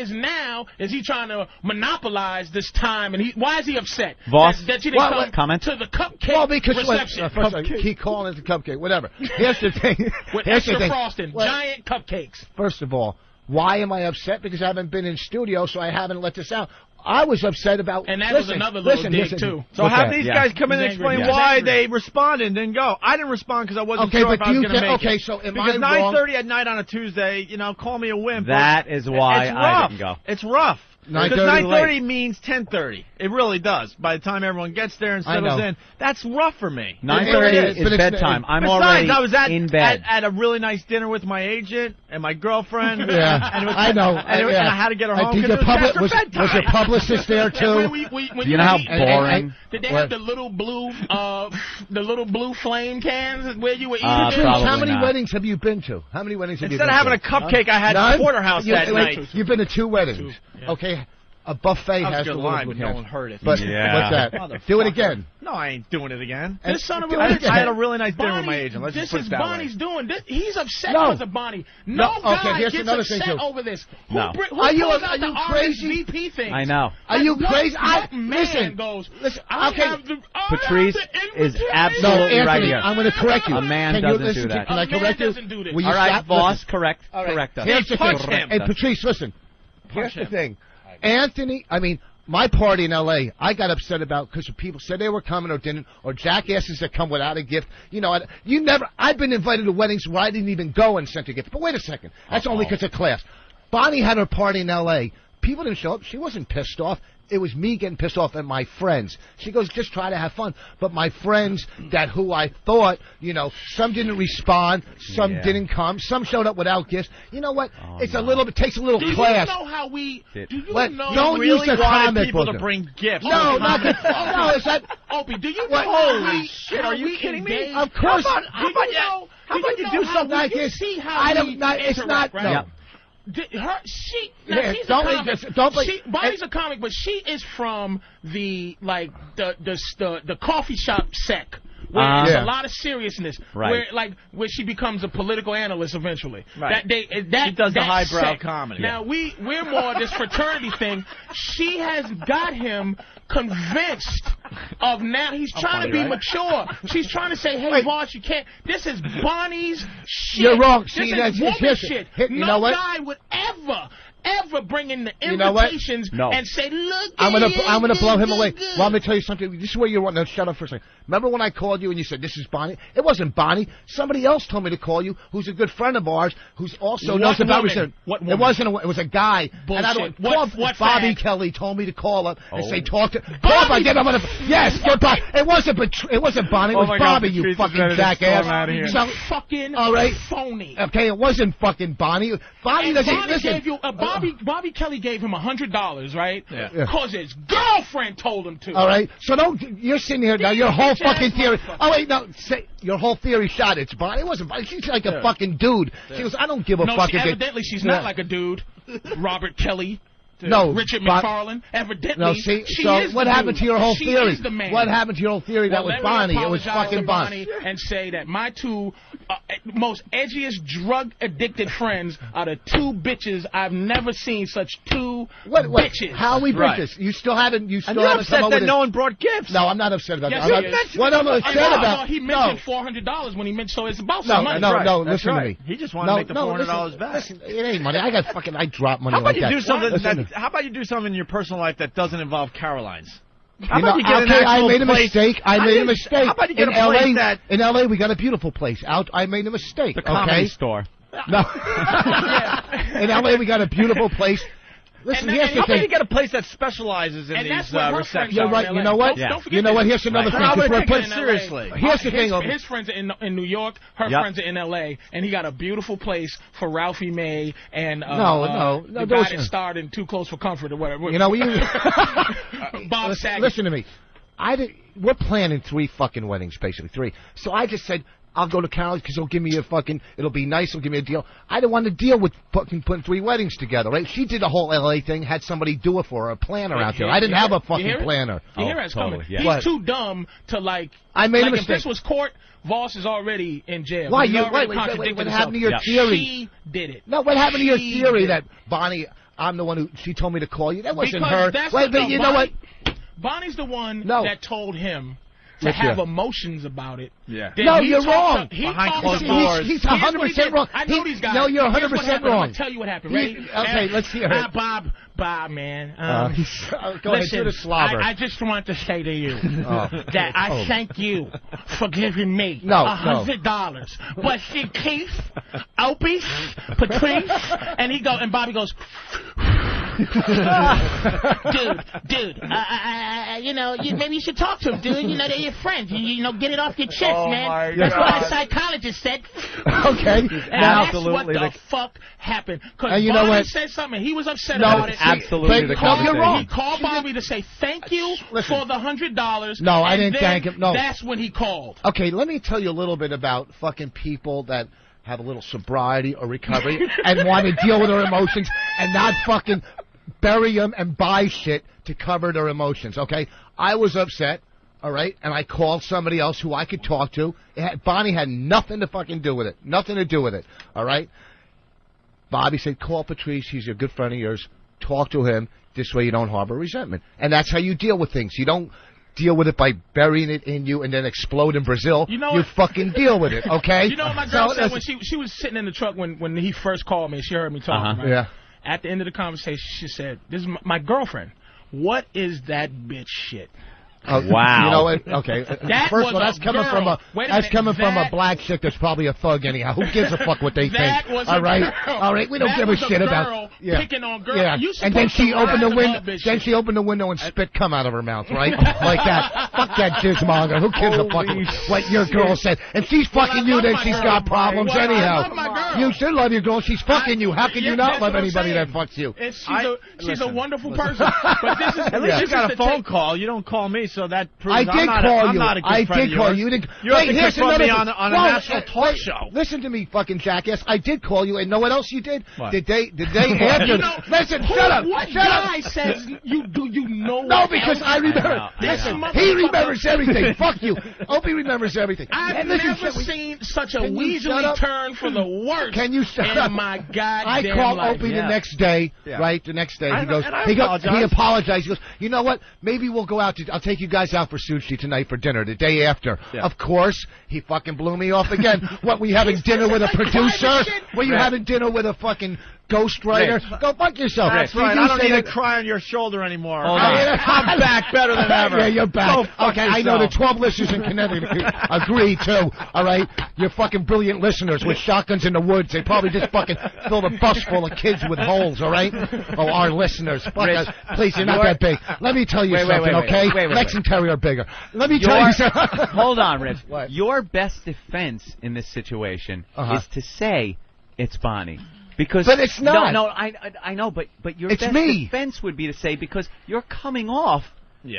is he trying to monopolize this time? And why is he upset Voss, that she didn't come to the cupcake reception? Keep calling it the cupcake, whatever. Here's the thing. With extra frosting, giant cupcakes. First of all, why am I upset? Because I haven't been in studio, so I haven't let this out. I was upset about... And that was another little dig, too. So have these guys come in and explain why they responded and didn't go. I didn't respond because I wasn't sure if I was going to make it. So am because 9:30 at night on a Tuesday, call me a wimp. That is why I didn't go. It's rough. Because 9:30 means 10:30. It really does. By the time everyone gets there and settles in, that's rough for me. 9:30 is bedtime. I'm already in bed. At a really nice dinner with my agent and my girlfriend. Yeah, I know. And I had to get her home because was your publicist there too? Do you know how boring? Did they have the little blue flame cans where you were eating? How many weddings have you been to? How many weddings have you been to? Instead of having a cupcake, I had porterhouse that night. You've been to 2 weddings. Yeah. Okay. A buffet has the line, but no one heard it. But what's that? Do it again. No, I ain't doing it again. This son of a bitch. I had a really nice dinner with my agent. Let's just put it that way. Bonnie's doing this. He's upset because of Bonnie. No guy gets upset over this. No. Are you crazy? RSVP thing? I know. Are you crazy? Listen. Okay. Patrice is absolutely right here. I'm going to correct you. A man doesn't do that. Can I correct you? All right, boss. Correct us. Here's the thing. Hey, Patrice, listen. Here's the thing. My party in L.A., I got upset about because people said they were coming or didn't, or jackasses that come without a gift. I've been invited to weddings where I didn't even go and sent a gift. But wait a second. That's only because of class. Bonnie had her party in L.A. People didn't show up. She wasn't pissed off. It was me getting pissed off and my friends. She goes, just try to have fun. But my friends who I thought, some didn't respond, some didn't come, some showed up without gifts. You know what? Takes a little class. Do you know how we... Don't use the comic people to bring gifts. No, is that... Opie, do you know holy shit, are you kidding me? Of course. How about you do something like this? It's not... No. Bonnie's a comic, but she is from the coffee shop sect. Where there's a lot of seriousness, where she becomes a political analyst eventually. Right. She does the highbrow comedy. Now we're more this fraternity thing. She has got him convinced of now. He's trying to be mature. She's trying to say, "Hey, boss, you can't." This is Bonnie's shit. You're wrong. This is woman shit. No guy would ever bring in the invitations and say, "Look, I'm gonna blow him away." Well, I'm gonna tell you something. This is where you want to shut up for a second. Remember when I called you and you said this is Bonnie? It wasn't Bonnie. Somebody else told me to call you, who's a good friend of ours, who's also knows about research. What woman? It wasn't. It was a guy. Bullshit. And Bobby Kelly told me to call up and say talk to. Yes, goodbye. It wasn't Bonnie. It was Bobby. You fucking jackass. So fucking phony. Okay, it wasn't fucking Bonnie. Bonnie doesn't listen. Bobby Kelly gave him $100, right? Yeah. Because his girlfriend told him to. All right. So you're sitting here now. Your whole fucking theory. Oh wait, no. Your whole theory shot. It's Bonnie. It wasn't Bonnie. She's like a fucking dude. She goes, I don't give a fucking. Evidently, she's not like a dude. Robert Kelly. No, Richard McFarlane. Evidently, no. What happened to your whole theory? Is the man. What happened to your whole theory? That was Bonnie. It was fucking Bonnie. And say that my two most edgiest drug addicted friends are the 2 bitches I've never seen. Such 2 bitches. How we bitches? You still haven't. You still haven't upset that no one brought gifts. No, I'm not upset about that. What I'm upset about? He mentioned $400 when he mentioned. So it's about some money. No. Listen to me. He just wanted to make the $400 back. Listen, it ain't money. I drop money like that. How about you do something in your personal life that doesn't involve Caroline's? I made a mistake. How about you get a place in L.A. we got a beautiful place. I made a mistake. The Comedy Store. No. In L.A. we got a beautiful place. Listen, here's the How can you thing. get a place that specializes in these receptions? You're right. You know what? You know what? Here's another thing. I'm We're taking putting- it seriously. Here's the thing. His friends are in New York. Her friends are in L.A. And he got a beautiful place for Ralphie May and No, the those- guy that starred in Too Close for Comfort or whatever. You know, Bob Saget. listen to me. We're planning 3 fucking weddings, basically 3. So I just said, I'll go to Carol's because it'll give me it'll be nice, it'll give me a deal. I didn't want to deal with fucking putting 3 weddings together, right? She did the whole LA thing, had somebody do it for her, a planner out there. I didn't have a fucking planner. You hear it's coming. Yeah. He's too dumb to I made a if mistake. this was court, Voss is already in jail. Why? He's already What contradicted happened to himself. your theory? She did it. No, what happened to your She theory did that Bonnie, I'm the one who, she told me to call you? That wasn't Because her. that's Wait, the- but you no, know what? Bonnie's the one that told him to Look have here. emotions about it. Yeah. Then No, he you're talked wrong. to- he Behind talked closed to- doors. He's Here's what he 100% did. wrong. I know these guys. No, you're Here's what 100% happened. I'm wrong. gonna tell you what happened. Ready? Okay, let's hear it. Bob, man. Go ahead, Listen, do the slobber. I just want to say to you Oh. that I thank you for giving me No, $100. But see, Keith, Opie, Patrice, and Bobby goes, dude, maybe you should talk to him, dude. You know, they're your friends. Get it off your chest, man. That's what my psychologist said. Okay. And that's what the fuck happened. Because you know Bobby what? said something. He was upset No, about it. absolutely He the called- you're wrong. He called Bobby to say thank you for the $100. No, I and didn't then thank him. No. That's when he called. Okay, let me tell you a little bit about fucking people that have a little sobriety or recovery and want to deal with their emotions and not fucking bury them and buy shit to cover their emotions, okay? I was upset, all right, and I called somebody else who I could talk to. Bonnie had nothing to fucking do with it. Nothing to do with it, all right? Bobby said, call Patrice. He's a good friend of yours. Talk to him. This way you don't harbor resentment. And that's how you deal with things. You don't deal with it by burying it in you and then explode in Brazil. You know you what? fucking deal with it, okay? You know what my girl said when she was sitting in the truck when he first called me and she heard me talking, right? Yeah. At the end of the conversation, she said, this is my girlfriend. What is that bitch shit? Oh, wow. You know what? Okay. That First was of all, that's a coming girl. from a Wait a that's minute, coming from a that- black chick that's probably a thug anyhow. Who gives a fuck what they That think? was All a right, girl. all right. We don't That give a was a shit girl about picking on girls. Yeah, You and then supposed she to opened the rise window. above bitches. Then she opened the window and spit cum out of her mouth, right? Like that. Fuck that jizzmonger. Who gives a fuck what your girl said? And she's fucking you, then she's got problems I anyhow. love my girl. You should love your girl. She's fucking you. How can you not that's love what I'm anybody saying. that fucks you? And she's a wonderful person. But this is At least you this got is a the phone take. call. You don't call me, so that proves I I'm did not call I'm you. not a good I friend did of call yours. you. Didn't, You have wait, to here's confront another me thing. on a Whoa, national talk show. Listen to me, fucking jackass. I did call you, and know what else you did? What? Did they after? Listen, shut up. What Shut up. guy says you know No, what because else? I remember. Listen, he remembers everything. Fuck you. Opie remembers everything. I've And listen, never shit, seen such a Can you shut weaselly up? turn for the worst. Can you shut in up? my goddamn I called life. Opie the next day, right? The next day, I he goes, and I he apologize. apologized. He goes, you know what? Maybe we'll go out to. I'll take you guys out for sushi tonight for dinner. The day after, of course, he fucking blew me off again. What? We having dinner with a producer? Were you having dinner with a fucking ghostwriter? Go fuck yourself. That's Did right. you I don't say need to that- cry on your shoulder anymore. Hold on. I'm back better than ever. Yeah, you're back. Go fuck Okay, I know the yourself. 12 listeners in Connecticut agree, too. All right? You're fucking brilliant listeners with shotguns in the woods. They probably just fucking filled a bus full of kids with holes, all right? Oh, our listeners. Fuck Rich, us. Please, you're not that big. Let me tell you Wait, something, wait, okay? wait, Lex and Terry are bigger. Let me tell you something. Hold on, Rich. What? Your best defense in this situation Uh-huh. is to say it's Bonnie. Because But it's not. No, I know, but your It's best me. defense would be to say because you're coming off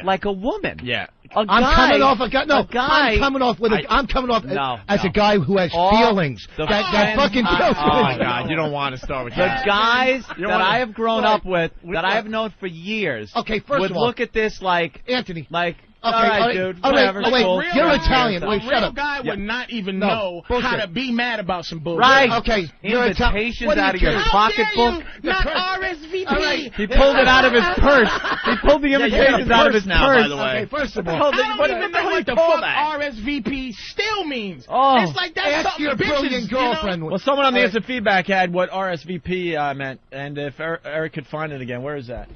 like a woman. Yeah. I'm coming off a guy. No, a guy. I'm coming off with a. I'm coming off as a guy who has All feelings. the That friends- fucking Oh, kills Oh me. my God! You don't want to start with The that. guys You that don't wanna- I have grown Right. up with, We- that I have known for years, Okay, first would of all, look at this like Anthony. all right, dude, all right, whatever. oh, wait, cool. you're guy- Italian. A Wait, real shut up. guy would not even No, know bullshit. how to be mad about some bullshit. Right. Okay, you're Invitations What are you out of your kidding? pocketbook. Not RSVP. All right. He pulled it out of his purse. He pulled the you got a invitations out of purse his now, purse. by the way. Okay, first of I all, don't even know what the fuck RSVP still means. Oh. It's like that's ask something your bitches, brilliant girlfriend. Well, someone on the instant feedback had what RSVP meant, and if Eric could find it again, where is that?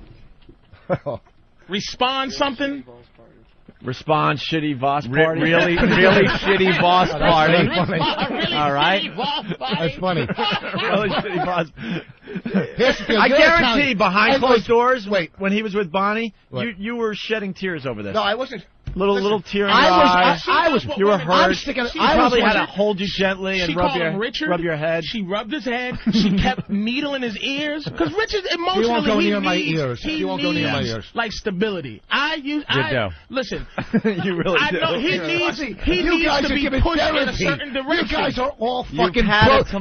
Respond something. Response, shitty Voss party. Really shitty Voss party. All right. That's funny. Really shitty Voss. I guarantee behind closed doors, when he was with Bonnie, you were shedding tears over this. No, I wasn't. Little tear in your eye. You were hurt. She probably had to hold you gently and rub your head. She rubbed his head. She kept needling his ears. Because Richard emotionally, he won't go near my ears. Like stability. Listen. You really do. I know he needs to be pushed in a certain direction. You guys are all fucking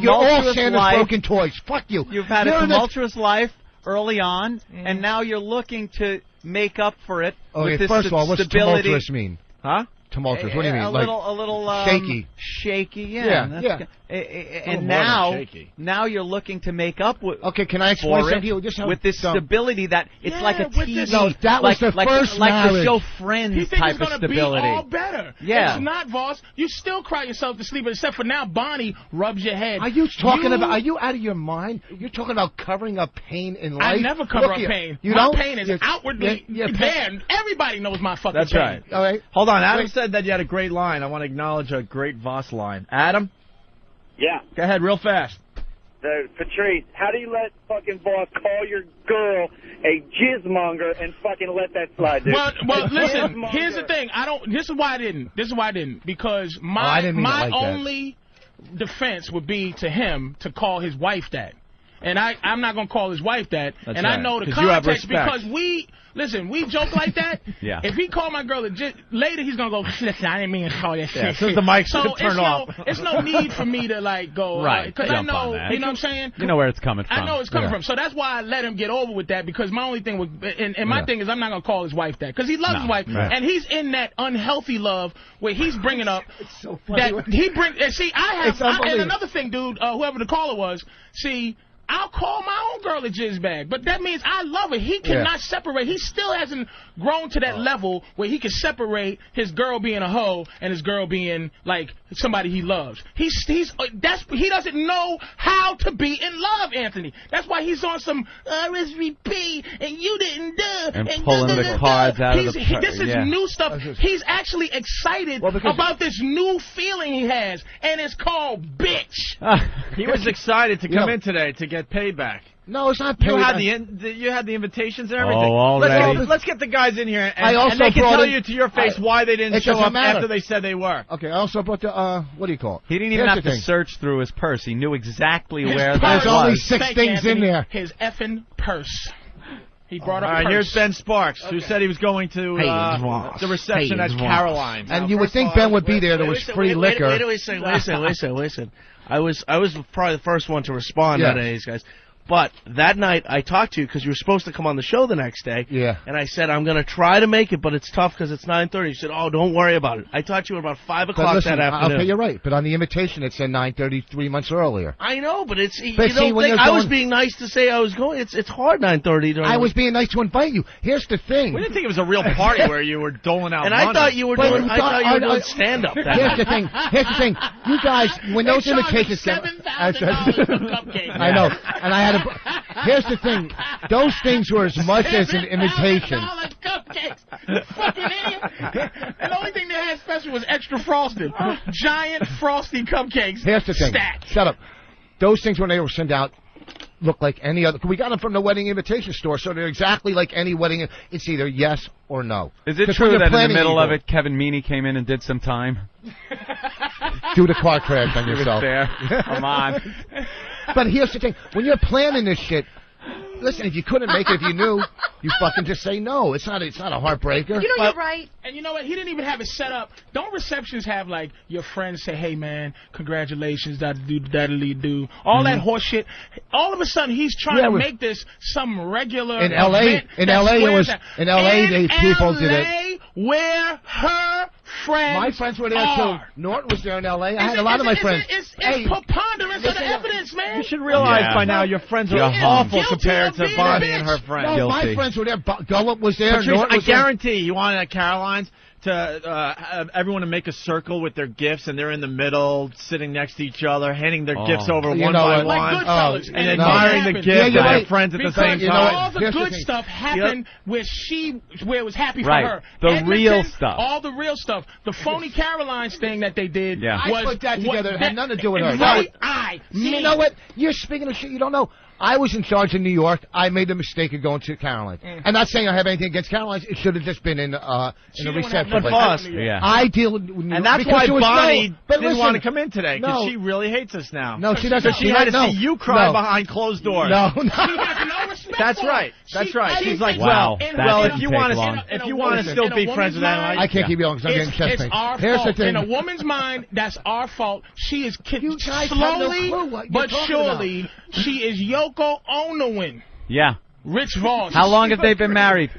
You're all Santa's broken toys. Fuck you. You've had a tumultuous life early on, and now you're looking to make up for it with this first of all, what's stability. Tumultuous mean? Huh? Tumultuous. What do you mean? A little shaky. Shaky, yeah. And now you're looking to make up with. Okay, can I explain something to you? Just with this stability that it's like a TV. No, that was the first marriage. The show Friends type of stability. Be all better. Yeah. It's not, Voss. You still cry yourself to sleep, except for now Bonnie rubs your head. Are you talking about? Are you out of your mind? You're talking about covering up pain in life. I never cover up pain. My pain is outwardly there. Everybody knows my fucking pain. That's right. All right. Hold on. Adam said that you had a great line. I want to acknowledge a great Voss line. Adam? Yeah. Go ahead, real fast. Patrice, how do you let fucking Voss call your girl a jizzmonger and fucking let that slide, dude? Well, listen. Here's the thing. This is why I didn't. Because my only defense would be to him to call his wife that. And I'm not going to call his wife that. That's and right. I know the you have context respect. because we joke like that. Yeah. If he called my girl later, he's going to go, listen, I didn't mean to call you that. Yeah, since the mic's turned off. It's no need for me to, go. Right. Because I know, you know what I'm saying? You know where it's coming from. I know it's coming from. So that's why I let him get over with that because my only thing was, and my thing is I'm not going to call his wife that because he loves his wife. Right. And he's in that unhealthy love where he's bringing up it's so funny that he brings, and another thing, dude, whoever the caller was, I'll call my own girl a jizz bag, but that means I love her. He cannot separate. He still hasn't grown to that level where he can separate his girl being a hoe and his girl being like somebody he loves. He doesn't know how to be in love, Anthony. That's why he's on some RSVP and you didn't do and pulling the cards out of the. This is new stuff. He's actually excited about this new feeling he has, and it's called bitch. He was excited to come in today to get payback. No, it's not payback. You had the invitations and everything. Oh, already. Let's get the guys in here, and they can tell you to your face why they didn't show up after they said they were. Okay, I also brought the, what do you call it? He didn't even have to search through his purse. He knew exactly where that was. There's only 6 things in there. His effing purse. He brought up All right, here's Ben Sparks, who said he was going to the reception at Caroline's. And you would think Ben would be there. There was free liquor. Wait a second, listen. I was probably the first one to respond out of these guys. But that night, I talked to you because you were supposed to come on the show the next day. Yeah. And I said, I'm going to try to make it, but it's tough because it's 9:30. You said, oh, don't worry about it. I talked to you at about 5 o'clock that afternoon. Okay, you're right. But on the invitation, it said 9:30 3 months earlier. I know, but it's I was being nice to say I was going. It's hard 9:30. I was being nice to invite you. Here's the thing. We didn't think it was a real party where you were doling out and money. I thought you were doing stand-up. Here's the thing. You guys, when those invitations $7,000 for cupcakes. I know. And I had here's the thing. Those things were as much as an invitation. Cupcakes. Fucking idiot. And the only thing they had special was extra frosted. Giant frosty cupcakes. Here's the thing. Stacked. Shut up. Those things when they were sent out look like any other. We got them from the wedding invitation store, so they're exactly like any wedding. It's either yes or no. Is it true that in the middle of it, Kevin Meaney came in and did some time? Do the car crash on yourself. Come on. But here's the thing. When you're planning this shit, listen, if you couldn't make it, if you knew, you fucking just say no. It's not a heartbreaker. You know, you're right. And you know what? He didn't even have it set up. Don't receptions have, like, your friends say, hey, man, congratulations, daddly-do, all that horse shit. All of a sudden, he's trying to make this some regular in L.A. In L.A., people did it. Where her friends My friends were there, too. Norton was there in L.A. I had a lot of my friends. It's preponderance of the evidence, man. You should realize by now your friends are awful compared to Bonnie and her friends. No, my friends were there. Gullip was there. Patrice, I guarantee you wanted at Caroline's. to everyone to make a circle with their gifts, and they're in the middle, sitting next to each other, handing their gifts over one by one, and admiring the gift of their friends at the same time. All the good stuff happened where it was happy for her. The Edmonton, real stuff. All the real stuff. The phony Caroline's thing that they did was... I put that together. It had nothing to do with her. You know what? You're speaking of shit you don't know. I was in charge in New York. I made the mistake of going to Caroline. I'm not saying I have anything against Caroline. It should have just been in a reception. I deal with New York. And that's why Bonnie didn't want to come in today, because she really hates us now. No, she doesn't. She had to see you cry behind closed doors. No. She has no respect. That's right. That's right. She's like, wow, if you want to still be friends with that, I can't keep yelling because I'm getting chest pain. It's our fault. In a woman's mind, that's our fault. She is slowly but surely. She is Yoko Onoing. Yeah. Rich Voss. How long have they been married?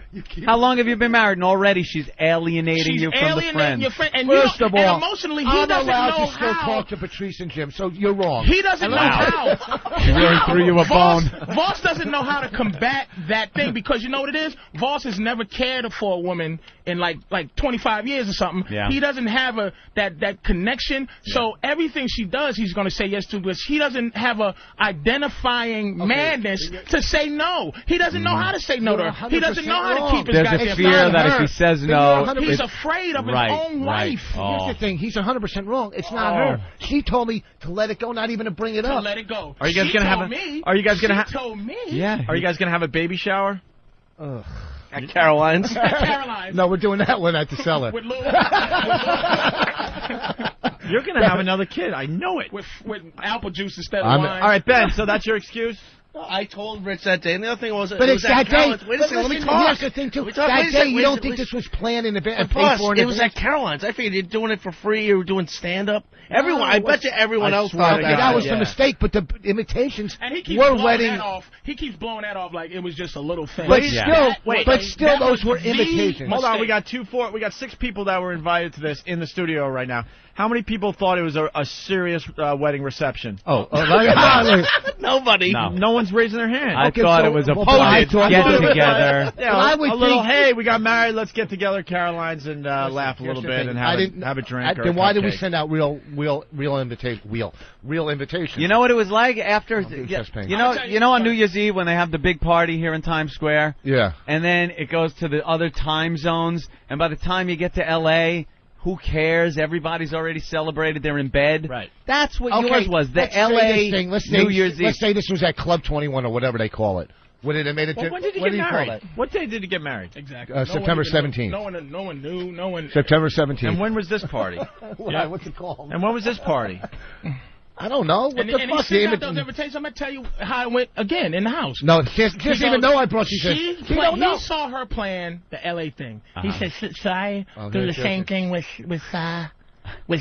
How long have you been married? And already she's alienating you from the friends. Your friend. And First of all, and emotionally, he doesn't know allowed to still how. talk to Patrice and Jim, so you're wrong. He doesn't know how. She really threw you a bone. Voss doesn't know how to combat that thing, because you know what it is? Voss has never cared for a woman in like 25 years or something. Yeah. He doesn't have that connection. Yeah. So everything she does, he's going to say yes to, but he doesn't have a identifying madness to say no. He doesn't know how to say no to her. He doesn't know how to keep his goddamn. There's a fear that if he says no, he's afraid of his own wife. Here's the thing. He's 100% wrong. It's not her. She told me to let it go, not even to bring it up. To let it go. Are you guys going to have Are you guys going to have? She told me. Yeah. Are you guys going to have a baby shower? At Caroline's? At Caroline's. No, we're doing that one at the cellar. With Lou. You're going to have another kid. I know it. With apple juice instead of wine. All right, Ben, so that's your excuse? I told Rich that day, and the other thing was... But it's that day. Wait a second, let me talk. Here's the thing, too. That day, you don't think this was planned in advance and paid for in advance? It was at Caroline's. I figured you're doing it for free. You were doing stand-up. I bet you everyone else thought that was a mistake, but the imitations were wedding... He keeps blowing that off like it was just a little thing. But still, those were imitations. Hold on, we got 6 people that were invited to this in the studio right now. How many people thought it was a serious wedding reception? Nobody. No one's raising their hand. I thought it was a get-together. Yeah, a little, hey, we got married, let's get together, Caroline's, and laugh a little bit and have a drink or a Then why did we cupcake. send out real invitations? You know what it was like after... You know on New Year's Eve when they have the big party here in Times Square? Yeah. And then it goes to the other time zones, and by the time you get to L.A., who cares? Everybody's already celebrated. They're in bed. Right. That's what yours was. The L.A. New Year's Eve. Let's say this was at Club 21 or whatever they call it. When did it made it? When did you get married? What day did you get married? Exactly. September 17th. No one knew. No one. September 17th. And when was this party? What's it called? And when was this party? I don't know. What the fuck? He sent out those invitations. I'm going to tell you how it went again in the house. No, she doesn't even know I brought you. He saw her plan the L.A. thing. He said, should I do the same thing with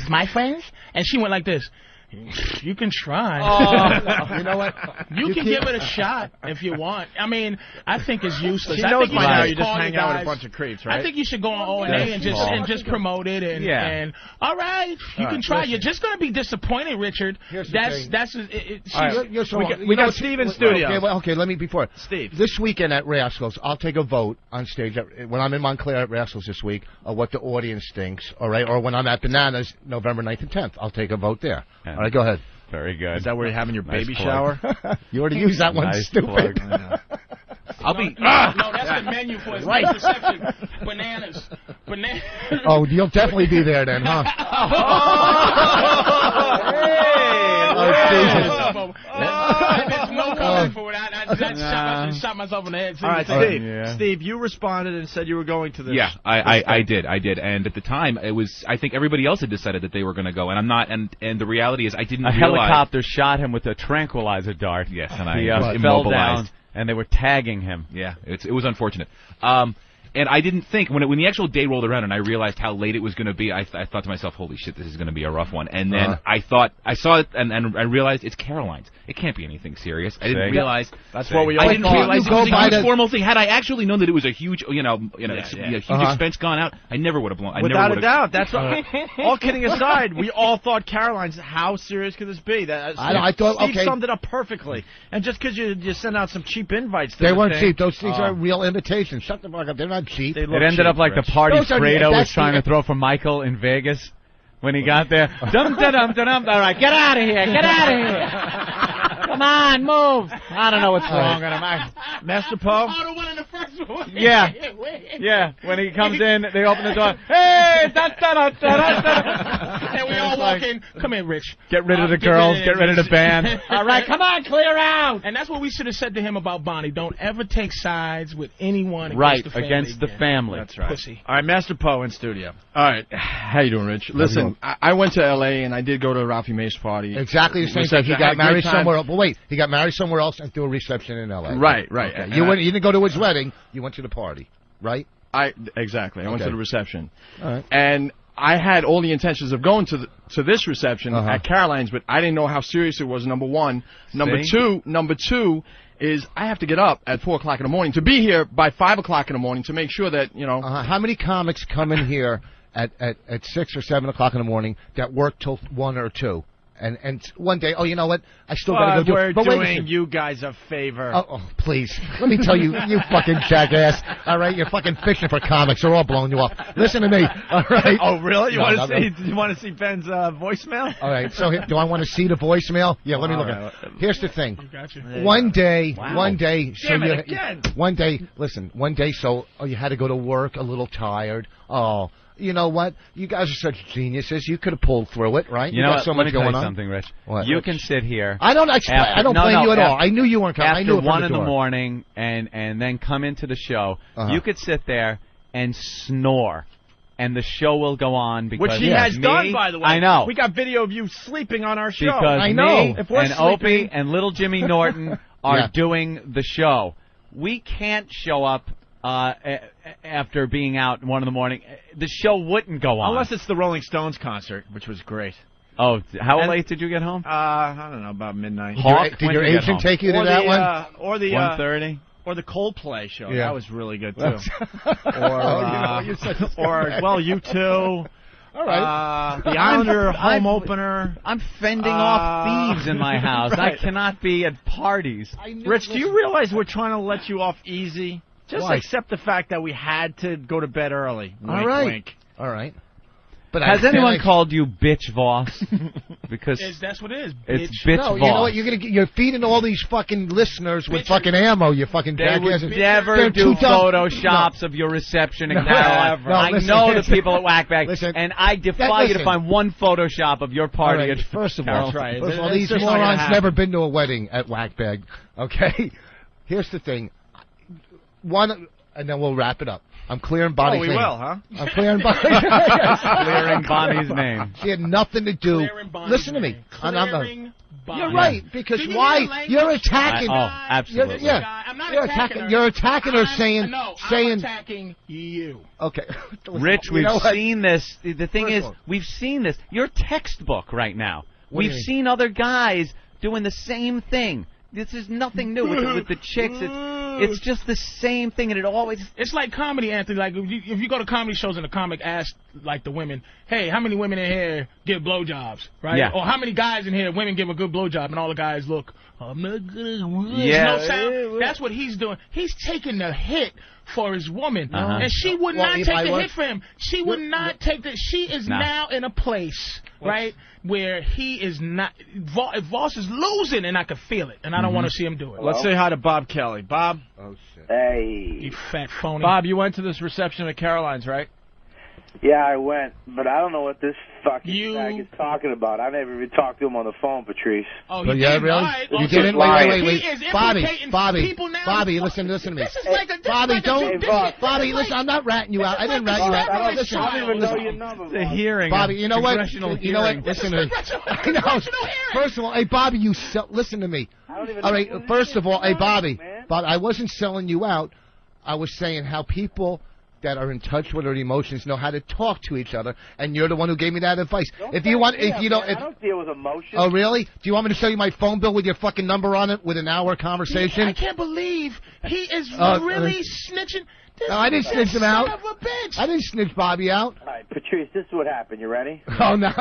my friends? And she went like this. You can try. You know what? You can give it a shot if you want. I mean, I think it's useless. She knows by now you just hang out with a bunch of creeps, right? I think you should go on O&A and just promote it and all right, you can try. You're just going to be disappointed, Richard. We got Steve in studio. Okay, let me before Steve. This weekend at Rascals, I'll take a vote on stage when I'm in Montclair at Rascals this week of what the audience thinks. All right, or when I'm at Bananas November 9th and 10th, I'll take a vote there. All right, go ahead. Very good. Is that where you're having your baby shower? You already used that one, stupid. I'll be... No, that's the menu for his reception. Bananas. Oh, you'll definitely be there then, huh? There's no comment for it. I shot myself in the head. All right, Steve, you responded and said you were going to this. Yeah, I did. And at the time, I think everybody else had decided that they were going to go, and I'm not. And the reality is, I didn't realize. Helicopter shot him with a tranquilizer dart. Yes, and I he fell down, and they were tagging him. Yeah, it was unfortunate. And I didn't think, when the actual day rolled around and I realized how late it was going to be, I thought to myself, holy shit, this is going to be a rough one. And then I saw it and I realized it's Caroline's. It can't be anything serious. I didn't realize. That's what we all thought. I didn't realize it was a huge formal thing. Had I actually known that it was a huge, huge expense gone out, I never would have blown. Without a doubt. That's all kidding aside, we all thought Caroline's, how serious could this be? I thought, Steve summed it up perfectly. And just because you send out some cheap invites to they weren't cheap. Those things are real invitations. Shut the fuck up. They're not not cheap. It ended up like the party Fredo was trying to throw for Michael in Vegas when he got there. Dum da dum da dum. All right, get out of here! Get out of here! Come on, move! I don't know what's wrong with him. Master Poe. Oh, the one in the first one. Yeah, yeah. When he comes in, they open the door. Hey, da da da da da. And we all walk in. Come in, Rich. Get rid of the girls. Get rid of the band. All right, come on, clear out. And that's what we should have said to him about Bonnie. Don't ever take sides with anyone against the family. That's right. Pussy. All right, Master Poe in studio. All right. How you doing, Rich? Listen, I went to L.A. and I did go to Ralphie May's party. Exactly the same thing. He got married somewhere else. But wait, he got married somewhere else and threw a reception in L.A. Right. Okay. You didn't go to his wedding. You went to the party, right? Exactly. I went to the reception. All right. And I had all the intentions of going to this reception at Caroline's, but I didn't know how serious it was. Number one. Number two is I have to get up at 4 o'clock in the morning to be here by 5 o'clock in the morning to make sure that How many comics come in here at 6 or 7 o'clock in the morning that work till 1 or 2? And one day, you know what? I still got to go do it. We're doing you guys a favor. Oh, please. Let me tell you, you fucking jackass. All right, you're fucking fishing for comics. They're all blowing you off. Listen to me. All right. Oh, really? You want to see Ben's voicemail? All right. So do I want to see the voicemail? Yeah, let me look at it. Here's the thing. One day, so you had to go to work a little tired. Oh. You know what? You guys are such geniuses. You could have pulled through it, right? You know got so much going on. Something, Rich. What? You can sit here. I don't blame you at all. I knew you weren't coming. I knew it after 1 in the morning, and then come into the show. You could sit there and snore, and the show will go on because which he has done, by the way. I know. We got video of you sleeping on our show. Because I know. Me and Opie and little Jimmy Norton are doing the show. We can't show up after being out 1 in the morning. The show wouldn't go on. Unless it's the Rolling Stones concert, which was great. Oh, how late did you get home? I don't know, about midnight. Did your agent take you to that one? Or the 1:30? Or the Coldplay show. Yeah. That was really good, too. Or you too. All right. The Islander home opener. I'm fending off thieves in my house. I cannot be at parties. Rich, do you realize we're trying to let you off easy? Just Why? accept the fact that we had to go to bed early. Wink, all right. Wink. All right. But has anyone called you bitch Voss? Because that's what it is. It's bitch Voss. You know what? You're feeding all these fucking listeners with fucking ammo. You fucking jackasses. They would never do photoshops of your reception in Caroline. I know the people at Whackbag, and I defy you to find one Photoshop of your party. Right, first of all, right. These morons never been to a wedding at Whackbag. Okay. Here's the thing. One, and then we'll wrap it up. I'm clearing Bonnie's name. Oh, we will, huh? I'm clearing Bonnie's name. Clearing Bonnie's name. She had nothing to do. Listen to me. You're right, because why? You're attacking. Absolutely. I'm not attacking her. You're attacking her saying... I'm attacking you. Okay. Rich, we've seen this. The thing is, we've seen this. You're textbook right now. We've seen other guys doing the same thing. This is nothing new with the chicks. It's just the same thing, and it always... It's like comedy, Anthony. Like, if you go to comedy shows and the comic asks, like, the women, hey, how many women in here give blowjobs, right? Yeah. Or how many guys in here, women give a good blowjob, and all the guys look, I'm not good. Yeah. No sound. That's what he's doing. He's taking the hit for his woman, and she would not take the hit for him. She would not take the... She is now in a place, right, where he is not... Voss is losing, and I can feel it, and I don't want to see him do it. Let's say hi to Bob Kelly. Bob? Oh, shit. Hey. You fat phony. Bob, you went to this reception at Caroline's, right? Yeah, I went, but I don't know what this fucking bag is talking about. I never even talked to him on the phone, Patrice. Oh, you did? Really? You didn't? Wait. Bobby, listen to me. This is like a... Bobby, listen, I'm not ratting you out. I didn't rat you out. Listen, I don't even know your number. The hearing. Bobby, you know what? Listen to me. First of all, hey, Bobby, listen to me. All right, first of all, hey, Bobby, I wasn't selling you out. I was saying how people that are in touch with their emotions know how to talk to each other, and you're the one who gave me that advice. I don't deal with emotions. Oh, really? Do you want me to show you my phone bill with your fucking number on it with an hour conversation? I can't believe he is really snitching. No, I didn't snitch him out. Son of a bitch. I didn't snitch Bobby out. All right, Patrice, this is what happened. You ready? Oh, no.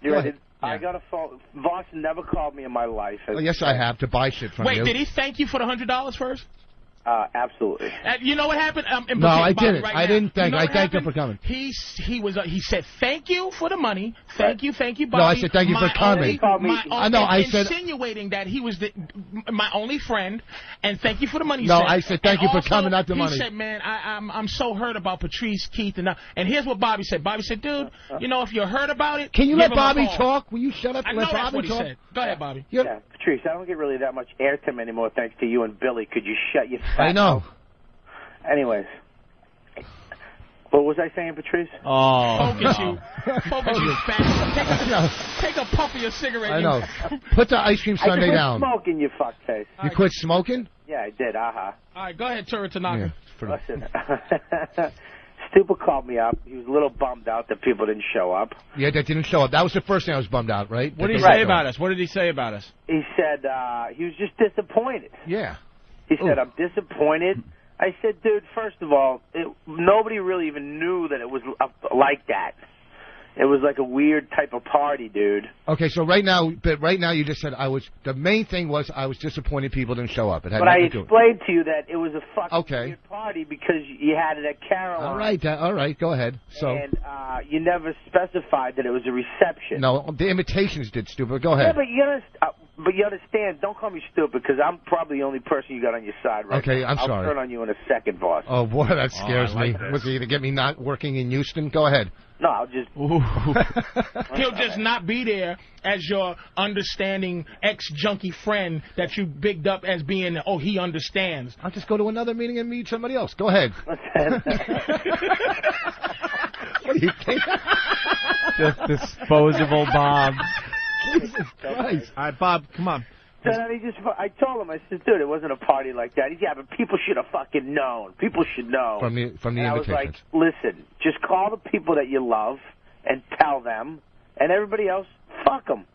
You ready? I got a phone. Voss never called me in my life. Oh, yes, I have, to buy shit from you. Wait, did he thank you for the $100 first? Absolutely. You know what happened? No, I Bobby, didn't. right I now. didn't thank. You know I what thanked him happened? for coming. He said thank you for the money. Thank you, Bobby. No, I said thank you for coming. I know. I said insinuating that he was my only friend, and thank you for the money. No, said. I said thank And you for also, coming, not the money. He said, man, I'm so hurt about Patrice, Keith, and here's what Bobby said. Bobby said, dude, you know, if you're hurt about it, can you give let him a Bobby call. talk? Will you shut up and let I know that's Bobby what he talk? said. Go ahead, Bobby. Yeah, Patrice, I don't get really that much airtime anymore thanks to you and Billy. Could you shut your fat I know. mouth? Anyways. What was I saying, Patrice? Focus, you fat. Take a puff of your cigarette. I know. Put the ice cream sundae down. I quit smoking, you fuckface. You quit smoking? Yeah, I did. All right, go ahead, Tura Tanaka. Listen, Stupid called me up. He was a little bummed out that people didn't show up. Yeah, that didn't show up. That was the first thing I was bummed out, right? What did he say about us? What did he say about us? He said he was just disappointed. Yeah. He said, I'm disappointed. I said, dude, first of all, nobody really even knew that it was like that. It was like a weird type of party, dude. Okay, so right now you just said the main thing was I was disappointed people didn't show up. It had But I nothing to do with it. explained to you that it was a fucking weird party because you had it at Caroline. All right, go ahead. So And you never specified that it was a reception. no, the invitations did, stupid. Go ahead. Yeah, but you understand, don't call me stupid because I'm probably the only person you got on your side right Okay, now. I'm sorry. I'll turn on you in a second, boss. Oh, boy, that scares I like me. this. Was it to get me not working in Houston? Go ahead. No, I'll just... He'll just not be there as your understanding ex-junkie friend that you bigged up as being, he understands. I'll just go to another meeting and meet somebody else. Go ahead. What do you think? Just disposable Bob. Jesus Christ. All right, Bob, come on. Then I told him, I said, dude, it wasn't a party like that. He said, yeah, but people should have fucking known. People should know. From the and I was invitations. like, listen, just call the people that you love and tell them, and everybody else, fuck them.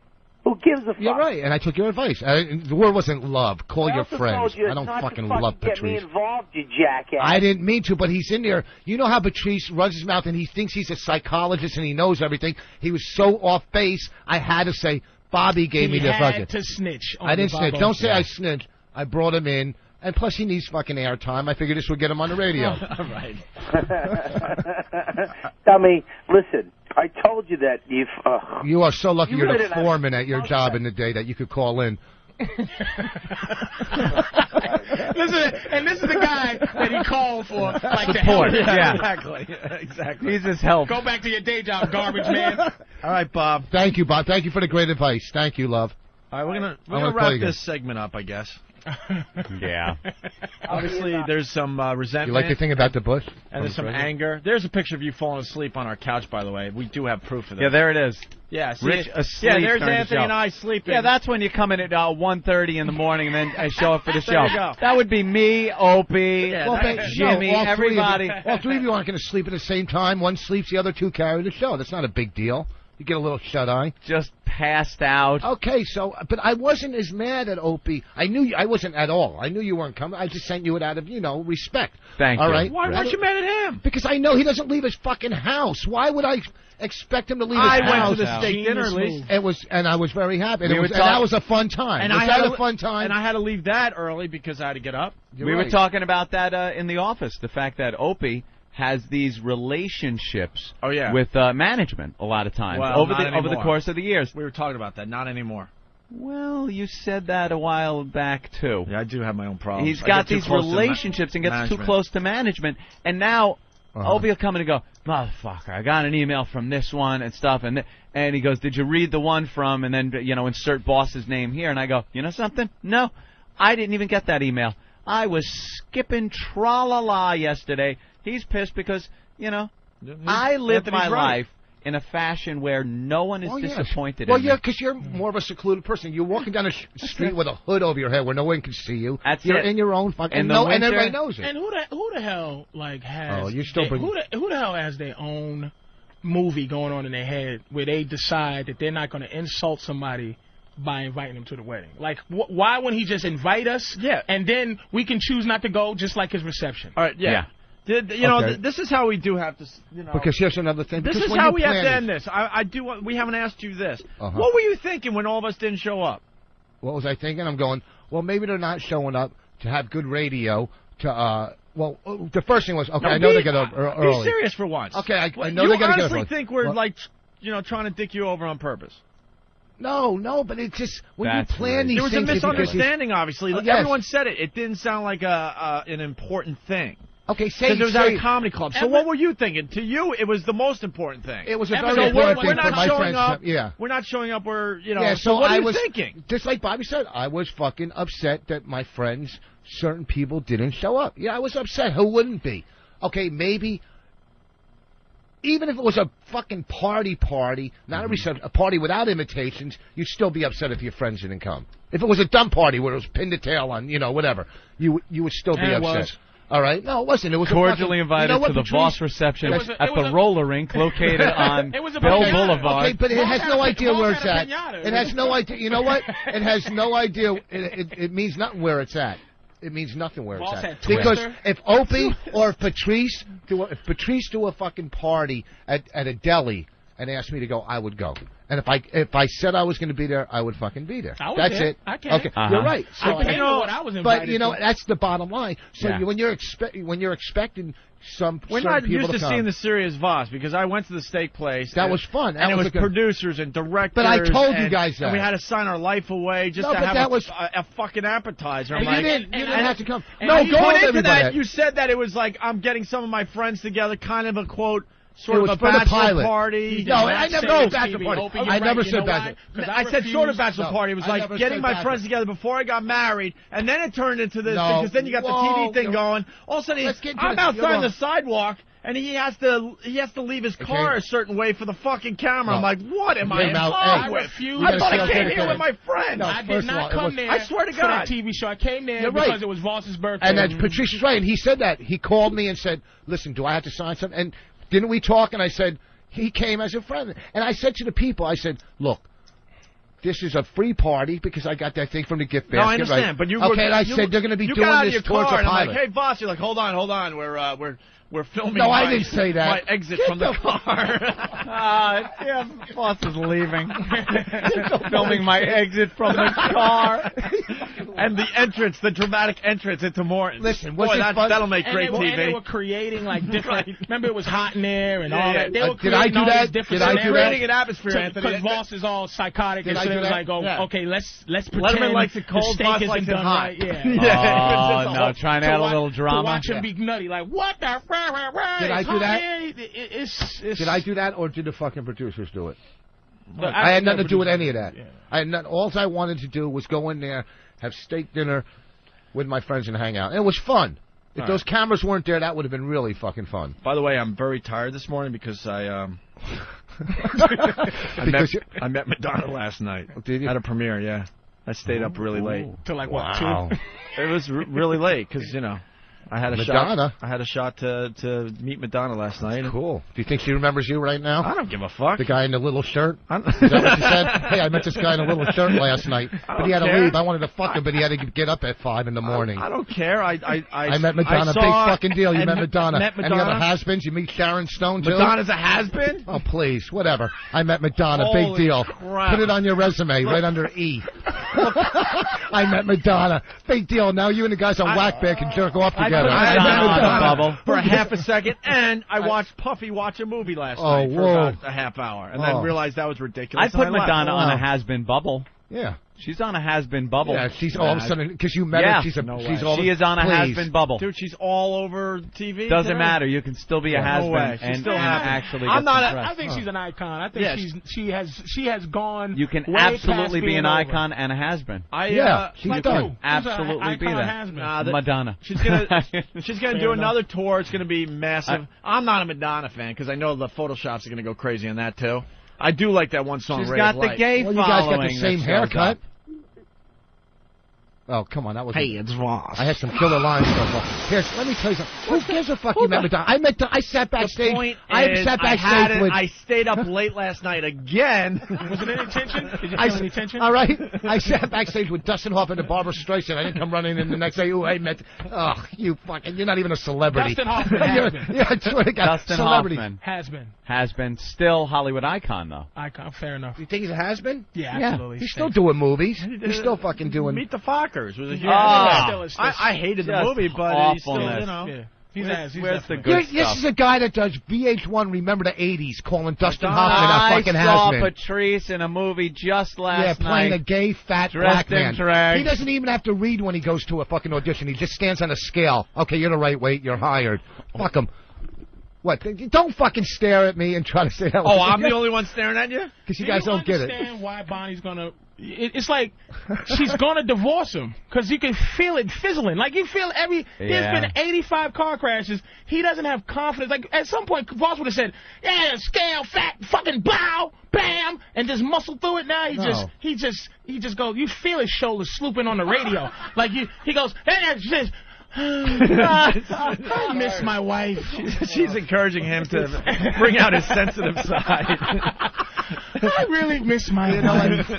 Who gives a fuck? You're right, and I took your advice. The word wasn't love. Call your friends. I don't not fucking to love get me Patrice. involved, you jackass. I didn't mean to, but he's in there. You know how Patrice runs his mouth and he thinks he's a psychologist and he knows everything. He was so off base, I had to say, Bobby gave me the He fucking... had to snitch on I didn't the snitch. Bobo. Don't say I snitched. I brought him in. And plus, he needs fucking airtime. I figured this would get him on the radio. All right. Dummy, listen, I told you that you've... You are so lucky You you're really the didn't foreman at your job in the day that you could call in. Listen, and this is the guy that he called for, like to Support. help. Yeah. Exactly. He's his help. Go back to your day job, garbage man. All right, Bob. Thank you, Bob. Thank you for the great advice. Thank you, love. All right, we're I'm gonna gonna call wrap you this guys. segment up, I guess. Yeah. Obviously, there's some resentment. You like the thing about the bush? And there's some anger. There's a picture of you falling asleep on our couch, by the way. We do have proof of that. Yeah, there it is. Yeah, see Rich it? asleep. Yeah, there's during the Anthony show. and I sleeping. Yeah, that's when you come in at 1:30 in the morning and then I show up for the There show. you go. That would be me, Opie, Jimmy, all everybody. All three of you aren't going to sleep at the same time. One sleeps, the other two carry the show. That's not a big deal. You get a little shut-eye. Just passed out. Okay, so, but I wasn't as mad at Opie. I wasn't at all. I knew you weren't coming. I just sent you it out of, respect. Thank all you. right? Why weren't you mad at him? Because I know he doesn't leave his fucking house. Why would I expect him to leave his I house? went to the steak dinner, at least. And I was very happy. And, We were and that was a fun time. And was I that had a fun time? And I had to leave that early because I had to get up. We were talking about that in the office, the fact that Opie has these relationships with management a lot of times over the course of the years. We were talking about that. Not anymore. Well, you said that a while back, too. Yeah, I do have my own problems. He's got these relationships and gets too close to management. And now Opie will come in and go, motherfucker, I got an email from this one and stuff. And he goes, did you read the one from, and then, insert boss's name here. And I go, you know something? No, I didn't even get that email. I was skipping tra-la-la yesterday. He's pissed because, I live my life in a fashion where no one is disappointed in me. Because you're more of a secluded person. You're walking down the street with a hood over your head where no one can see you. You're in your own fucking... And everybody knows it. And who the hell, has... Oh, you're still... who the hell has their own movie going on in their head where they decide that they're not going to insult somebody by inviting them to the wedding? Like, why wouldn't he just invite us? Yeah. And then we can choose not to go, just like his reception. All right, yeah. This is how we do have to, Because here's another thing. This is how we have to end this. We haven't asked you this. What were you thinking when all of us didn't show up? What was I thinking? I'm going, well, maybe they're not showing up to have good radio well, the first thing was, okay, I know they get up early. Be serious for once. Okay, I know they got to get up early. You honestly think we're like, trying to dick you over on purpose? No, but it's just when you plan these things. There was a misunderstanding, obviously. Yes. Everyone said it. It didn't sound like an important thing. Okay, say it was at a comedy club. So what were you thinking? To you, it was the most important thing. It was a very important thing for my friends. Yeah. We're not showing up where, Yeah, so what are you thinking? Just like Bobby said, I was fucking upset that my friends, certain people, didn't show up. Yeah, I was upset. Who wouldn't be? Okay, maybe... Even if it was a fucking party, not a party without invitations, you'd still be upset if your friends didn't come. If it was a dumb party where it was pin to tail on, whatever, you would still be upset. All right? No, it wasn't. It was cordially invited to the Voss reception at the roller rink located on Bell Boulevard. Okay, but it has no idea where it's at. It has no idea. You know what? It has no idea. It means nothing where it's at. It means nothing where it's at. Because if Opie or if Patrice do a fucking party at a deli and asked me to go, I would go. And if I said I was going to be there, I would fucking be there. That's it. I can't. Okay, you're right. So I paid what I was invited but that's the bottom line. So when you're expecting we're not used to seeing the serious Voss because I went to the steak place. That was fun. And it was producers and directors. But I told you guys that. And we had to sign our life away just to have a fucking appetizer. You didn't have to come. No, going into that, you said that it was like I'm getting some of my friends together, kind of a quote. Sort of a bachelor party. No, I never said bachelor party. I never said bachelor. I said sort of bachelor party. It was like getting my friends together before I got married, and then it turned into this because then you got the TV thing going. All of a sudden, I'm outside on the sidewalk. And he has to leave his car a certain way for the fucking camera. I'm like, what am I involved with? I thought I came here with my friend. I did not come there. I swear to God, for that TV show. I came there because it was Voss's birthday. And then Patrice is right, and he said that. He called me and said, "Listen, do I have to sign something?" And didn't we talk? And I said he came as a friend. And I said to the people, I said, "Look, this is a free party because I got that thing from the gift basket." No, I understand, right? but you okay? And I said they're going to be doing this towards a pilot. I'm like, hey, Voss, you're like, hold on, we're filming. No, I didn't say that. My exit from the car. Voss is leaving. Filming my exit from the car. And the entrance, the dramatic entrance into Morton. Listen, that'll make great TV. And they were creating like different. Remember, it was hot in there and all that. They were did I do that? Did I do that? Creating an atmosphere, Anthony. Because Voss is all psychotic, and so it was like, okay, let's pretend Letterman likes it cold, the steak Voss isn't likes it done hot. Right. Yeah. Oh no, trying to add a little drama. To watch him be nutty, like what the? Did I do that? Did I do that, or did the fucking producers do it? I had nothing to do with any of that. Yeah. I had nothing. All I wanted to do was go in there, have steak dinner with my friends, and hang out. And it was fun. If those cameras weren't there, that would have been really fucking fun. By the way, I'm very tired this morning because I met Madonna last night. Did you? At a premiere, yeah. I stayed up really late. Till like what, 2? It was really late because I had a Madonna. shot. I had a shot to meet Madonna last night. Cool. Do you think she remembers you right now? I don't give a fuck. The guy in the little shirt? Is that what you said? Hey, I met this guy in a little shirt last night, but he had to leave. I wanted to fuck him, but he had to get up at 5 in the morning. I don't care. I met Madonna. Big fucking deal. You met Madonna. Any other has-beens? You meet Sharon Stone too? Madonna's a has-been? Oh please, whatever. I met Madonna. Holy big deal. Crap. Put it on your resume, right under E. I met Madonna. Big deal. Now you and the guys on Whackback can jerk off together. For a half a second, and I watched Puffy watch a movie last night for about a half hour, and then realized that was ridiculous. I put Madonna on a has-been bubble. Yeah. She's on a has-been bubble. Yeah, she's all of a sudden, because you met her, she's on a has-been bubble. Dude, she's all over TV. Doesn't matter. You can still be a has-been and actually get I think she's an icon. I think she has gone. You can way absolutely past be an being icon and a has-been. She's done. Absolutely be that. Madonna. She's gonna do another tour. It's gonna be massive. I'm not a Madonna fan because I know the Photoshops are gonna go crazy on that too. I do like that one song. She's got the gay following. You guys got the same haircut. Oh, come on, that was... Hey, it's Voss. I had some killer lines so far. Here, let me tell you something. Who gives a fuck you met Madonna? I sat backstage. I stayed up late last night again. Was it any tension? Did you feel any tension? All right. I sat backstage with Dustin Hoffman and Barbara Streisand. I didn't come running in the next day. Ooh, I met... Oh, you fucking... You're not even a celebrity. Dustin Hoffman has been. Yeah, I swear to God. Dustin celebrity. Hoffman. Has been. Has been. Still Hollywood icon, though. Icon, fair enough. You think he's a has-been? Yeah, absolutely. He's still doing movies. He's still fucking doing... Meet the Fockers. Suckers was a huge movie. I hated the movie, but he's still, you know. Yeah. Where's the good stuff? This is a guy that does VH1 Remember the 80s, calling Dustin Hoffman a fucking I saw has-been. Patrice in a movie just last night. Playing a gay, fat dressed black man. in drag. He doesn't even have to read when he goes to a fucking audition. He just stands on a scale. Okay, you're the right weight. You're hired. Fuck him. What? Don't fucking stare at me and try to say that. Oh, I'm the only one staring at you? Because you guys don't get it. I understand why Bonnie's gonna. It's like she's gonna divorce him because you can feel it fizzling. Like you feel there's been 85 car crashes. He doesn't have confidence. Like at some point, Voss would have said, "Yeah, scale, fat, fucking blow, bam," and just muscle through it. Now he just goes. You feel his shoulders slooping on the radio. Like he goes, "Hey, just." I miss my wife. She's encouraging him to bring out his sensitive side. I really miss my wife.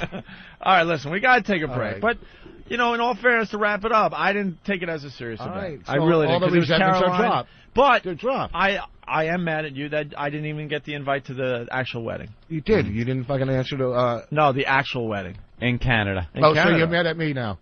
All right, listen, we got to take a break. Right. But, you know, in all fairness, to wrap it up, I didn't take it as a serious event. Right. I really didn't. All the resentments are dropped. But they're dropped. I am mad at you that I didn't even get the invite to the actual wedding. You did. You didn't fucking answer the... No, the actual wedding. In Canada. So you're mad at me now.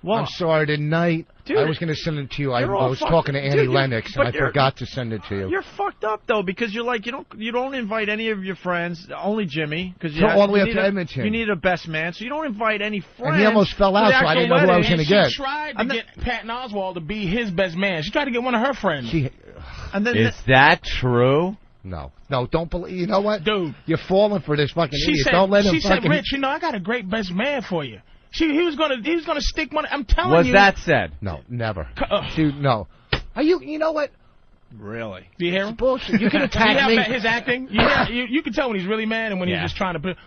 Well, I'm sorry, tonight dude, I was going to send it to you. I was fuck, talking to Annie dude, Lennox, and I forgot to send it to you. You're fucked up though, because you're like you don't invite any of your friends, only Jimmy, because all the way up to Edmonton. You need a best man, so you don't invite any friends. And he almost fell out, so I didn't know who I was going to get. She tried to get Patton Oswalt to be his best man. She tried to get one of her friends. And then is that true? No, don't believe. You know what, dude? You're falling for this fucking idiot. Said, don't let him. She said, "Rich, you know, I got a great best man for you." He was gonna stick one. I'm telling you. Was that said? No, never. Dude, no. Are you? You know what? Really? Do you hear him? Bullshit. You can attack me. His acting. You can tell when he's really mad and when he's just trying to put.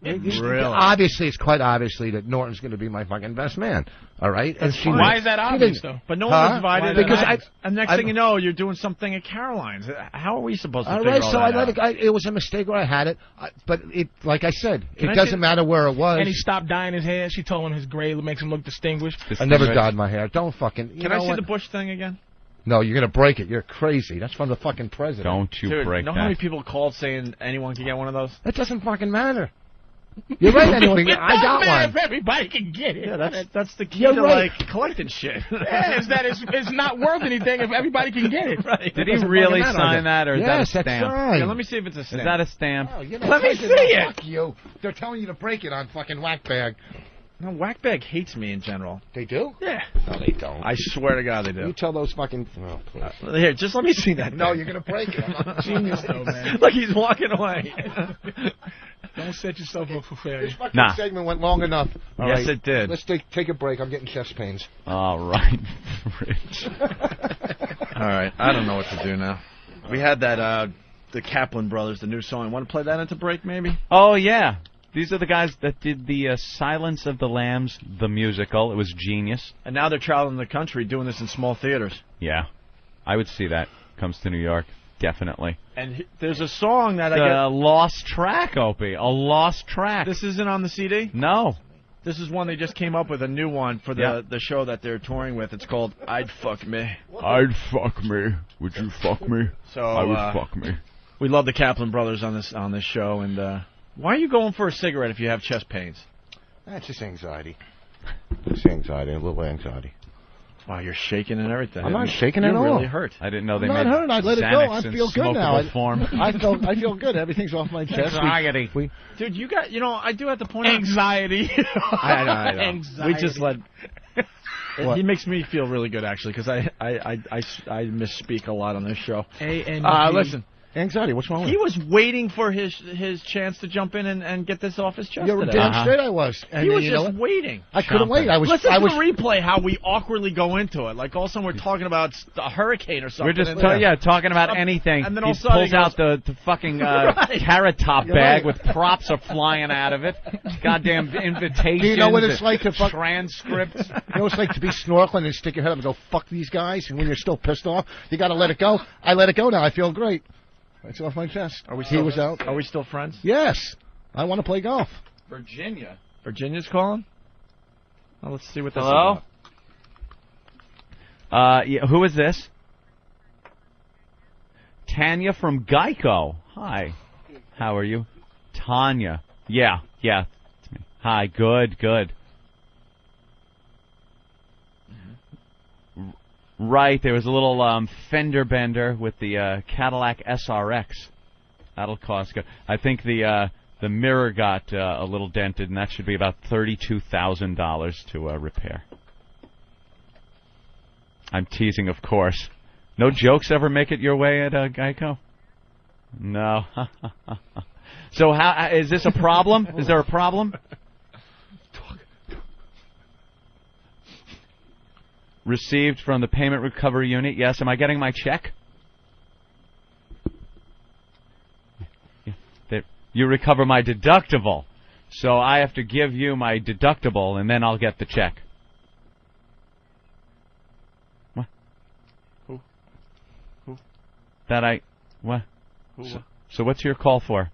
Really? Obviously, it's quite obviously that Norton's going to be my fucking best man. All right. And why is that obvious though? But no one was invited. Because and next thing you know, you're doing something at Caroline's. How are we supposed to? All figure right. all So that I let out? it. It was a mistake where I had it. But it, like I said, it doesn't matter where it was. And he stopped dyeing his hair. She told him his gray makes him look distinguished. I never dyed my hair. Don't fucking. Can I see the Bush thing again? No, you're going to break it. You're crazy. That's from the fucking president. Don't you Dude, break you know that. how many people called saying anyone can get one of those? That doesn't fucking matter. You're right, anyone. I got one. If everybody can get it. Yeah, that's the key You're to right. like collecting shit. Yeah, is that it's not worth anything if everybody can get it. Right. Did he really sign that, or is that a Yes, stamp? that's right. Yeah, let me see if it's a stamp. Is that a stamp? Oh, Let me see it. Fuck you. They're telling you to break it on fucking Whackbag. No, Whackbag hates me in general. They do? Yeah. No, they don't. I swear to God they do. You tell those fucking... Oh, please. Here, just let me see that. No, thing. you're going to break it. I'm a genius, though, man. Like he's walking away. Don't set yourself up for failure. This fucking segment went long enough. All yes, right. it did. Let's take a break. I'm getting chest pains. All right, Rich. All right, I don't know what to do now. We had that, the Kaplan Brothers, the new song. Want to play that into break, maybe? Oh, yeah. These are the guys that did the Silence of the Lambs, the musical. It was genius. And now they're traveling the country doing this in small theaters. Yeah. I would see that. Comes to New York. Definitely. And there's a song that a lost track, Opie. A lost track. This isn't on the CD? No. This is one they just came up with, a new one for the show that they're touring with. It's called I'd Fuck Me. I'd fuck me. Would you fuck me? So I would fuck me. We love the Kaplan Brothers on this show. And why are you going for a cigarette if you have chest pains? That's just anxiety. Just anxiety, a little anxiety. Wow, you're shaking and everything. I'm not shaking at all. You're really hurt. I didn't know they I'm made not hurt. I let it go. I Xanax feel in good now. form. I feel good. Everything's off my chest. Anxiety. Dude, you got, I do have to point out. Anxiety. I know. Anxiety. We just let. He makes me feel really good, actually, because I misspeak a lot on this show. Listen. Anxiety, what's wrong with He was waiting for his chance to jump in and get this off his chest You're today. damn straight I was. And He was you know just what? waiting. I couldn't wait. Listen to the replay how we awkwardly go into it. Like all of a sudden we're talking about a hurricane or something. We're just talking about anything. And then he all of a sudden pulls out the fucking carrot top bag with props are flying out of it. Goddamn invitations. Do you know what it's like to fuck transcripts? You know what it's like to be snorkeling and stick your head up and go, fuck these guys, and when you're still pissed off, you got to let it go. I let it go now. I feel great. It's off my chest. He was out. Are we still friends? Yes. I want to play golf. Virginia. Virginia's calling? Well, let's see what this Hello? is about. Yeah, who is this? Tanya from Geico. Hi. How are you? Tanya. Yeah. It's me. Hi. Good. Right, there was a little fender bender with the Cadillac SRX. That'll cost good. I think the mirror got a little dented, and that should be about $32,000 to repair. I'm teasing, of course. No jokes ever make it your way at Geico? No. So how is this a problem? Is there a problem? Received from the payment recovery unit. Yes. Am I getting my check? You recover my deductible. So I have to give you my deductible, and then I'll get the check. What? Who? What? Who? So what's your call for?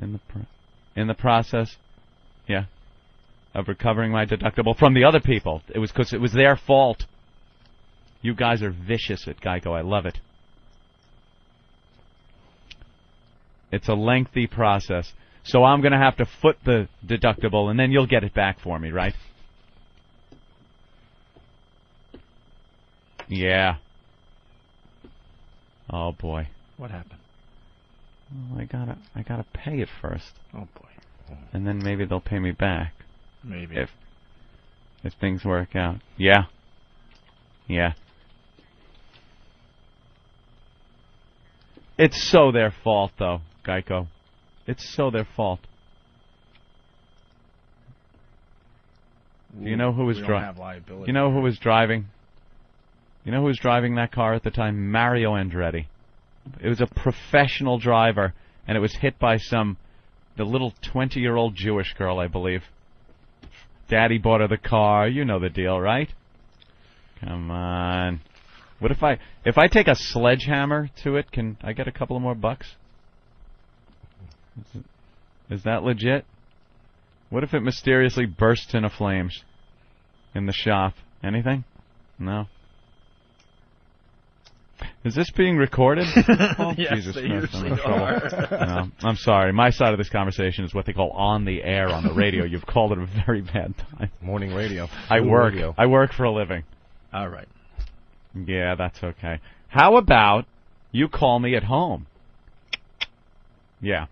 In the process, yeah, of recovering my deductible from the other people. It was because it was their fault. You guys are vicious at Geico. I love it. It's a lengthy process. So I'm going to have to foot the deductible, and then you'll get it back for me, right? Yeah. Oh, boy. What happened? Well, I gotta pay it first. Oh, boy. And then maybe they'll pay me back. Maybe. If things work out. Yeah. Yeah. It's so their fault, though, Geico. It's so their fault. Do you know who was driving? You know who was driving? You know who was driving that car at the time? Mario Andretti. It was a professional driver, and it was hit by the little 20-year-old Jewish girl, I believe. Daddy bought her the car. You know the deal, right? Come on. What if I take a sledgehammer to it, can I get a couple of more bucks? Is that legit? What if it mysteriously bursts into flames in the shop? Anything? No. Is this being recorded? Oh, yes, Jesus they Christ, I'm in usually trouble. are. No, I'm sorry. My side of this conversation is what they call on the air on the radio. You've called it a very bad time. Morning radio. I work for a living. All right. Yeah, that's okay. How about you call me at home? Yeah.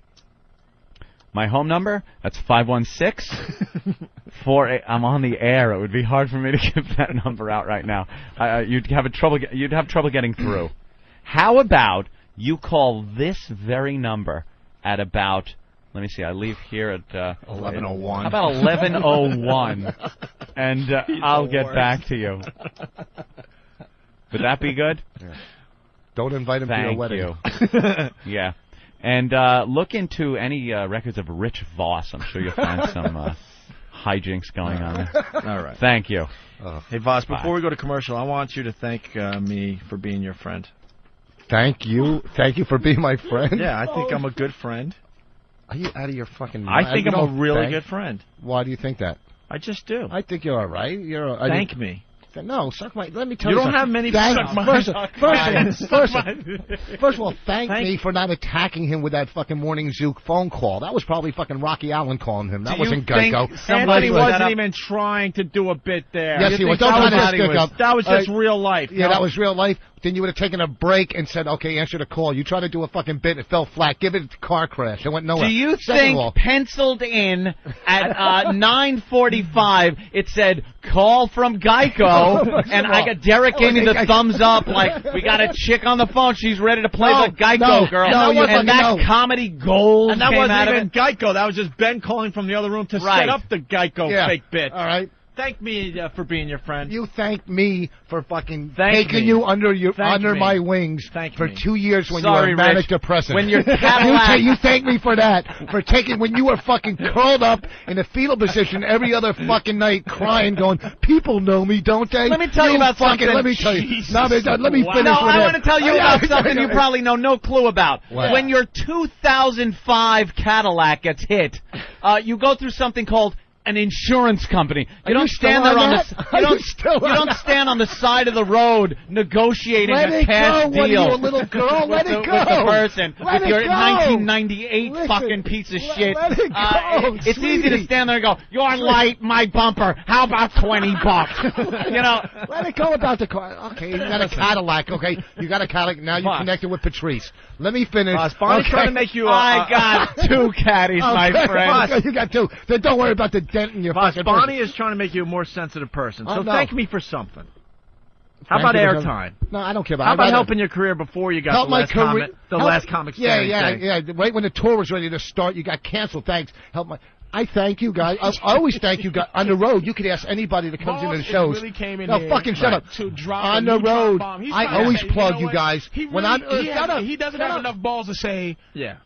My home number? That's 516-48. I'm on the air. It would be hard for me to give that number out right now. You'd have trouble getting through. How about you call this very number at about, let me see, I leave here at 11:01. How about 11:01? And I'll get back to you. Would that be good? Yeah. Don't invite him to your wedding. Thank you. Yeah. And look into any records of Rich Voss. I'm sure you'll find some hijinks going on there. All right. Thank you. Hey, Voss, before we go to commercial, I want you to thank me for being your friend. Thank you. Thank you for being my friend. Yeah, I think I'm a good friend. Are you out of your fucking mind? I think I'm a really good friend. Why do you think that? I just do. I think you're all right. Thank me. No, suck my. Let me tell you. You don't have many. First of all, thank me for not attacking him with that fucking morning Zook phone call. That was probably fucking Rocky Allen calling him. That wasn't Geico. Somebody wasn't even trying to do a bit there. Yes, he was. Don't try to stick up. That was just real life. Yeah, that was real life. Then you would have taken a break and said, okay, answer the call. You tried to do a fucking bit. It fell flat. Give it a car crash. It went nowhere. Do you think penciled in at 9:45 it said, call from Geico, and I got Derek gave me the thumbs up like, we got a chick on the phone. She's ready to play the Geico girl. And that's comedy gold. And that came wasn't out of even it. Geico. That was just Ben calling from the other room to set up the Geico fake bit. All right. Thank me for being your friend. You thank me for fucking taking you under my wings for 2 years when you were manic depressive. When you're Cadillac. You thank me for that. For taking when you were fucking curled up in a fetal position every other fucking night crying going, people know me, don't they? Let me tell you about something. Let me tell you. No, let me finish No, with I it. want to tell you about something you probably know no clue about. What? When your 2005 Cadillac gets hit, you go through something called an insurance company. You Are don't you still stand there on on that? the Are you you don't still you on don't that? stand on the side of the road negotiating Let a it cash go. What are deal. you, a little girl? Let it with go. the person Let with it your go. 1998 Listen, fucking piece of shit. Let it go, It's easy to stand there and go, "Your light, my bumper. How about $20?" You know. Let it go about the car. Okay, you got a Cadillac. Okay, you got a Cadillac. Now you're connected with Patrice. Let me finish. Bonnie's okay. trying to make you. I got 2 caddies, my friend. Okay, you got 2. Then don't worry about the dent in your fucking Bonnie person. is trying to make you a more sensitive person. So No. thank me for something. How Thank about you for airtime? No, I don't care about. How I'd about rather- helping your career before you got help the my last career? comment? The last comic standing thing? Yeah. Right when the tour was ready to start, you got canceled. Thanks. Help my. I thank you guys. I always thank you guys. On the road, you could ask anybody that comes into the shows. Really came in no, here fucking shut up. To drop On a the neutron road, bomb. He's I trying to always say, plug know you what? guys. He When really, I'm he, shut up. he doesn't Shut have up. enough balls to say, Yeah.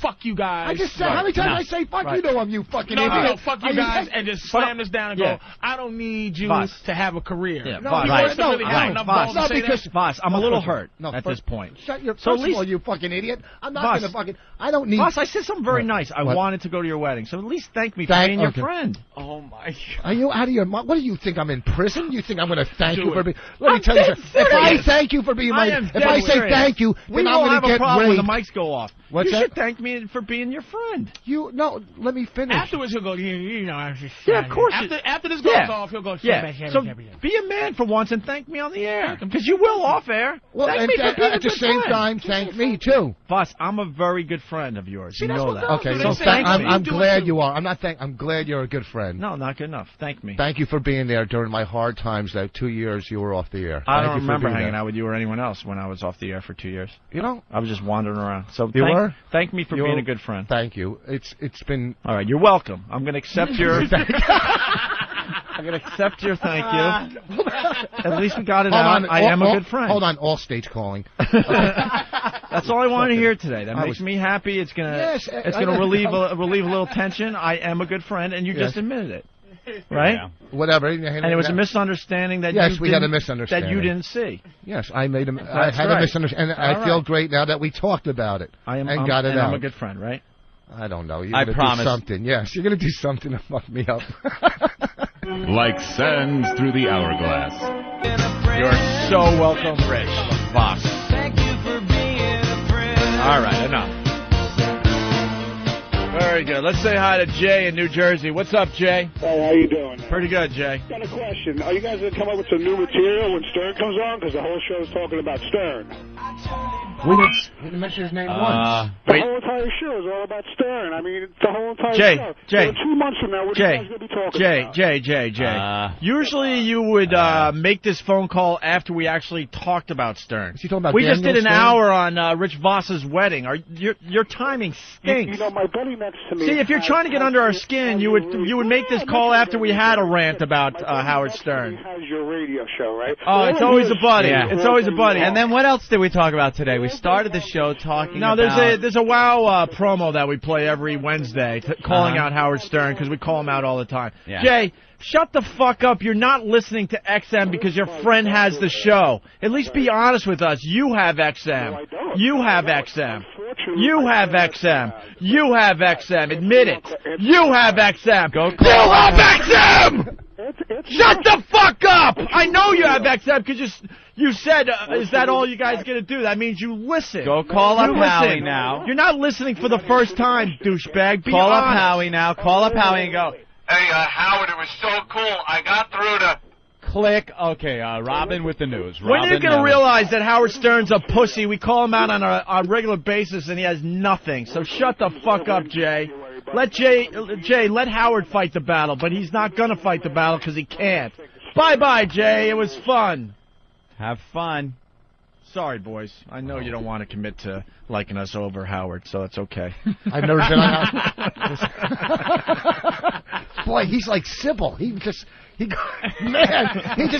fuck you guys. I just said how many times I say fuck you know I'm you fucking idiot. No, fuck you guys, and just slam this down and go, I don't need you Voss. to have a career. Yeah, no, Voss. he wants to really have enough balls to say that. Voss, I'm a little hurt at this point. Shut your So at first least- of all, you fucking idiot. I'm not Voss. going to fucking. I don't need. Boss, I said something very nice. I What? wanted to go to your wedding, so at least thank me for being your okay. friend. Oh my God. Are you out of your mind? What do you think? I'm in prison? You think I'm going to thank Do you for it. being? Let me I'm tell you dead something. If I serious. thank you for being my, I am if dead I say serious. thank you, We then I'm will going have to a get problem raped. when the mics go off. What's you that? should thank me for being your friend. You no. Let me finish. Afterwards, he'll go, you know, I'm just Yeah, of course. After this goes off, he'll go, Yeah. So be a man for once and thank me on the air, because you will off air. Well, thank and, me for being a at the good same friend. time, thank me too. Boss, I'm a very good friend of yours. You that's know what that. girls Okay, do. so They say, thank "I'm me. I'm do it glad too." you are. I'm glad you're a good friend. No, not good enough. Thank me. Thank you for being there during my hard times. That 2 years you were off the air. I Thank don't you for remember being hanging there. out with you or anyone else when I was off the air for 2 years. You know, I was just wandering around. So You were? thank me for You being were- a good friend. Thank you. It's been. All right, you're welcome. I'm going to accept your. I'm going to accept your thank you. At least we got it Hold out. on. I am a good friend. Hold on. All states calling. That's all I wanted to hear today. That I makes was- me happy. It's gonna Yes, it's I gonna know. relieve a little tension. I am a good friend, and you Yes. just admitted it, right? Yeah. Whatever. And it was a misunderstanding that Yes, you we had a didn't- misunderstanding. that you didn't see. Yes, I made a. I That's had right. a misunderstanding, and All I feel right. great now that we talked about it I'm got it out. I'm a good friend, right? I don't know. You're I gonna promise. do something. Yes, you're going to do something to fuck me up. Like sands through the hourglass. You're so welcome, Rich Voss. All right, enough. Very good. Let's say hi to Jay in New Jersey. What's up, Jay? Hey, how you doing? Pretty good, Jay. Got a question. Are you guys going to come up with some new material when Stern comes on? Because the whole show's talking about Stern. We didn't mention his name once. The whole entire show is all about Stern. I mean, the whole entire Jay, show. Jay. So 2 months from now, what are you guys going to be talking about? Jay. Usually you would make this phone call after we actually talked about Stern. Is he talking about we just Daniel did an Stern? hour on Rich Voss's wedding. Your timing stinks. You know, my buddy next to me... See, if you're trying to get under our skin, you would make this call after we had a rant about Howard Stern. Has your radio show, right? Oh, it's always a buddy. Yeah. It's always a buddy. And then what else did we talk about today? We started the show talking No, about... there's a WoW promo that we play every Wednesday calling out Howard Stern because we call him out all the time. Yeah. Jay, shut the fuck up. You're not listening to XM because your friend has the show. At least be honest with us. You have XM. You have XM. You have XM. You have XM. Admit it. You have XM. You have XM! Shut the fuck up! I know you have XM because you said, is that all you guys going to do? That means you listen. Go call up You Howie listen. now. You're not listening for the first time, douchebag. Be Call up honest. Howie now. Call up Howie and go, Hey, Howard, it was so cool. I got through to... click. Okay, Robin with the news. When are you Robin, going to realize that Howard Stern's a pussy? We call him out on a regular basis, and he has nothing. So shut the fuck up, Jay. Let Howard fight the battle, but he's not going to fight the battle because he can't. Bye-bye, Jay. It was fun. Have fun. Sorry, boys. I know you don't want to commit to liking us over Howard, so it's okay. I've never been on Boy, he's like Sybil. He just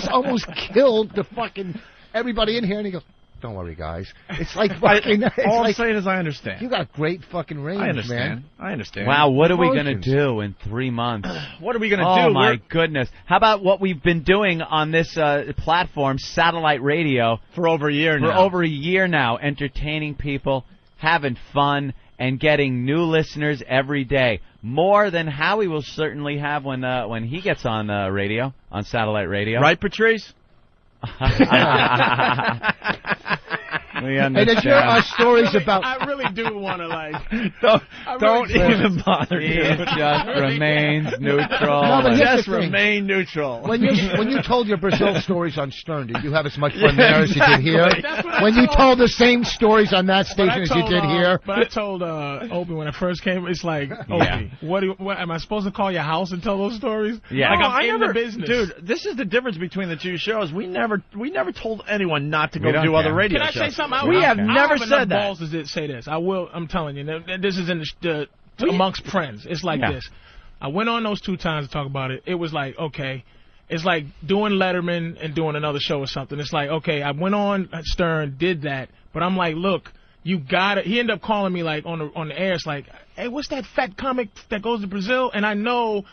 almost killed the fucking everybody in here, and he goes, "Don't worry, guys." It's like fucking. All I'm saying is I understand. You got great fucking range, I understand. man. I understand. Wow, what are we going to Emotions. do in 3 months? What are we going to Oh, do? my goodness. How about what we've been doing on this platform, satellite radio, for over a year now, entertaining people, having fun, and getting new listeners every day. More than Howie will certainly have when he gets on radio, on satellite radio. Right, Patrice? We Hey, there's your stories about... I really do want to, like... Don't even bother. He just remains neutral. No, but here's Just the thing. remain neutral. When you told your Brazil stories on Stern, did you have as much fun there as you did here? When you told the same stories on that station as you did here? But I told Opie when I first came, it's like, Opie, what am I supposed to call your house and tell those stories? Yeah. Like, No, I'm in never, the business. Dude, this is the difference between the two shows. We never told anyone not to go don't do care. other radio Can I shows. say something? We have I never have said enough that. balls to say this. I will. I'm telling you. This is in amongst friends. It's like this. I went on those 2 times to talk about it. It was like, okay, it's like doing Letterman and doing another show or something. It's like, okay, I went on Stern, did that, but I'm like, look, you got it. He ended up calling me like on the air. It's like, hey, what's that fat comic that goes to Brazil? And I know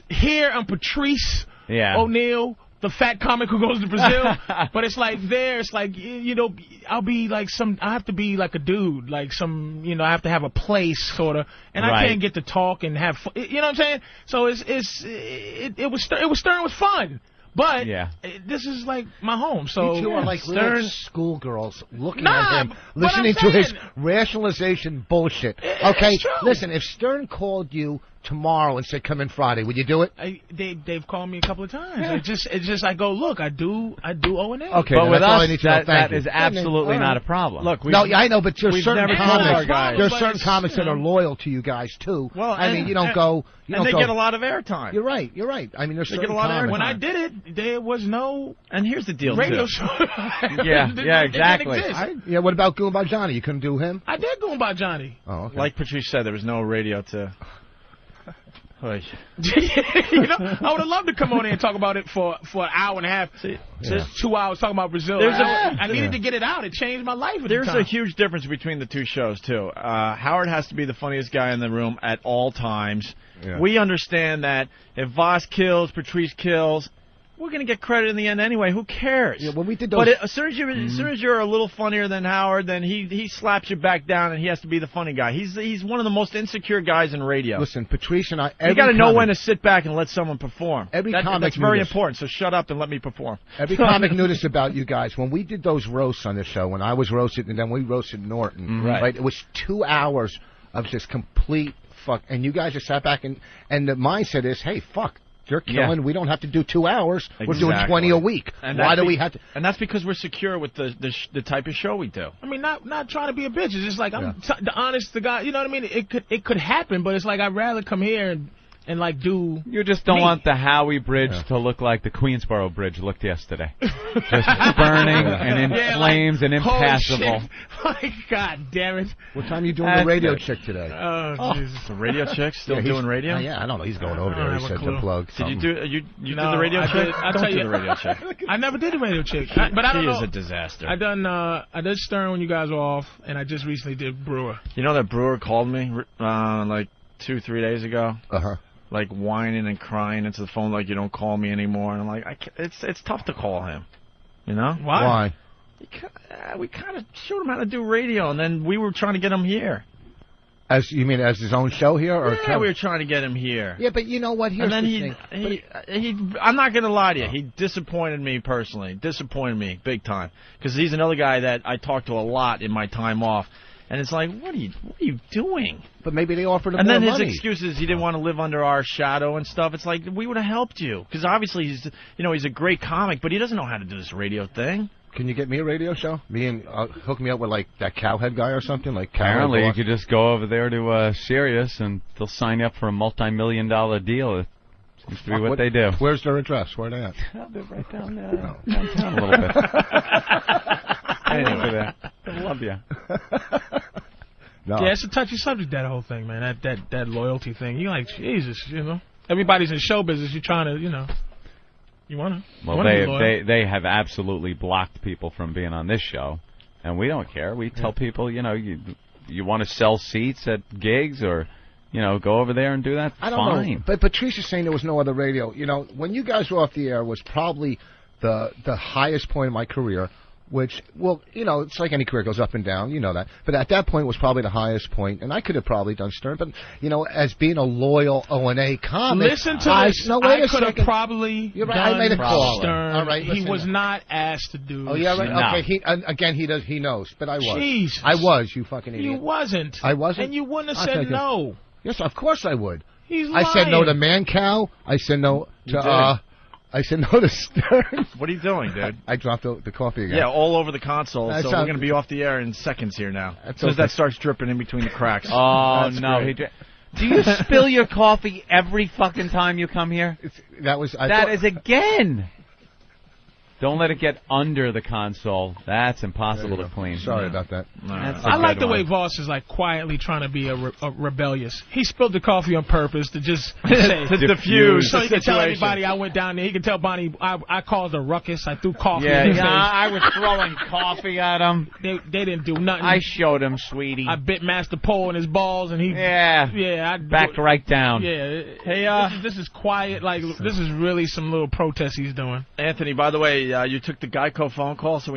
here I'm Patrice O'Neal, the fat comic who goes to Brazil, but it's like it's like, you know, I'll be like I have to be like a dude, like I have to have a place sort of, and I can't get to talk and have fun, you know what I'm saying? So it was Stern was fun. But this is like my home. So You two are like Stern, little schoolgirls looking at him, listening to his rationalization bullshit. Okay, listen, if Stern called you tomorrow and said, come in Friday, would you do it? They've called me a couple of times. It's just I go, look, I do O&A. Okay, but with that's all I us, need to know. Thank that you. is absolutely not a problem. Look, I know, but there's certain never told our comics. guys. There's certain comics that are loyal to you guys too. Well, I mean, you don't go. You and don't they go, get a lot of airtime. You're right. I mean, there's They certain get a lot of comics. When I did it, there was no. And here's the deal, radio too. show. Yeah, exactly. Yeah, what about Goomba Johnny? You couldn't do him? I did go by Johnny. Oh, okay. Like Patrice said, there was no radio to. I would have loved to come on here and talk about it for an hour and a half. Just 2 hours talking about Brazil. I needed to get it out. It changed my life. There's a huge difference between the two shows, too. Howard has to be the funniest guy in the room at all times. Yeah. We understand that if Voss kills, Patrice kills, we're going to get credit in the end anyway. Who cares? Yeah, when we did those... But as soon as you're a little funnier than Howard, then he slaps you back down, and he has to be the funny guy. He's one of the most insecure guys in radio. Listen, Patrice and I... You got to know when to sit back and let someone perform. That's very important, so shut up and let me perform. Every comic knew this about you guys. When we did those roasts on this show, when I was roasted and then we roasted Norton, right? It was 2 hours of just complete fuck. And you guys just sat back and the mindset is, hey, fuck. You're killing. We don't have to do 2 hours. Exactly. We're doing 20 a week. And why do we have to? And that's because we're secure with the type of show we do. I mean, not trying to be a bitch. It's just like I'm the honest to God. You know what I mean? It could happen, but it's like I'd rather come here and like do. You just don't want the Howie Bridge to look like the Queensboro Bridge looked yesterday, just burning and in flames and impassable. Like, God damn it! What time are you doing the radio chick today? Oh, Jesus. The radio chick still doing radio? Yeah, I don't know. He's going over there. He said to plug. Did you do you did the radio chick? Don't do the radio chick. I never did the radio chick, but I don't know. She is a disaster. I did Stern when you guys were off, and I just recently did Brewer. You know that Brewer called me like 2-3 days ago. Like whining and crying into the phone, like you don't call me anymore. And I'm like, it's tough to call him. You know why? We kind of showed him how to do radio, and then we were trying to get him here. As you mean as his own show here, or we were trying to get him here. Yeah, but you know what? Here's and then the thing. I'm not gonna lie to you. He disappointed me personally. Disappointed me big time because he's another guy that I talk to a lot in my time off. And it's like, what are you doing? But maybe they offered him more money. And then his excuse is he didn't want to live under our shadow and stuff. It's like, we would have helped you. Because obviously he's a great comic, but he doesn't know how to do this radio thing. Can you get me a radio show? Hook me up with like that cowhead guy or something? Like apparently you could just go over there to Sirius and they'll sign you up for a multi-million-dollar deal. It seems to be what they do. Where's their address? Where are they at? They're right down downtown a little bit. Anyway, I love you. No. Yeah, it's a touchy subject, that whole thing, man. That loyalty thing. You're like, Jesus, you know. Everybody's in show business. You're trying to, you know. You want to. Well, they have absolutely blocked people from being on this show, and we don't care. We tell people, you know, you want to sell seats at gigs or, you know, go over there and do that. I don't know. But Patrice is saying there was no other radio. You know, when you guys were off the air was probably the highest point of my career. which, well, it's like any career goes up and down, you know that. But at that point was probably the highest point, and I could have probably done Stern. But as being a loyal O&A comic, listen to this. No, wait I a could have second. probably You're right. done I made a call. Stern. All right, he was not asked to do. Oh yeah, right. No. Okay. Again, he does. He knows, but I was. Jesus. I was. You fucking idiot. You wasn't. I wasn't. And you wouldn't have I'll said take it. no. Yes, of course I would. He's I said no lying. to Man Cow. I said no You to. I said no to Stern. What are you doing, dude? I dropped the coffee again. Yeah, all over the console. That So sounds- we're going to be off the air in seconds here now. As soon as okay. that starts dripping in between the cracks. Oh, That's no. great. Do you spill your coffee every fucking time you come here? That is again. Don't let it get under the console. That's impossible to clean. Sorry about that. I like the way Voss is like quietly trying to be a rebellious. He spilled the coffee on purpose to just say, to diffuse so the he can tell situation. everybody I went down there. He can tell Bonnie I caused a ruckus. I threw coffee in his face. I was throwing coffee at him. They didn't do nothing. I showed him, sweetie. I bit Master Pole in his balls, and he I backed right down. Yeah. Hey, this is quiet. Like this is really some little protest he's doing. Anthony, by the way, you took the Geico phone call, so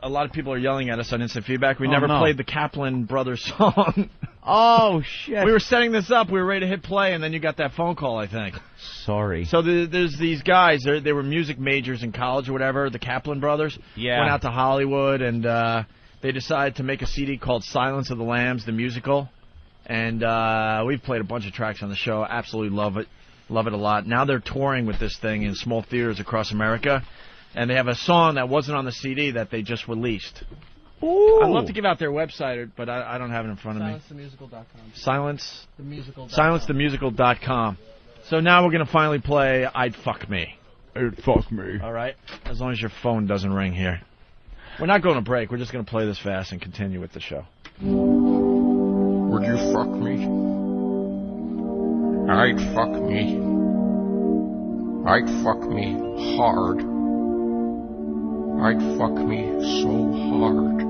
a lot of people are yelling at us on instant feedback. We never played the Kaplan Brothers song. Oh, shit. We were setting this up. We were ready to hit play, and then you got that phone call, I think. Sorry. So there's these guys. They were music majors in college or whatever, the Kaplan Brothers. Yeah. Went out to Hollywood, and they decided to make a CD called Silence of the Lambs, the musical. And we've played a bunch of tracks on the show. Absolutely love it. Love it a lot. Now they're touring with this thing in small theaters across America. And they have a song that wasn't on the CD that they just released. Ooh. I'd love to give out their website, but I don't have it in front of me. SilenceTheMusical.com. SilenceTheMusical.com. So now we're going to finally play I'd Fuck Me. I'd Fuck Me. All right? As long as your phone doesn't ring here. We're not going to break. We're just going to play this fast and continue with the show. Would you fuck me? I'd fuck me. I'd fuck me hard. I'd fuck me so hard.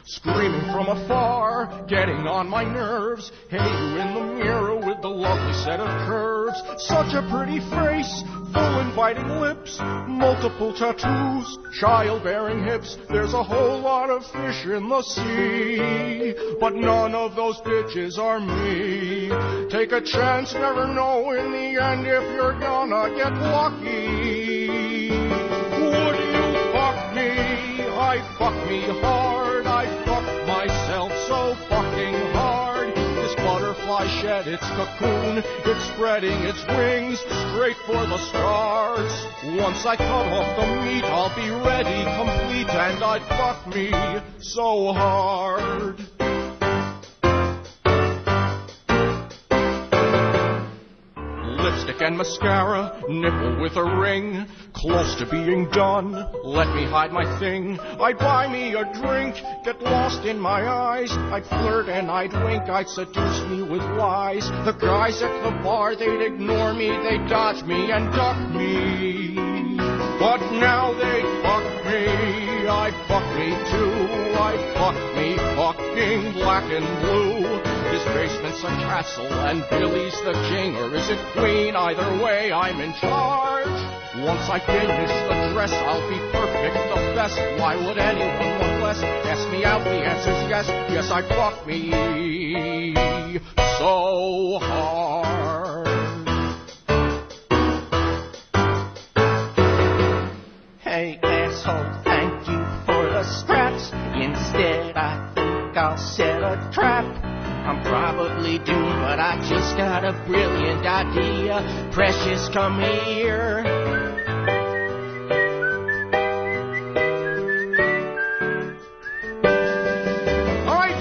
Screaming from afar, getting on my nerves. Hey, you in the mirror with the lovely set of curves. Such a pretty face, full inviting lips, multiple tattoos, childbearing hips. There's a whole lot of fish in the sea, but none of those bitches are me. Take a chance, never know in the end if you're gonna get lucky. Would you fuck me? I'd fuck me hard. I'd fuck myself so fucking hard. This butterfly shed its cocoon. It's spreading its wings straight for the stars. Once I cut off the meat, I'll be ready, complete, and I'd fuck me so hard. Lipstick and mascara, nipple with a ring, close to being done, let me hide my thing. I'd buy me a drink, get lost in my eyes, I'd flirt and I'd wink, I'd seduce me with lies. The guys at the bar, they'd ignore me, they'd dodge me and duck me. But now they'd fuck me, I'd fuck me too, I'd fuck me fucking black and blue. His basement's a castle and Billy's the king, or is it queen? Either way, I'm in charge. Once I finish the dress, I'll be perfect, the best. Why would anyone want less? Ask me out, the answer's yes. Yes, I'd fuck me so hard. Hey, asshole, thank you for the scraps. Instead, I think I'll set a trap. I'm probably doomed, but I just got a brilliant idea. Precious, come here. I'd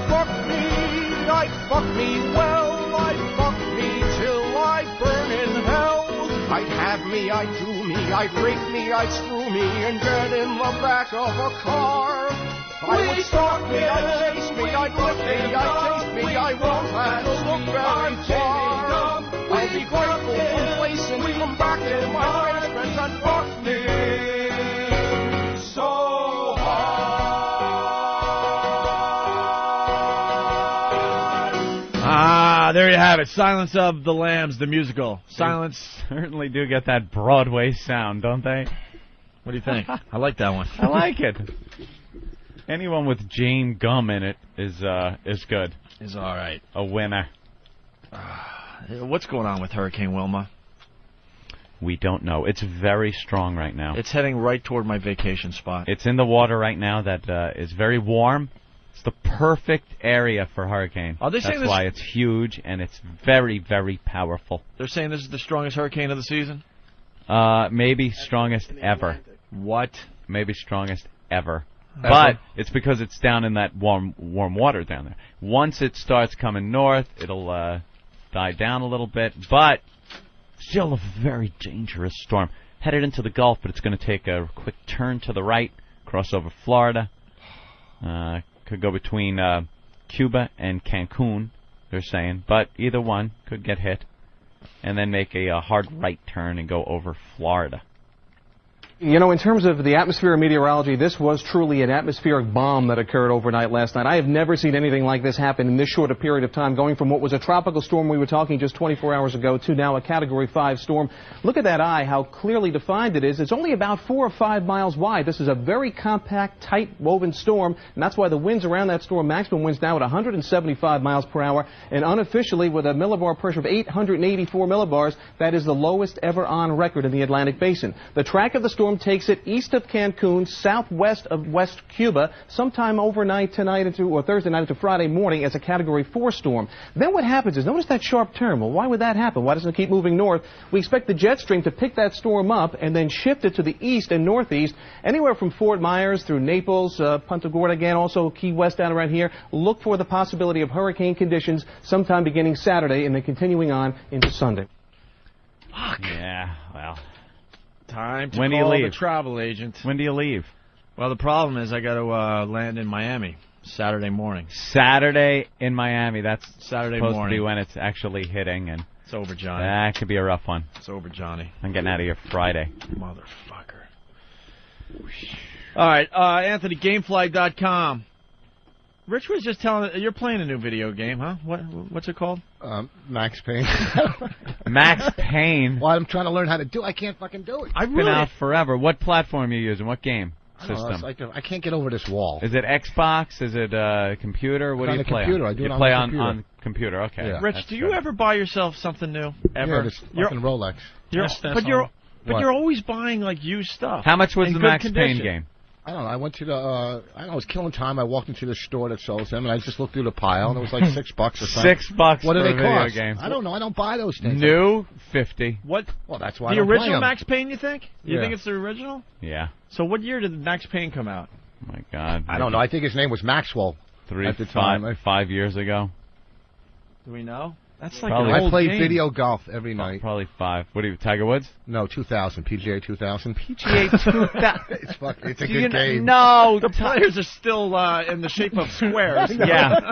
fuck me well, I'd fuck me till I burn in hell. I'd have me, I'd do me, I'd rape me, I'd screw me, and get in the back of a car. I would stalk me, I'd chase me, I'd lift me, I'd taste me, I won't have to look very far. I'll be grateful, complacent, come back to my basement and fuck me so hard. There you have it. Silence of the Lambs, the musical. Silence. They certainly do get that Broadway sound, don't they? What do you think? I like that one. I like it. Anyone with Jane Gum in it is good. Is all right. A winner. What's going on with Hurricane Wilma? We don't know. It's very strong right now. It's heading right toward my vacation spot. It's in the water right now that is very warm. It's the perfect area for hurricane. Are they saying That's why it's huge and it's very, very powerful. They're saying this is the strongest hurricane of the season? Maybe strongest ever. What? Maybe strongest ever. But it's because it's down in that warm water down there. Once it starts coming north, it'll die down a little bit, but still a very dangerous storm. Headed into the Gulf, but it's going to take a quick turn to the right, cross over Florida. Could go between Cuba and Cancun, they're saying. But either one could get hit. And then make a hard right turn and go over Florida. You know, in terms of the atmosphere and meteorology, this was truly an atmospheric bomb that occurred overnight last night. I have never seen anything like this happen in this short a period of time, going from what was a tropical storm we were talking just 24 hours ago to now a Category 5 storm. Look at that eye, how clearly defined it is. It's only about 4 or 5 miles wide. This is a very compact, tight woven storm, and that's why the winds around that storm, maximum winds now at 175 miles per hour, and unofficially with a millibar pressure of 884 millibars, that is the lowest ever on record in the Atlantic Basin. The track of the storm takes it east of Cancun, southwest of West Cuba, sometime overnight tonight or Thursday night into Friday morning as a Category 4 storm. Then what happens is, notice that sharp turn. Well, why would that happen? Why doesn't it keep moving north? We expect the jet stream to pick that storm up and then shift it to the east and northeast, anywhere from Fort Myers through Naples, Punta Gorda again, also Key West down around here. Look for the possibility of hurricane conditions sometime beginning Saturday and then continuing on into Sunday. Fuck. Yeah, well. Time to When do you call leave? the travel agent. When do you leave? Well, the problem is I got to land in Miami Saturday morning. Saturday in Miami. That's Saturday supposed morning. to be when it's actually hitting, and It's over, Johnny. that could be a rough one. It's over, Johnny. I'm getting out of here Friday. Motherfucker. All right, Anthony, Gamefly.com. Rich was just telling you're playing a new video game, huh? What's it called? Max Payne. Max Payne. Well, I'm trying to learn how to do it. I can't fucking do it. I've been out forever. What platform are you using? What game I don't know, system? it's like I can't get over this wall. Is it Xbox? Is it computer? What It's do you on the play computer. on? I do you it on play the on computer. computer. Okay. Yeah. Rich, do you ever buy yourself something new? Ever? Yeah, this fucking Rolex. But you're always buying like used stuff. How much was in the good Max condition. Payne game? I don't know. I went to the. I was killing time. I walked into the store that sells them, and I just looked through the pile, and it was like $6 or something. $6 What do for they a video cost? game. I don't know. I don't buy those things. New, 50. What? Well, that's why The I don't play original 'em. Max Payne, you think? You Yeah. think it's the original? Yeah. So what year did Max Payne come out? Oh my God. I don't know. I think his name was Maxwell. at the time. 5 years ago. Do we know? That's like Probably. an old I play game. video golf every night. Probably 5. What are you, Tiger Woods? No, 2000. PGA 2000. PGA 2000. It's a Do good you game. No, the players are still in the shape of squares. Yeah.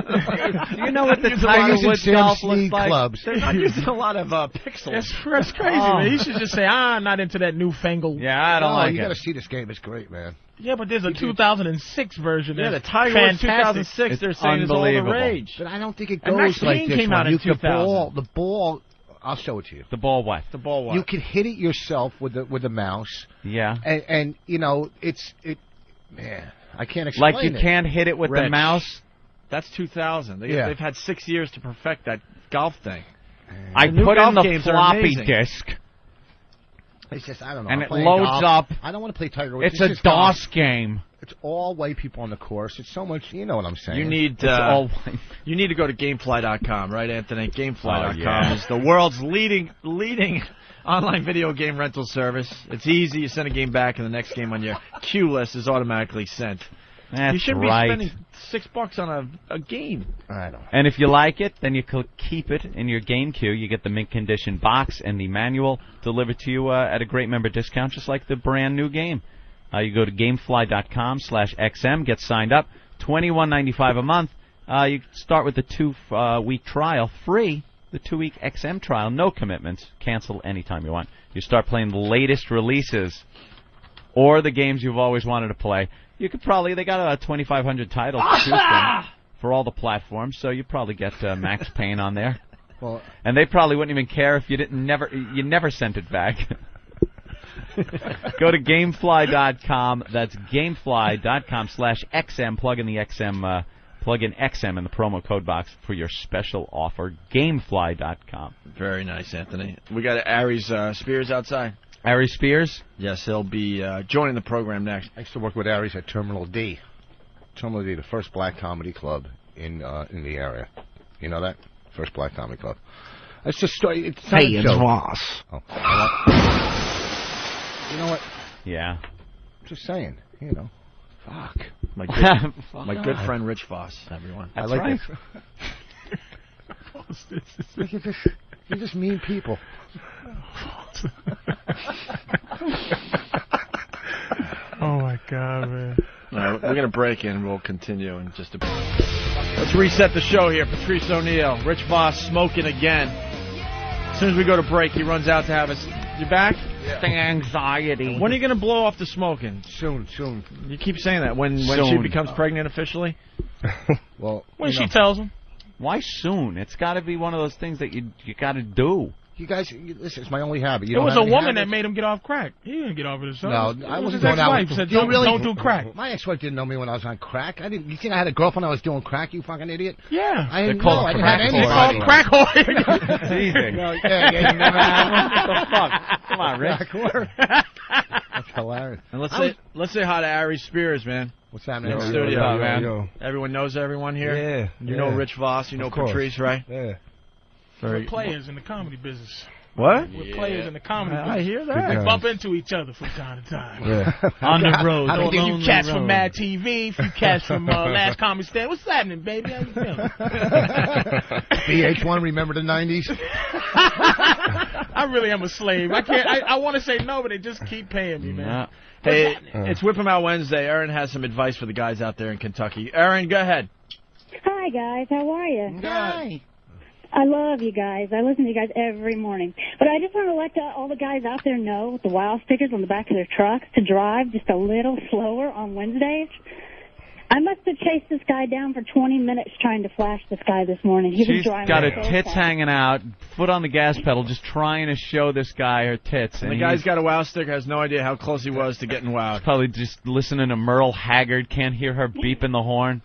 Do you know what the Use a lot Tiger of Woods Sam golf Snead looks like? clubs. They're not using a lot of pixels. That's crazy, man. He should just say, I'm not into that newfangled. Yeah, I don't like you it. got to see this game. It's great, man. Yeah, but there's a 2006 version. Yeah, the that's Tiger Woods fantastic. 2006, they're saying is all the unbelievable. rage. But I don't think it And Max goes like Payne this came one. out in You- 2000. The ball. I'll show it to you. The ball what? The ball what? You can hit it yourself with the mouse. Yeah. And you know man, I can't explain Like you it. can't hit it with the Rich. mouse? That's 2000. Yeah. They've had 6 years to perfect that golf thing. I The new put in golf the games are floppy amazing. disk, It's just I don't know. and I'm it playing loads golf. up. I don't want to play Tiger Woods. It's a just golf. DOS game. It's all white people on the course. It's so much. You know what I'm saying? You need It's all you need to go to GameFly.com, right, Anthony? GameFly.com yeah. is the world's leading online video game rental service. It's easy. You send a game back, and the next game on your queue list is automatically sent. That's you shouldn't right. be spending $6 on a game. I don't. And if you like it, then you could keep it in your game queue. You get the mint condition box and the manual delivered to you at a great member discount, just like the brand new game. You go to GameFly.com/XM, get signed up, $21.95 a month. You start with the 2-week trial free. The 2-week XM trial, no commitments. Cancel anytime you want. You start playing the latest releases or the games you've always wanted to play. You could probably, they got about 2,500 titles to choose from for all the platforms, so you probably get Max Payne on there. Well, and they probably wouldn't even care if you never sent it back. Go to Gamefly.com. That's Gamefly.com/XM. Plug in XM in the promo code box for your special offer. Gamefly.com. Very nice, Anthony. We got Aries Spears outside. Aries Spears? Yes, he'll be joining the program next. I used to work with Aries at Terminal D. Terminal D, the first black comedy club in the area. You know that? First black comedy club. It's just it's not Hey, a it's joke. Ross. Oh. You know what? Yeah. Just saying. You know. Fuck. My good friend Rich Voss, everyone. That's I like right. You're just mean people. Oh my God, man. All right, we're gonna break in. We'll continue in just a bit. Let's reset the show here. Patrice O'Neill, Rich Voss smoking again. As soon as we go to break, he runs out to have us. You back? Yeah. Anxiety. When are you gonna blow off the smoking? Soon. You keep saying that. When she Soon. becomes pregnant officially? Well, When she tells him. Why soon? It's got to be one of those things that you got to do. You guys, listen, it's my only habit. It was a woman that made him get off crack. He didn't get off it himself. No, I It was wasn't his going out. ex-wife said, don't do crack. My ex-wife didn't know me when I was on crack. I didn't. You think I had a girlfriend when I was doing crack? You fucking idiot. Yeah. I didn't They're called know. I didn't have crack anybody. whores. Crack whore. It's easy. No, yeah, you never had one. What the fuck? Come on, Rick. Crack whore. That's hilarious. And let's say hi to Aries Spears, man. What's happening? In the studio, yo, man. yo. Everyone knows everyone here. Yeah. You know Rich Voss. You know Of course. Patrice, right? Yeah. We're players in the comedy business. What? We're players in the comedy business. I hear that. We bump into each other from time to time. Yeah. On the road. How do A you few cats from Mad TV, a few cats from Last Comedy Stand. What's happening, baby? How you feeling? VH1, remember the 90s? I really am a slave. I can't. I want to say no, but they just keep paying me, man. No. Hey, it's Whip 'em Out Wednesday. Aaron has some advice for the guys out there in Kentucky. Aaron, go ahead. Hi, guys. How are you? Hi. I love you guys. I listen to you guys every morning. But I just want to let all the guys out there know with the WOW stickers on the back of their trucks to drive just a little slower on Wednesdays. I must have chased this guy down for 20 minutes trying to flash this guy this morning. He was She's driving got her so tits fast. hanging out, foot on the gas pedal, just trying to show this guy her tits. And the guy's got a WOW sticker, has no idea how close he was to getting wowed. Probably just listening to Merle Haggard, can't hear her beeping the horn.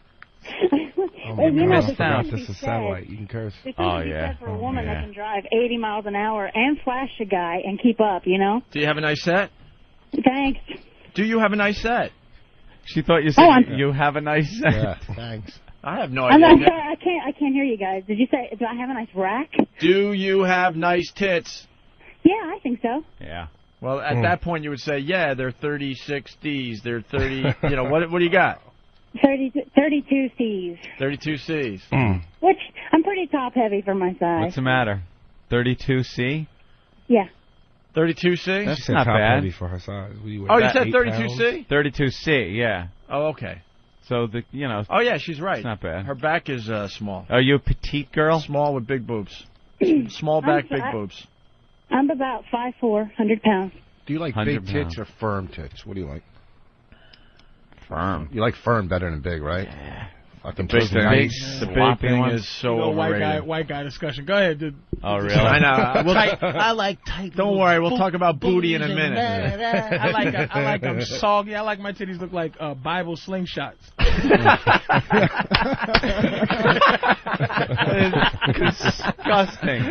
Well, you know, missed out. this is satellite. You can curse. Oh, yeah. For a woman that can drive 80 miles an hour and flash a guy and keep up, you know? Do you have a nice set? Thanks. Do you have a nice set? She thought you said you have a nice set. Yeah, thanks. I have no I'm idea. sorry, I can't hear you guys. Did you say, do I have a nice rack? Do you have nice tits? Yeah, I think so. Yeah. Well, at that point, you would say, yeah, they're 36 Ds. They're 30, you know, what do you got? 32 C's. 32 Cs. Which, I'm pretty top-heavy for my size. What's the matter? 32C? Yeah. 32C? That's not bad. for her size. You said 32C? 32C, yeah. Oh, okay. So, oh, yeah, she's right. It's not bad. Her back is small. Are you a petite girl? Small with big boobs. Small back, big boobs. I'm about 5'4", 100 pounds. Do you like big tits or firm tits? What do you like? Firm. You like firm better than big, right? Yeah. The big thing is so overrated. White guy discussion. Go ahead, dude. Oh, really? I know. I like tight. Don't worry, we'll talk about booty in a minute. I like them soggy. I like my titties look like Bible slingshots. It's disgusting.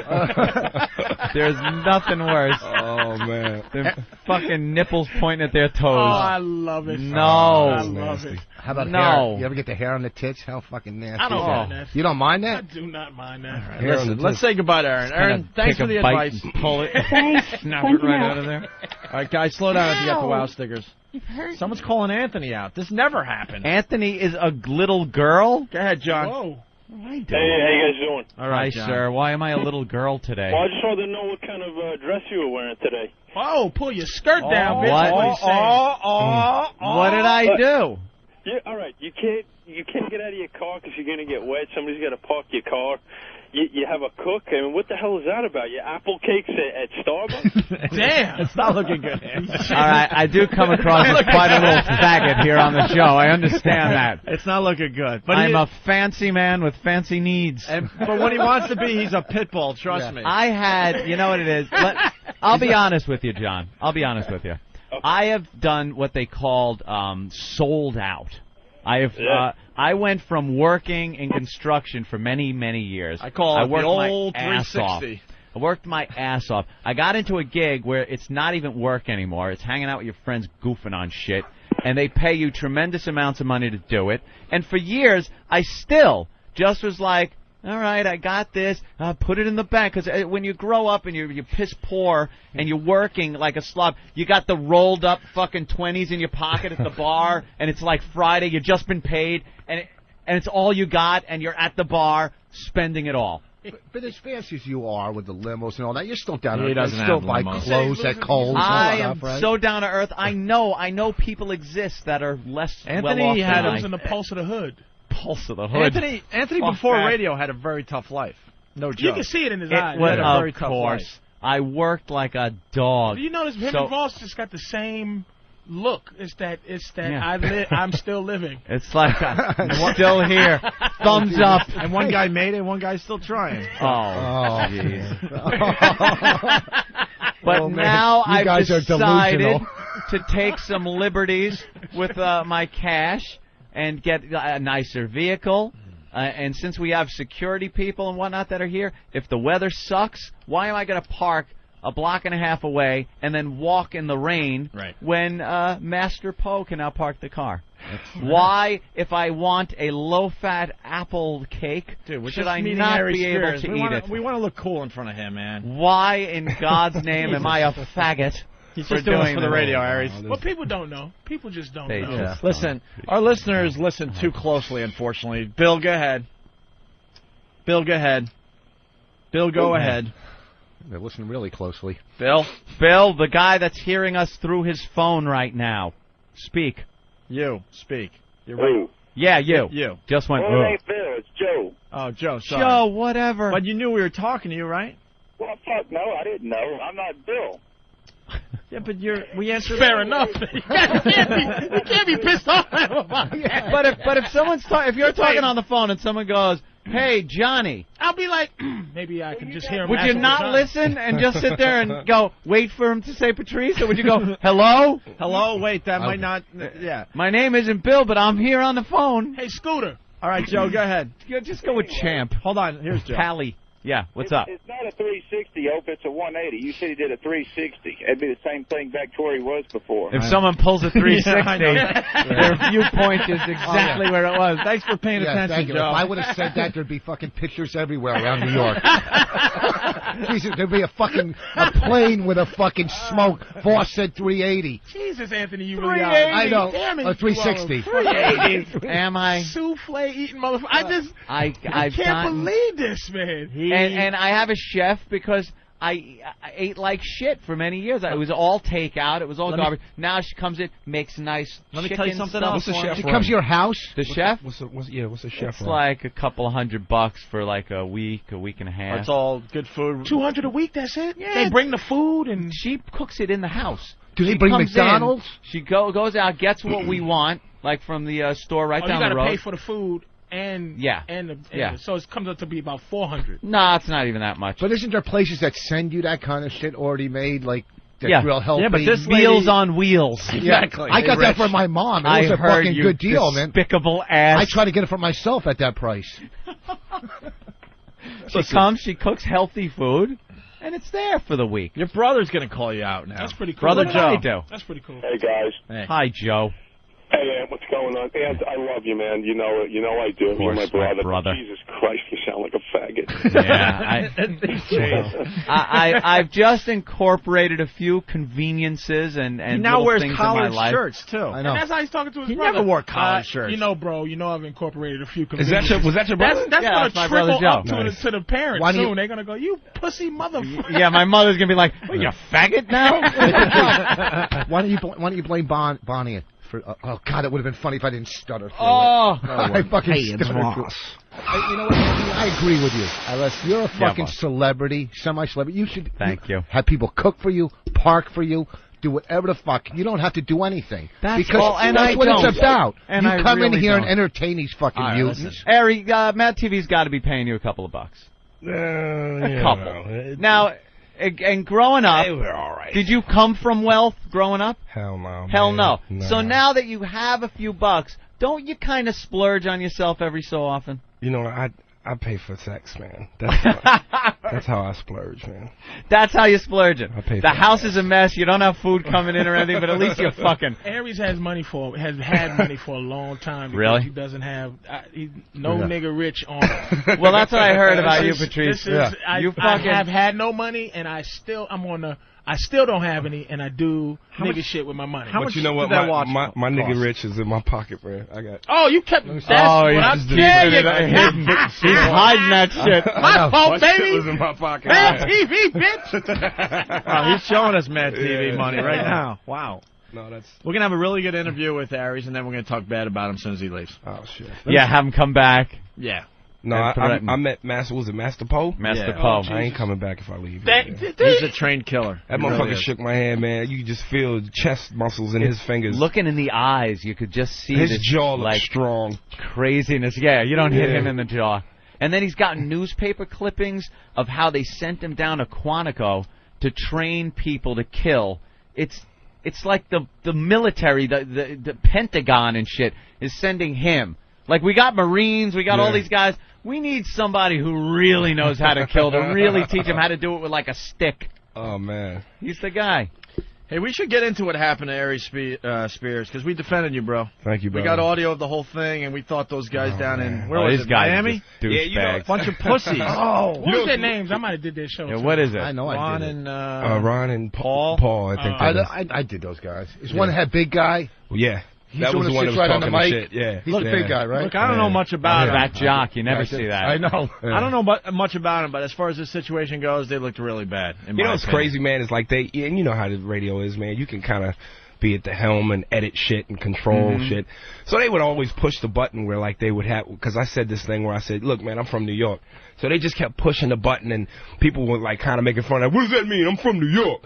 There's nothing worse. Oh, man. Than fucking nipples pointing at their toes. Oh, I love it. No. I love it. How about No. hair? You ever get the hair on the tits? How fucking nasty I don't is mind that? that. You don't mind I that? do not mind that. All right, Listen, let's say goodbye to Aaron. Aaron, thanks for the advice. Pull it. Thanks. Snap Thank it right you. out of there. All right, guys, slow down if you got the WOW stickers. Someone's calling Anthony out. This never happened. Anthony is a little girl? Go ahead, John. Whoa. Hey, how you guys doing? All right, Hi, John. sir. Why am I a little girl today? Well, I just wanted to know what kind of dress you were wearing today. Oh, pull your skirt down, bitch. What? What he's saying. What did I do? Yeah, all right. You can't get out of your car because you're gonna get wet. Somebody's got to park your car. You have a cook? I mean, what the hell is that about? Your apple cakes at Starbucks? Damn. It's not looking good. All right, I do come across as quite a little faggot here on the show. I understand that. It's not looking good. But I'm a fancy man with fancy needs. But when he wants to be, he's a pit bull, trust me. I had, you know what it is? I'll be honest with you, John. I'll be honest with you. I have done what they called sold out. I went from working in construction for many, many years. I call it the old my ass 360. off. I worked my ass off. I got into a gig where it's not even work anymore. It's hanging out with your friends goofing on shit, and they pay you tremendous amounts of money to do it. And for years, I still just was like, all right, I got this. Put it in the bank. Because when you grow up and you're piss poor and you're working like a slob, you got the rolled up fucking 20s in your pocket at the bar, and it's like Friday. You've just been paid, and it's all you got, and you're at the bar spending it all. But as fancy as you are with the limos and all that, you're still down to earth. He doesn't still have buy limos. clothes at Kohl's. I am right? so down to earth. I know people exist that are less Anthony well off had than was in the pulse of the hood. Pulse of the hood. Anthony before radio had a very tough life. No joke. You can see it in his eyes. He had a very of tough course. life. I worked like a dog. Do you notice him and Voss just got the same look? It's that Yeah. I'm still living. It's like I'm still here. Thumbs up. And one guy made it, one guy's still trying. Oh, jeez. But Oh, man. now You I've guys are decided delusional. to take some liberties with my cash and get a nicer vehicle. And since we have security people and whatnot that are here, if the weather sucks, why am I going to park a block and a half away and then walk in the rain when Master Poe can now park the car? Why, if I want a low-fat apple cake, should I not be able to eat it? We want to look cool in front of him, man. Why, in God's name, am I a faggot? He's just doing it for the radio, Aries. Well, people don't know. People just don't know. Listen, our listeners listen too closely, unfortunately. Bill, go ahead. Bill, go ahead. Bill, go ahead. They're listening really closely. Bill, the guy that's hearing us through his phone right now. Speak. You, speak. You're right. Yeah, you. You. Just went, Well, it ain't Bill. It's Joe. Oh, Joe, sorry. Joe, whatever. But you knew we were talking to you, right? Well, fuck no, I didn't know. I'm not Bill. Yeah, but we answered. Fair enough. You can't be pissed off at him about that. But if someone's if you're talking on the phone and someone goes, "Hey, Johnny," I'll be like, maybe I can just hear him. would you not listen and just sit there and go, wait for him to say Patrice, or would you go, hello? Hello? Wait, that might not. Yeah. My name isn't Bill, but I'm here on the phone. Hey, Scooter. All right, Joe, go ahead. Just go with Champ. Hold on. Here's Joe. Pally. Yeah, what's up? It's not a 360, Ope. It's a 180. You said he did a 360. It'd be the same thing back to where he was before. If someone pulls a 360, Yeah, their viewpoint is exactly where it was. Thanks for paying attention, thank you. Joe. If I would have said that, there'd be fucking pictures everywhere around New York. Jesus, there'd be a plane with a fucking smoke. Voss said 380. Jesus, Anthony, you really are. I know. Damn it, A 360. 380. Am I? Souffle eating motherfucker. I I've can't gotten- believe this, man. And I have a chef because I ate like shit for many years. It was all takeout. It was all garbage. Now she comes in, makes nice Let me chicken tell you something stuff else. for me. She comes to your house? The chef? What's the chef It's run? like a couple $100 for like a week and a half. That's all good food. $200 a week. That's it. Yeah. They bring the food and She cooks it in the house. Do they She bring comes McDonald's? in, she goes out, gets what we want, like from the store right you down got the to road. pay for the food and so it comes up to be about $400. No, it's not even that much. But isn't there places that send you that kind of shit already made, like that's Yeah. real healthy? Yeah, but this Meals on Wheels. Exactly. I got Hey, that Rich. for my mom. It I was a heard fucking you good deal, man. despicable ass. I try to get it for myself at that price. She comes, she cooks healthy food, and it's there for the week. Your brother's going to call you out now. That's pretty cool. Brother What Joe. I do. That's pretty cool. Hey, guys. Hey. Hi, Joe. Hey, Ant, what's going on? Ant, I love you, man. You know it. You know I do. You're course, my my brother. Jesus Christ, you sound like a faggot. Yeah, I've just incorporated a few conveniences and He now little wears things in collared my life. shirts, too. I know. And that's how he's talking to his He brother. never wore collared shirts. You know, bro, I've incorporated a few Was conveniences. that your brother? That's Yeah, going that's to my brother trickle up Joe. to the parents Why do you- soon. They're going to go, you pussy motherfucker. Yeah, my mother's gonna be like, "What, you faggot now?" Why don't you blame Bonnie for? Oh God, it would have been funny if I didn't stutter. through Oh. it. I fucking Hey, it's stuttered through it. Ross. You know what? I agree with you. Unless you're a fucking celebrity, semi-celebrity, you should have people cook for you, park for you, do whatever the fuck. You don't have to do anything. That's what it's about. And you come in here and entertain these fucking mutants. Ari, Mad TV's got to be paying you a couple of bucks. A couple. Now, and growing up, they were all right. Did you come from wealth growing up? Hell no. Hell man. no. So now that you have a few bucks, don't you kind of splurge on yourself every so often? You know, I pay for sex, man. That's how I splurge, man. That's how you splurge it. The house is a mess. You don't have food coming in or anything, but at least you're fucking. Aries has had money for a long time. Really? He doesn't have nigga rich on it. Well, that's what I heard about you, Patrice. I have had no money, and I still don't have any, and I do nigga shit with my money. But you know what? My nigga rich is in my pocket, man. I got. Oh, you kept. That's what I'm saying. He's hiding that shit. My fault, baby. Was in my pocket. Mad TV, bitch. Oh, he's showing us Mad TV money right now. Wow. No, that's. We're gonna have a really good interview with Aries, and then we're gonna talk bad about him as soon as he leaves. Oh shit. Yeah, have him come back. Yeah. No, I met Master. Was it Master Poe? Master Poe. I ain't coming back if I leave. He's a trained killer. That motherfucker shook my hand, man. You could just feel the chest muscles in his fingers. Looking in the eyes, you could just see his this, jaw looks strong. Craziness. Yeah, you don't hit him in the jaw. And then he's got newspaper clippings of how they sent him down to Quantico to train people to kill. It's like the military, the Pentagon and shit is sending him. Like, we got Marines, we got all these guys. We need somebody who really knows how to kill, to really teach him how to do it with, like, a stick. Oh, man. He's the guy. Hey, we should get into what happened to Aries Spears, because we defended you, bro. Thank you, bro. We got audio of the whole thing, and we thought those guys down in, where was it, Miami? Yeah, you know, a bunch of pussies. What was their names? I might have did their show. Yeah, what is it? I know Ron I did Ron and Paul. I think I did those guys. Is one that had big guy? Well, yeah. He's that the was one the one that that sits right on was the talking mic. shit. Yeah. He's the big guy, right? Look, I don't know much about him. Fat jock. You never see that. I know. I don't know much about him, but as far as this situation goes, they looked really bad. You know what's crazy, man, is like and you know how the radio is, man. You can kind of be at the helm and edit shit and control shit. So they would always push the button where, like, they would have, because I said this thing where I said, look, man, I'm from New York. So they just kept pushing the button, and people were, like, kind of making fun of, what does that mean? I'm from New York.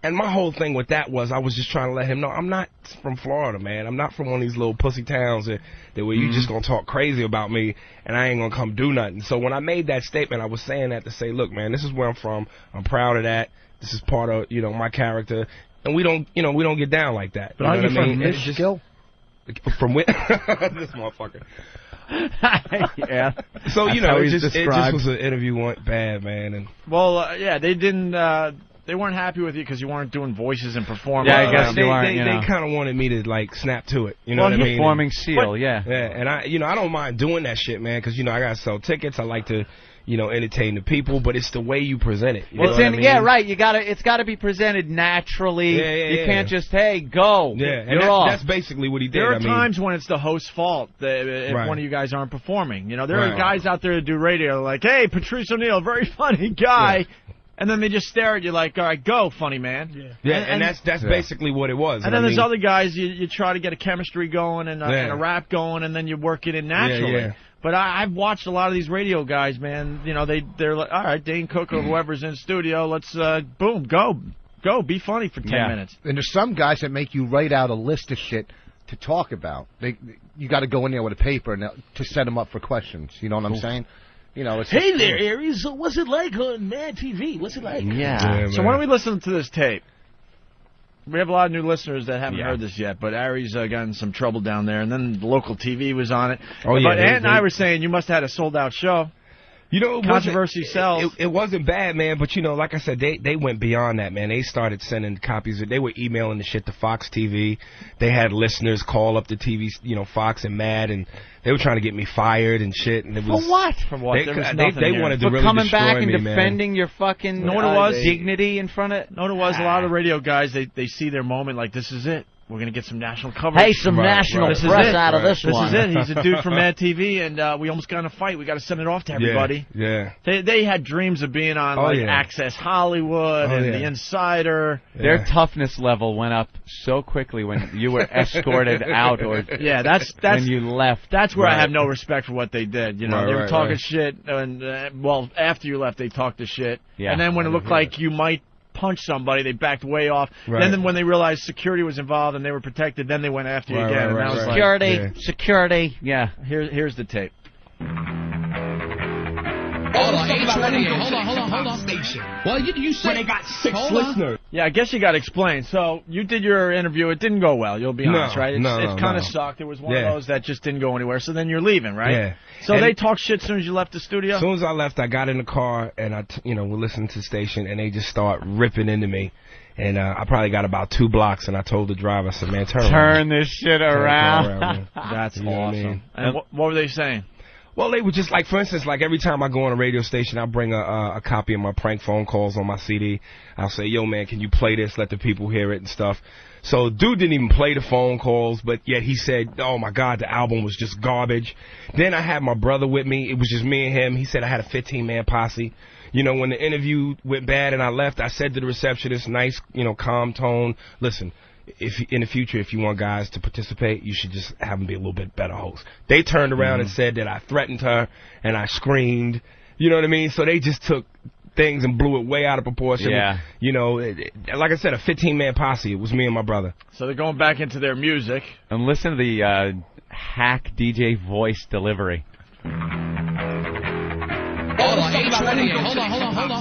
And my whole thing with that was I was just trying to let him know I'm not from Florida, man. I'm not from one of these little pussy towns that where you just going to talk crazy about me and I ain't going to come do nothing. So when I made that statement, I was saying that to say, look, man, this is where I'm from. I'm proud of that. This is part of, you know, my character. And we don't get down like that. But are you from Michigan? From where? This motherfucker. Yeah. So, you know, it just was an interview went bad, man. And yeah, they didn't. They weren't happy with you because you weren't doing voices and performing. Yeah, I guess they weren't. They kind of wanted me to, like, snap to it. You know what I mean? Performing seal, yeah. Yeah, and I don't mind doing that shit, man, because, you know, I got to sell tickets. I like to, you know, entertain the people, but it's the way you present it. You know what I mean? Yeah, right. It's got to be presented naturally. You can't just, hey, go. Yeah, and that's basically what he did. There are times when it's the host's fault if one of you guys aren't performing. You know, there are guys out there that do radio like, hey, Patrice O'Neill, very funny guy. Yeah. And then they just stare at you like, all right, go, funny man. Yeah, and that's basically what it was. And then there's other guys, you try to get a chemistry going and a rap going, and then you work it in naturally. Yeah. But I've watched a lot of these radio guys, man. You know, they're like, all right, Dane Cook or whoever's in studio, let's, boom, go, be funny for 10 minutes. And there's some guys that make you write out a list of shit to talk about. You got to go in there with a paper to set them up for questions. You know what I'm saying? You know, it's hey there, Aries. So what's it like on Mad TV? What's it like? Yeah. So why don't we listen to this tape? We have a lot of new listeners that haven't heard this yet, but Aries got in some trouble down there, and then the local TV was on it. Oh, yeah. But Ant and I were saying you must have had a sold-out show. You know, controversy sells. It wasn't bad, man, but, you know, like I said, they went beyond that, man. They started sending copies. They were emailing the shit to Fox TV. They had listeners call up the TV, you know, Fox and Mad, and they were trying to get me fired and shit. And it was, for what? From what? They wanted to really coming destroy back and me, defending your fucking know what it was? Dignity in front of... Know what it was? A lot of radio guys, they see their moment like, this is it. we're going to get some national coverage. Hey, some national press out of this one. This is it. He's a dude from Mad TV, and we almost got in a fight. We got to send it off to everybody. Yeah. They had dreams of being on Access Hollywood and The Insider. Their toughness level went up so quickly when you were escorted out, or that's when you left. That's where I have no respect for what they did. You know, they were talking shit, and after you left, they talked the shit, and then when it looked like you might punch somebody, they backed way off. Then when they realized security was involved and they were protected, then they went after you again. And that was security. Yeah. Here's the tape. Hold on. Station. Well, you said they got 6 listeners. Yeah, I guess you got to explain. So you did your interview. It didn't go well. You'll be honest, right? It kind of sucked. It was one of those that just didn't go anywhere. So then you're leaving, right? Yeah. So they talked shit as soon as you left the studio? As soon as I left, I got in the car, and we're listening to the station, and they just start ripping into me. And I probably got about 2 blocks, and I told the driver, I said, man, turn this shit around. That's you know awesome. What I mean? And what were they saying? Well, they were just like, for instance, like every time I go on a radio station, I bring a copy of my prank phone calls on my CD. I'll say, yo, man, can you play this? Let the people hear it and stuff. So dude didn't even play the phone calls, but yet he said, oh, my God, the album was just garbage. Then I had my brother with me. It was just me and him. He said I had a 15-man posse. You know, when the interview went bad and I left, I said to the receptionist, nice, calm tone, listen, if in the future, if you want guys to participate, you should just have them be a little bit better hosts. They turned around and said that I threatened her and I screamed. You know what I mean? So they just took things and blew it way out of proportion. Yeah. Like I said, a 15-man posse. It was me and my brother. So they're going back into their music. And listen to the hack DJ voice delivery. Hold on.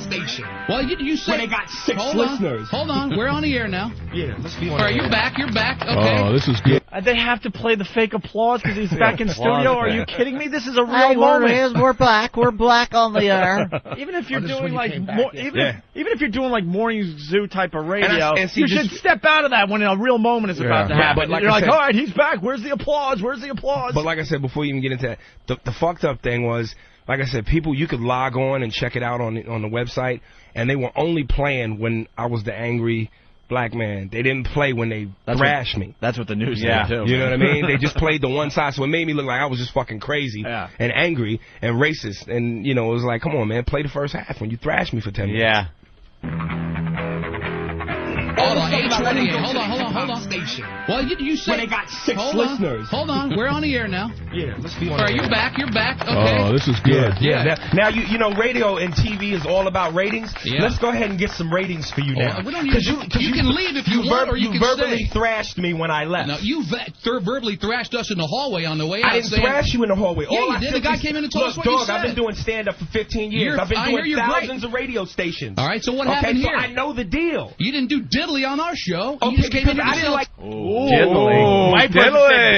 Station. Well, you said they got 6 listeners. Hold on. We're on the air now. Yeah, let's be on. All right, you're back. You're back. Okay. Oh, this is good. They have to play the fake applause because he's back in studio. Are you kidding me? This is a real moment. We're black. We're black on the air. Even if you're doing even if you're doing like morning zoo type of radio, you should step out of that when a real moment is about to happen. But you're like, all right, he's back. Where's the applause? Where's the applause? But like I said, before you even get into that, the fucked up thing was, like I said, people, you could log on and check it out on the website, and they were only playing when I was the angry black man. They didn't play when they thrashed me. That's what the news did, too. You know what I mean? They just played the one side, so it made me look like I was just fucking crazy and angry and racist. And, it was like, come on, man, play the first half when you thrashed me for 10 minutes. Yeah. Hold on. Station. Well, you said they got 6 listeners. Hold on. We're on the air now. Yeah, let's be on. All right, you're back. You're back. Okay. Oh, this is good. Yeah. Now radio and TV is all about ratings. Yeah. Let's go ahead and get some ratings for you now. We don't need you can leave if you want, or you can verbally stay. Thrashed me when I left. No, you verbally thrashed us in the hallway on the way out. I didn't thrash you in the hallway. Yeah, you did. The guy came in and told us what you said. I've been doing stand-up for 15 years. I've been doing thousands of radio stations. All right, so what happened here? I know the deal. You didn't do diddly on our show. Okay, You just came in I didn't like... Diddly. My person said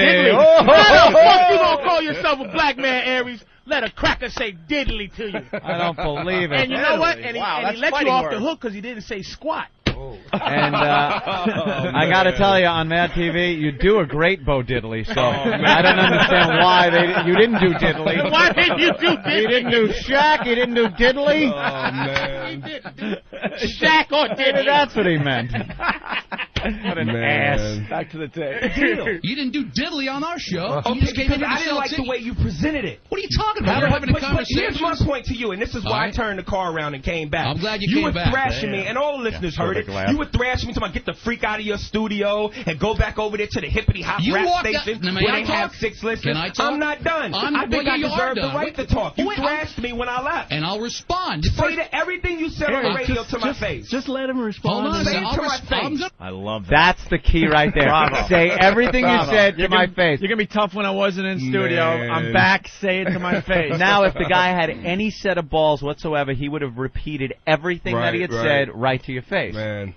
diddly. How the fuck you gonna call yourself a black man, Aries? Let a cracker say diddly to you. I don't believe it. And you know what? And he let you off the hook because he didn't say squat. And I got to tell you, on Mad TV, you do a great Bo Diddley, so I don't understand why you didn't do Diddley. Why didn't you do Diddley? You didn't do Shaq, you didn't do Diddley. Oh, man. Shaq or Diddley. That's what he meant. What an ass. Back to the tape. You didn't do diddly on our show. Okay, because I didn't like the way you presented it. What are you talking about? We're having a conversation. Here's my point to you, and this is why I turned the car around and came back. I'm glad you came back. You were thrashing me, and all the listeners heard it. You were thrashing me, talking about get the freak out of your studio and go back over there to the hippity hop rap station where they have 6 listeners. I'm not done. I think I deserve the right to talk. You thrashed me when I left. And I'll respond. Say to everything you said on the radio to my face. Just let him respond. Hold on. Say it to my face. I love that. That's the key right there. Bravo. Say everything you said to my face. You're going to be tough when I wasn't in studio. I'm back. Say it to my face. Now, if the guy had any set of balls whatsoever, he would have repeated everything that he had said right to your face. Man.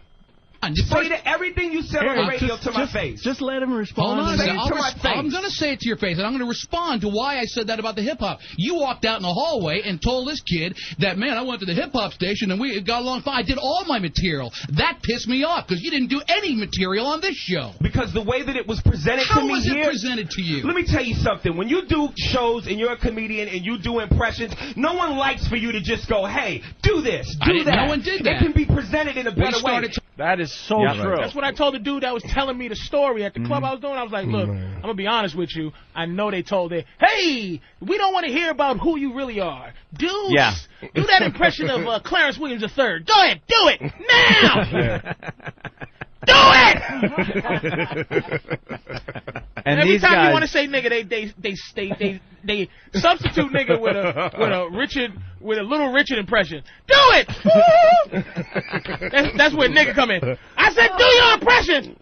Say to everything you said on the radio to my face. Just let him respond. Hold on. I'm going to say it to your face, and I'm going to respond to why I said that about the hip-hop. You walked out in the hallway and told this kid that, man, I went to the hip-hop station, and we got along fine. I did all my material. That pissed me off, because you didn't do any material on this show. Because the way that it was presented to me How was here... it presented to you? Let me tell you something. When you do shows and you're a comedian and you do impressions, no one likes for you to just go, hey, do this, do that. No one did that. It can be presented in a better way. That is so true. That's what I told the dude that was telling me the story at the club I was doing. I was like, look, I'm going to be honest with you. I know they told it, hey, we don't want to hear about who you really are. Dude, do that impression of Clarence Williams III. Go ahead, do it now. Do it! And every these time guys, you want to say nigga, they substitute nigga with a little Richard impression. Do it! that's where nigga come in. I said, do your impression.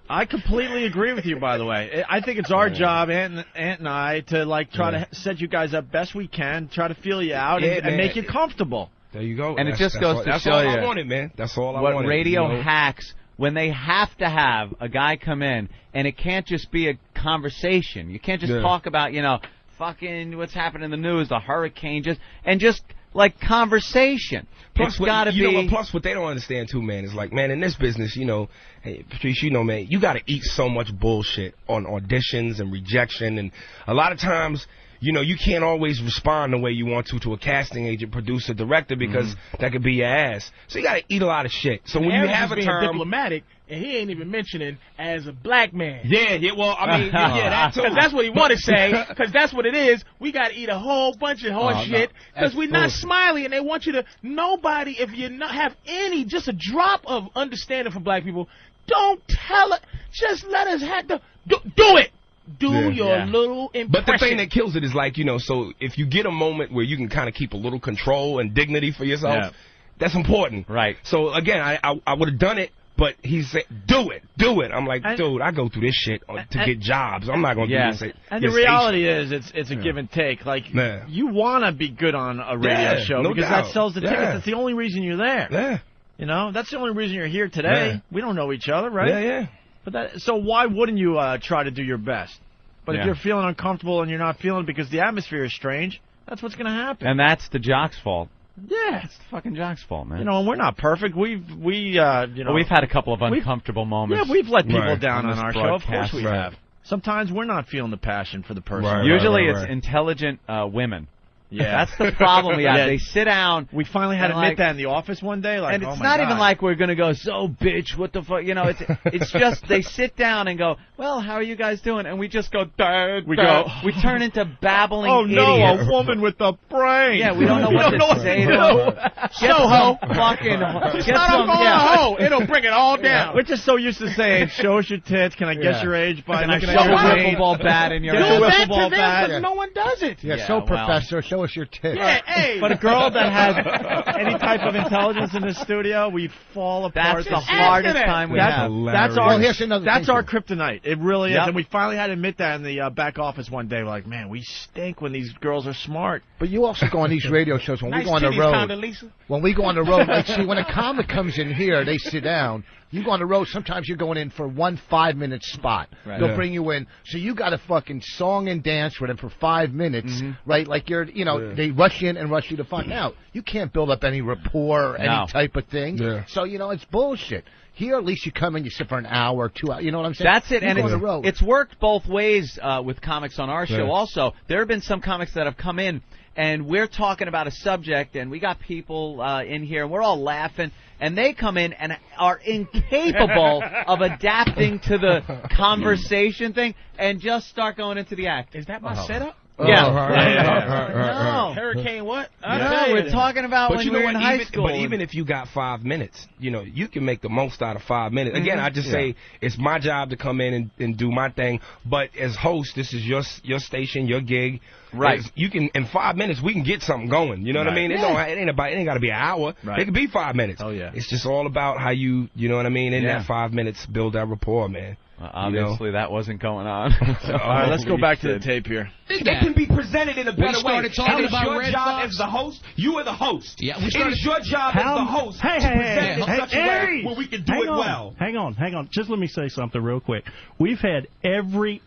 I completely agree with you. By the way, I think it's our job, Ant and I, to try to set you guys up best we can, try to feel you out and make you comfortable. There you go. And it just goes to show you. That's all I wanted, man. That's all I wanted. wanted. What radio hacks, when they have to have a guy come in, and it can't just be a conversation. You can't just talk about, fucking what's happening in the news, the hurricane, just like conversation. Plus, it's got to be. Plus, what they don't understand too, man, is like, man, in this business, hey, Patrice, man, you got to eat so much bullshit on auditions and rejection, and a lot of times, you can't always respond the way you want to a casting agent, producer, director, because that could be your ass. So you got to eat a lot of shit. So when you have a term, diplomatic, and he ain't even mentioning as a black man. Yeah. Well, I mean, that too. Because that's what he want to say. Because that's what it is. We got to eat a whole bunch of horse shit. Because we're not smiley, and they want you to. Nobody, if you not have just a drop of understanding for black people, don't tell it. Just let us have do it. Do your little impression. But the thing that kills it is so if you get a moment where you can kind of keep a little control and dignity for yourself, that's important. Right. So, again, I would have done it, but he said, do it. I'm like, dude, I go through this shit to get jobs. I'm not going to do this. And the reality is it's a give and take. You want to be good on a radio show because that sells the tickets. That's the only reason you're there. Yeah. That's the only reason you're here today. Yeah. We don't know each other, right? Yeah. But so why wouldn't you try to do your best? But if you're feeling uncomfortable and you're not feeling it because the atmosphere is strange, that's what's going to happen. And that's the jock's fault. Yeah, it's the fucking jock's fault, man. And we're not perfect. We've had a couple of uncomfortable moments. Yeah, we've let people down on our show. Of course we have. Sometimes we're not feeling the passion for the person. Usually it's intelligent women. Yeah, that's the problem we have. They sit down. We finally had to admit that in the office one day. And it's not even like we're going to go, so bitch, what the fuck? It's just they sit down and go, well, how are you guys doing? And we just go, we turn into babbling idiots. Oh, no, a woman with a brain. Yeah, we don't know what to say to her. Soho. Fucking, get some, it'll bring it all down. We're just so used to saying, show us your tits. Can I guess your age by looking at your wiffle ball bat in your ass? Do that to them, but no one does it. Yeah, Professor, show us your tits. Yeah, hey. But a girl that has any type of intelligence in the studio, we fall apart. That's the hardest time we have. That's our kryptonite. It really is. And we finally had to admit that in the back office one day. We're like, man, we stink when these girls are smart. But you also go on these radio shows when we go on the road. When we go on the road, when a comic comes in here, they sit down. You go on the road, sometimes you're going in for 1 5-minute spot. Right. They'll bring you in. So you got to fucking song and dance with them for 5 minutes, right? Like they rush in and rush you to find out. You can't build up any rapport or any type of thing. Yeah. So, it's bullshit. Here, at least you come in, you sit for an hour, 2 hours. You know what I'm saying? That's it. And it's worked both ways with comics on our show also. There have been some comics that have come in, and we're talking about a subject, and we got people in here, and we're all laughing, and they come in and are incapable of adapting to the conversation thing and just start going into the act. Is that my setup? Yeah. No. Hurricane what? No, we're talking about when you were in high school. But even if you got 5 minutes, you can make the most out of 5 minutes. Again, I just say it's my job to come in and do my thing. But as host, this is your station, your gig. Right. You can in 5 minutes we can get something going. You know what I mean? It ain't got to be an hour. Right. It could be 5 minutes. Oh yeah. It's just all about how you know what I mean, in that 5 minutes build that rapport, man. Obviously, that wasn't going on. All right, let's go back to the tape here. It can be presented in a better way. It is your job as the host. You are the host. Yeah, it is your job as the host to present it in such a way where we can do it well. Hang on. Just let me say something real quick. We've had every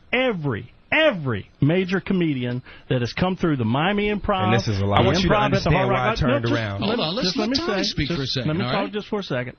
major comedian that has come through the Miami Improv. And this is a lot. I want you to understand why I turned around. Hold on, let Tommy speak for a second. Let me talk just for a second.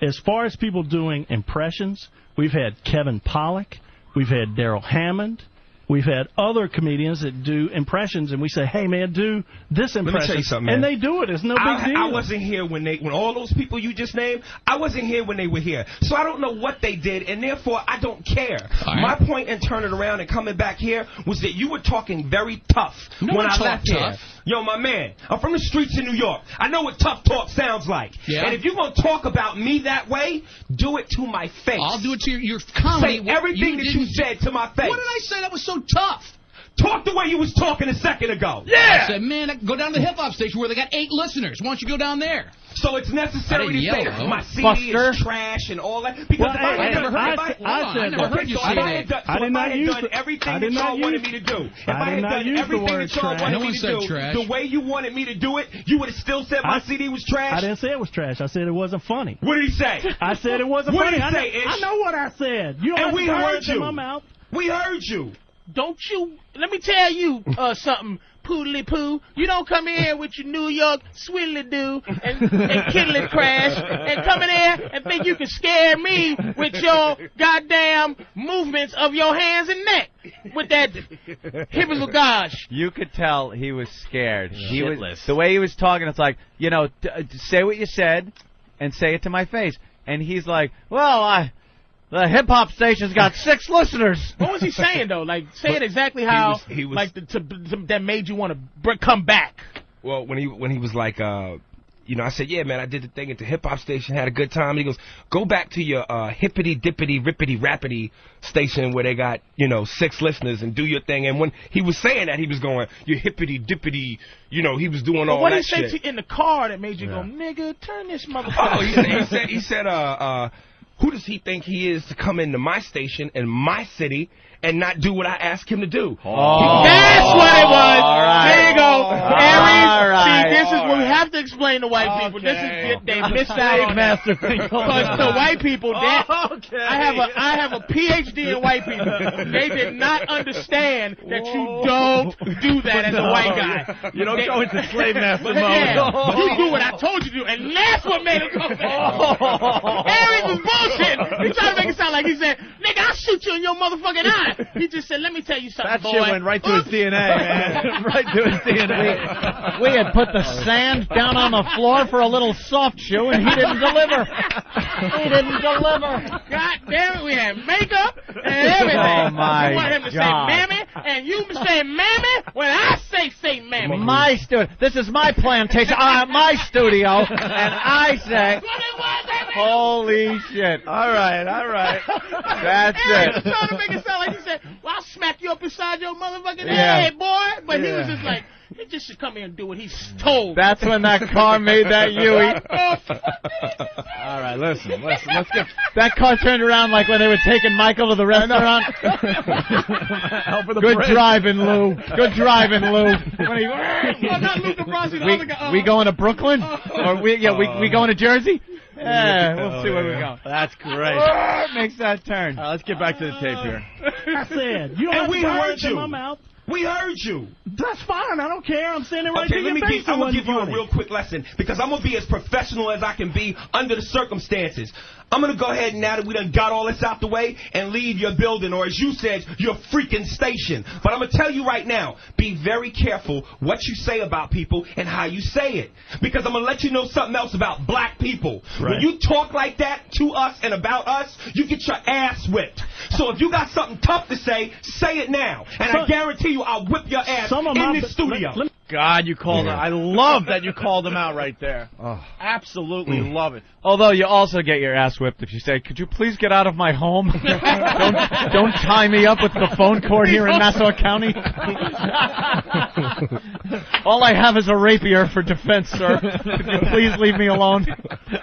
As far as people doing impressions, we've had Kevin Pollak, we've had Daryl Hammond, We've had other comedians that do impressions, and we say, hey, man, do this impression. Let me tell you something, man. And they do it. It's no big deal. I wasn't here when all those people you just named, I wasn't here when they were here. So I don't know what they did, and therefore I don't care. Right. My point in turning around and coming back here was that you were talking very tough when I left here. Yo, my man, I'm from the streets of New York. I know what tough talk sounds like. Yeah. And if you're going to talk about me that way, do it to my face. I'll do it to your comedy. Say everything that you said to my face. What did I say that was so tough? Talk the way you was talking a second ago. Yeah! I said, man, go down to the hip-hop station where they got 8 listeners. Why don't you go down there? So it's necessary to say that my CD Buster. Is trash and all that? Because if I had done everything that y'all wanted me to do, if I had done everything that y'all wanted me to do, the way you wanted me to do it, you would have still said my CD was trash? I didn't say it was trash. I said it wasn't funny. What did he say? I said it wasn't funny. What did he say, Ish? I know what I said. You don't and we heard you. In my mouth. We heard you. Don't you, let me tell you something, poodly-poo. You don't come in here with your New York swiddly-doo and kiddly crash and come in here and think you can scare me with your goddamn movements of your hands and neck with that hippie-gosh. You could tell he was scared. He was, the way he was talking, it's like, you know, say what you said and say it to my face. And he's like, well, the hip-hop station's got 6 listeners. What was he saying, though? Like, say it exactly how, he was like, that made you want to come back. Well, when he was like, you know, I said, yeah, man, I did the thing at the hip-hop station, had a good time. And he goes, go back to your hippity-dippity-rippity-rappity station where they got, you know, 6 listeners and do your thing. And when he was saying that, he was going, you hippity-dippity, you know, he was doing all that shit. What did he say in the car that made you go, nigga, turn this motherfucker? Oh, he said, who does he think he is to come into my station in my city and not do what I asked him to do? Oh. That's what it was. Right. There you go. Aries, right. see, this is what we have to explain to white people. This is they missed out on that. Because the white people, I have a PhD in white people. They did not understand that you don't do that as a white guy. You don't go into slave master mode. Yeah, you do what I told you to do, and that's what made him go back. Aries was bullshit. He tried to make it sound like he said, nigga, I'll shoot you in your motherfucking eye. He just said, let me tell you something, that boy. That shit went right to his DNA, man. Right to his DNA. We had put the sand down on the floor for a little soft shoe, and he didn't deliver. He didn't deliver. God damn it, we had makeup and everything. Oh, my God. You want him to say mammy, and you say mammy when I say mammy. My studio. This is my plantation, my studio, and I say, holy shit. All right. That's it. He was trying to make it sound like he said, well, I'll smack you up inside your motherfucking head, boy. But he was just like, he just should come here and do what he's told. That's when that car made that Yui. All right, listen. Let's get... That car turned around like when they were taking Michael to the restaurant. Good driving, Lou. Good driving, Lou. Not Lou Cabrazzi, the other guy. We going to Brooklyn? Or we going to Jersey? Yeah, we'll see where we go. That's great. Makes that turn. All right, let's get back to the tape here. I said, you don't have to in my mouth. We heard you. That's fine. I don't care. I'm standing right to your face. I'm going to give you a real quick lesson because I'm going to be as professional as I can be under the circumstances. I'm going to go ahead now that we done got all this out the way and leave your building, or as you said, your freaking station. But I'm going to tell you right now, be very careful what you say about people and how you say it. Because I'm going to let you know something else about black people. Right. When you talk like that to us and about us, you get your ass whipped. So if you got something tough to say it now. And I guarantee you I'll whip your ass in this studio. God, you called him. I love that you called him out right there. Oh. Absolutely love it. Although you also get your ass whipped if you say, could you please get out of my home? don't tie me up with the phone cord here in Nassau County. All I have is a rapier for defense, sir. Could you please leave me alone?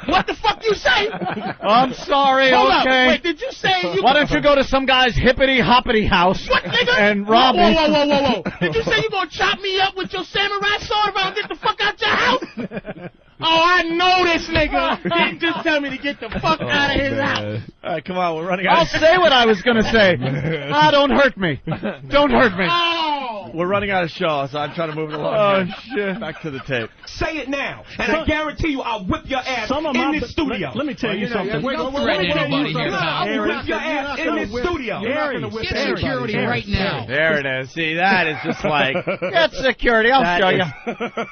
What the fuck you say? I'm sorry, Hold okay. Up. Wait, did you say you... Why don't you go to some guy's hippity-hoppity house and rob me? Whoa. Did you say you going to chop me up with your samurai sword if I don't get the fuck out your house? Oh, I know this nigga. He didn't just tell me to get the fuck out of his house. All right, come on, we're running out. I'll say what I was going to say. Don't hurt me. Don't hurt me. Oh. We're running out of show, so I'm trying to move it along. Oh, shit. Back to the tape. Say it now, and I guarantee you I'll whip your ass in this studio. Let me tell you something. Don't threaten anybody here, pal. I'll whip your ass in this studio. Get security right now. There it is. See, that is just like... Get security. I'll show you.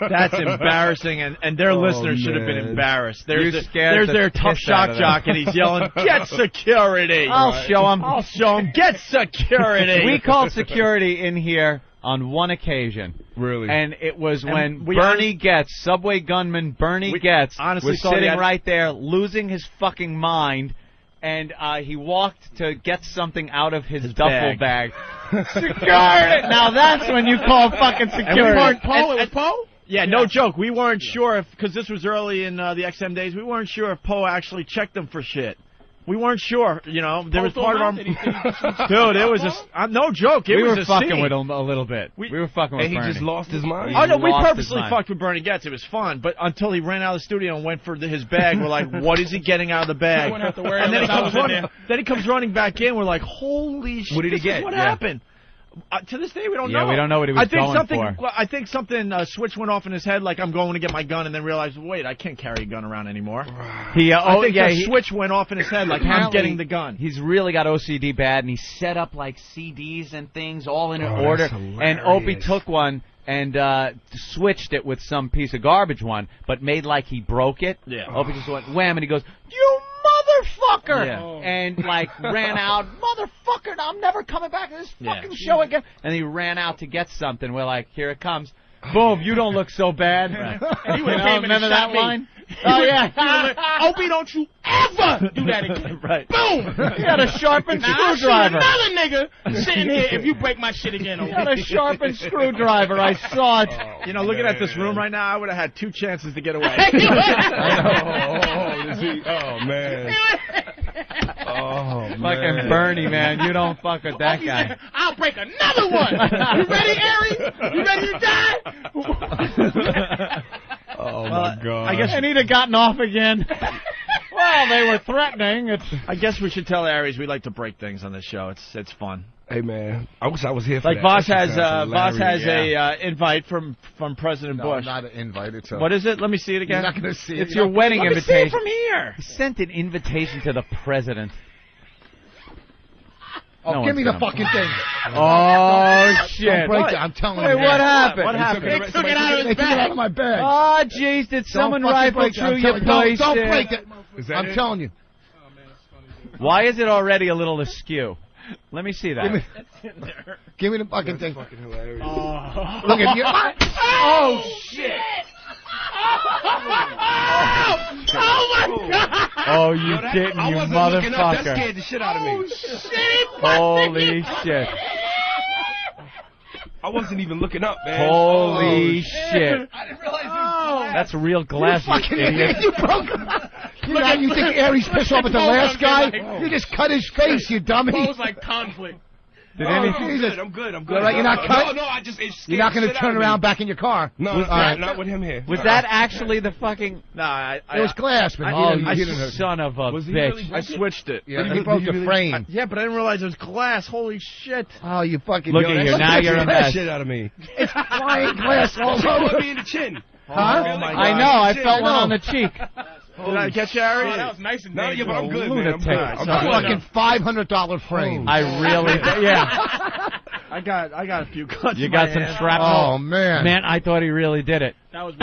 That's embarrassing, and their listeners should have been embarrassed. There's scared their the tough piss out shock of them. jock, and he's yelling, "Get security!" I'll show him. I'll show him. Get security. We called security in here on one occasion. Really? And it was And when we Bernie Getz, subway gunman Bernie Getz, honestly was thought he sitting had- right there losing his fucking mind, and he walked to get something out of his duffel bag. Security! Now that's when you call fucking security. And we weren't Poe, it was Poe? Yeah, no joke. We weren't sure if, because this was early in the XM days, we weren't sure if Poe actually checked them for shit. We weren't sure, you know. There was part of our... Dude, it was a... no joke. It we was were a fucking scene. with him a little bit. We were fucking with And he Bernie. just lost his mind? Oh, no, we lost his purposely mind. fucked with Bernie Getz. It was fun. But until he ran out of the studio and went for his bag, we're like, what is he getting out of the bag? wouldn't have to worry And then he, about comes that running, then he comes running back in. We're like, holy shit. What did he this get? is what Yeah. happened? To this day, we don't Yeah, know. we don't know what he was I think going something, for. I think something switch went off in his head, like I'm going to get my gun, and then realized, wait, I can't carry a gun around anymore. I think the switch went off in his head, like I'm Apparently, getting the gun. He's really got OCD bad, and he set up like CDs and things all in Oh, order. that's And hilarious. Opie took one and switched it with some piece of garbage one, but made like he broke it. Yeah. Opie just went wham, and he goes, "You motherfucker!" Yeah. And like ran out, motherfucker! I'm never coming back to this Yeah. fucking show again. And he ran out to get something. We're like, here it comes. Boom! You don't look so bad. And he You would know, came in and remember shot that me. line? Oh yeah. Opie, don't you ever do that again. Right. Boom! He had a sharpened Now, I'll shoot screwdriver. another nigga sitting here if you break my shit again, He had a Opie. sharpened screwdriver. I saw it. You know, looking at this room right now, I would have had 2 chances to get away. Oh, man. Oh, Fucking man. Bernie, man. You don't fuck with that guy. I'll break another one. You ready, Harry? You ready to die? Oh, my God. I guess And he'd have gotten off again. Well, they were threatening. I guess we should tell Aries we like to break things on this show. It's fun. Hey, man. I wish I was here for Like that. Voss That has shit sounds Voss has hilarious. a invite from President No, Bush. not an invite. It's a, What is it? Let me see it again. You're not going to see it. It's your wedding Let me see it invitation. from here. He sent an invitation to the president. Oh, No give me the one's gonna- fucking thing. Oh, shit. Don't break What? it. I'm telling Wait, you. what happened? What happened? They took it out of They his took it out bag. of my bag. Oh, jeez, did someone Don't fucking rifle break it. through I'm your telling you. place? Don't there? break it. Is that I'm it? telling you. Why is it already a little askew? Let me see that. Give me the fucking thing. Fucking hilarious. Look at you. Oh, shit. Oh, my God. Oh, you didn't, I you wasn't looking up. That motherfucker. scared the shit out of me. Holy shit. I wasn't even looking up, man. Holy Oh, shit. I didn't realize this. That's real glass, you Fucking idiot. you broke him. You know how you think Aries pissed off at the last guy? You just cut his face, you dummy. Poe's like conflict. Did I'm anything? good. I'm good. I'm good. All right, you're not cut? No, I just. It You're not going to turn around back in your car. No, All right. not with him here. Was that actually the fucking... No, It was glass, but Oh, he didn't you hurt. son of a Was he bitch. really I switched it. Yeah, he broke the frame. Yeah, but I didn't realize it was glass. Holy shit. Oh, you fucking... Look at you. Now you're a mess. Shit out of me. It's flying glass all Put over. me in the chin. Huh? Oh, my I God. know. I felt one on the cheek. Did I get you, Oh, Aries? that was nice and No, yeah, but I'm good, man. I'm Lunatic. good. A I'm good. fucking $500 frame. I really... Yeah. I got a few cuts. You in got my some hand. shrapnel? Oh, man. Man, I thought he really did it. That was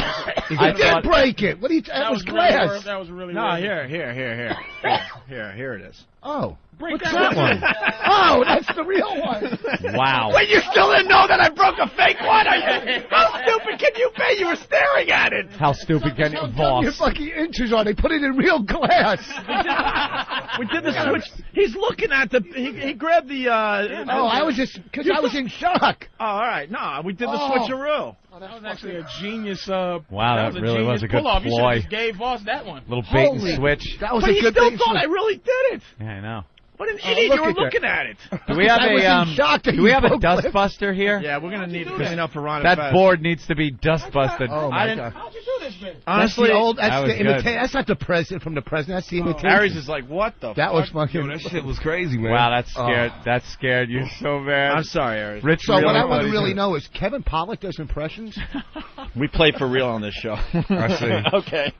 He I did thought- break it. What do you... That was glass. That was really No, worth it. here it is. Oh. Break What's that that one? Oh, that's the real one. Wow. Wait, you still didn't know that I broke a fake one? How stupid can you be? You were staring at it. How stupid can you... Your Voss. fucking inches on. They put it in real glass. We did the switch. He's looking at the... He grabbed the... Oh, I was just... Because I was in shock. Oh, all right. No, we did the Oh. switcheroo. That was actually a genius. Wow, that really was a good pull-off. You should ploy. have just gave Voss that one. Little bait Holy- and switch. That was But a he good still thing. thought I really did it. Yeah, I know. What an Oh, idiot. look You were at that. looking at it. Do we have I was in shock that do we you have a broke dust lips. buster here? Yeah, we're going to need to clean up for Ron and That Fez. board needs to be dust busted. Oh, I my didn't- God. How'd you do Honestly, that's not the president from the president. That's the imitation. Aries is like, what the That fuck? was fucking. That shit was crazy, man. Wow, that scared you so bad. I'm sorry, Aries. Rich, so what I want to really know is Kevin Pollak does impressions? We play for real on this show. I see. Okay.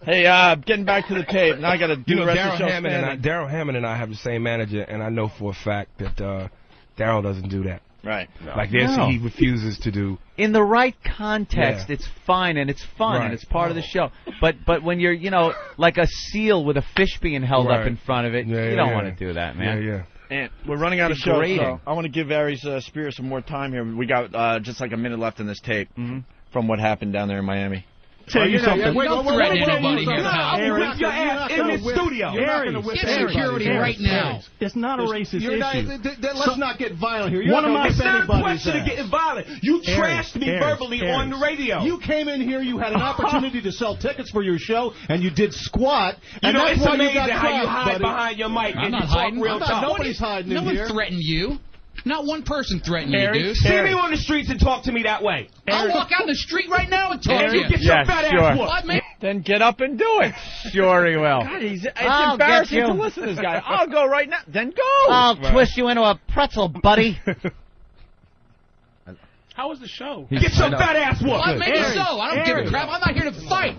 Hey, getting back to the tape. Now I got to do the rest of the show. Daryl Hammond and I have the same manager, and I know for a fact that Daryl doesn't do that. Right. Like this, he refuses to do. In the right context, it's fine and it's fun and it's part of the show. But when you're, like a seal with a fish being held up in front of it, you don't want to do that, man. Yeah. And we're running out of show, so I want to give Aries Spears some more time here. We got just like a minute left in this tape from what happened down there in Miami. Tell you something. Don't threaten anybody here, pal. I'll whip your ass in this studio. Get security right now. It's not a racist issue. Let's not get violent here. It's not a question of getting violent. You trashed me verbally on the radio. You came in here, you had an opportunity to sell tickets for your show, and you did squat. And that's why you got how you hide behind your mic and you talk real talk. Nobody's hiding in here. No one threatened you. Not one person threatened you, dude. See me on the streets and talk to me that way. I'll walk out in the street right now and talk to you. Get your fat ass whooped. Then get up and do it. Sure he will. God, it's embarrassing to listen to this guy. I'll go right now. Then go. I'll twist you into a pretzel, buddy. How was the show? Get your fat ass whooped. Well, maybe so. I don't give a crap. I'm not here to fight.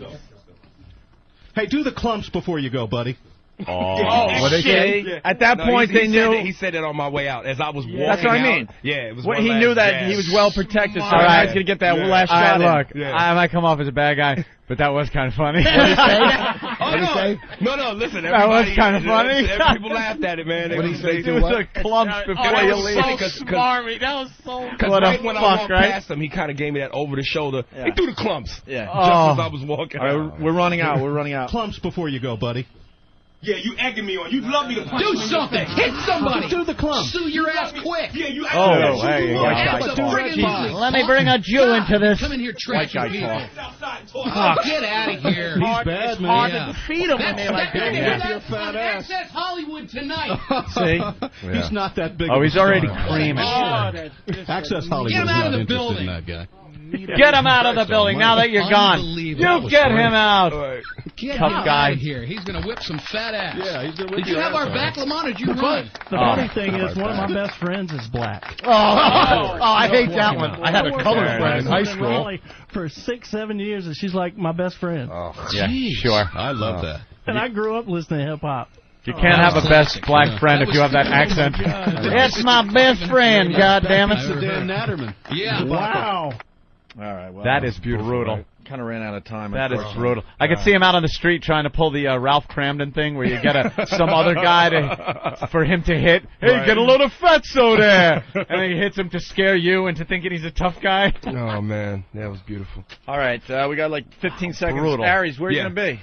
Hey, do the clumps before you go, buddy. What they say? At that point, they knew. He said it on my way out as I was walking. That's what I mean. Yeah, it was. He knew that he was well protected, so I was going to get that last All shot. right, look, I might come off as a bad guy, but that was kind of funny. No, listen. That was kind of funny. People laughed at it, man. What did he say? It was a clumps before you leave. That was so smarmy. That was so. Because right when I walked past him, he kind of gave me that over the shoulder. He threw the clumps. Yeah. Just as I was walking. All right, we're running out. Clumps before you go, buddy. Yeah, you egging me on. You'd love me to punch Do something. Hit somebody. Do the clumps. Sue your ass quick. Yeah, you. Let me bring a Jew into this. Come in here, trashing people. Get out of here. He's bad, man. Hard to defeat him when they like That's Access Hollywood tonight. See? He's not that big. Oh, he's already creaming. Access Hollywood. Get him out of the building. That guy. Get him out of the building now that you're gone. You get him out. Get Tough him guy. out of here. He's going to whip some fat ass. Yeah, he's going to whip Did you have our back, Lamont, or did you run? The funny thing is, one of my best friends is black. I hate that one. I had a colored friend in high school. For 6-7 years, and she's like my best friend. Yeah, sure. I love that. And I grew up listening to hip hop. You can't have a best black friend if you have that accent. It's my best friend, goddammit. That's the Dan Natterman. Yeah. Wow. All right. Well, That is brutal. Right. Kind of ran out of time. That is brutal. I could see him out on the street trying to pull the Ralph Cramden thing where you get some other guy for him to hit. Hey, get a load of fatso there. And then he hits him to scare you into thinking he's a tough guy. Oh, man. That was beautiful. All right. We got like 15 seconds. Brutal. Aries, where are you going to be?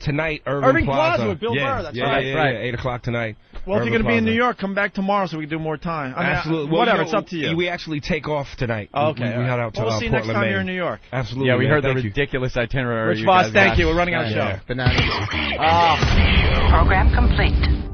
Tonight, Irving Plaza. Plaza with Bill Burr. That's right. Yeah, 8 o'clock tonight. Well, if you're going to be in New York, come back tomorrow so we can do more time. I mean, absolutely. Well, whatever, it's up to you. We actually take off tonight. Oh, okay. We head out to we'll see you next Portland, time Maine. you're in New York. Absolutely. Yeah, we heard the Thank you. ridiculous itinerary. Rich Voss, thank you. We're running out of show. Bananas. Program complete.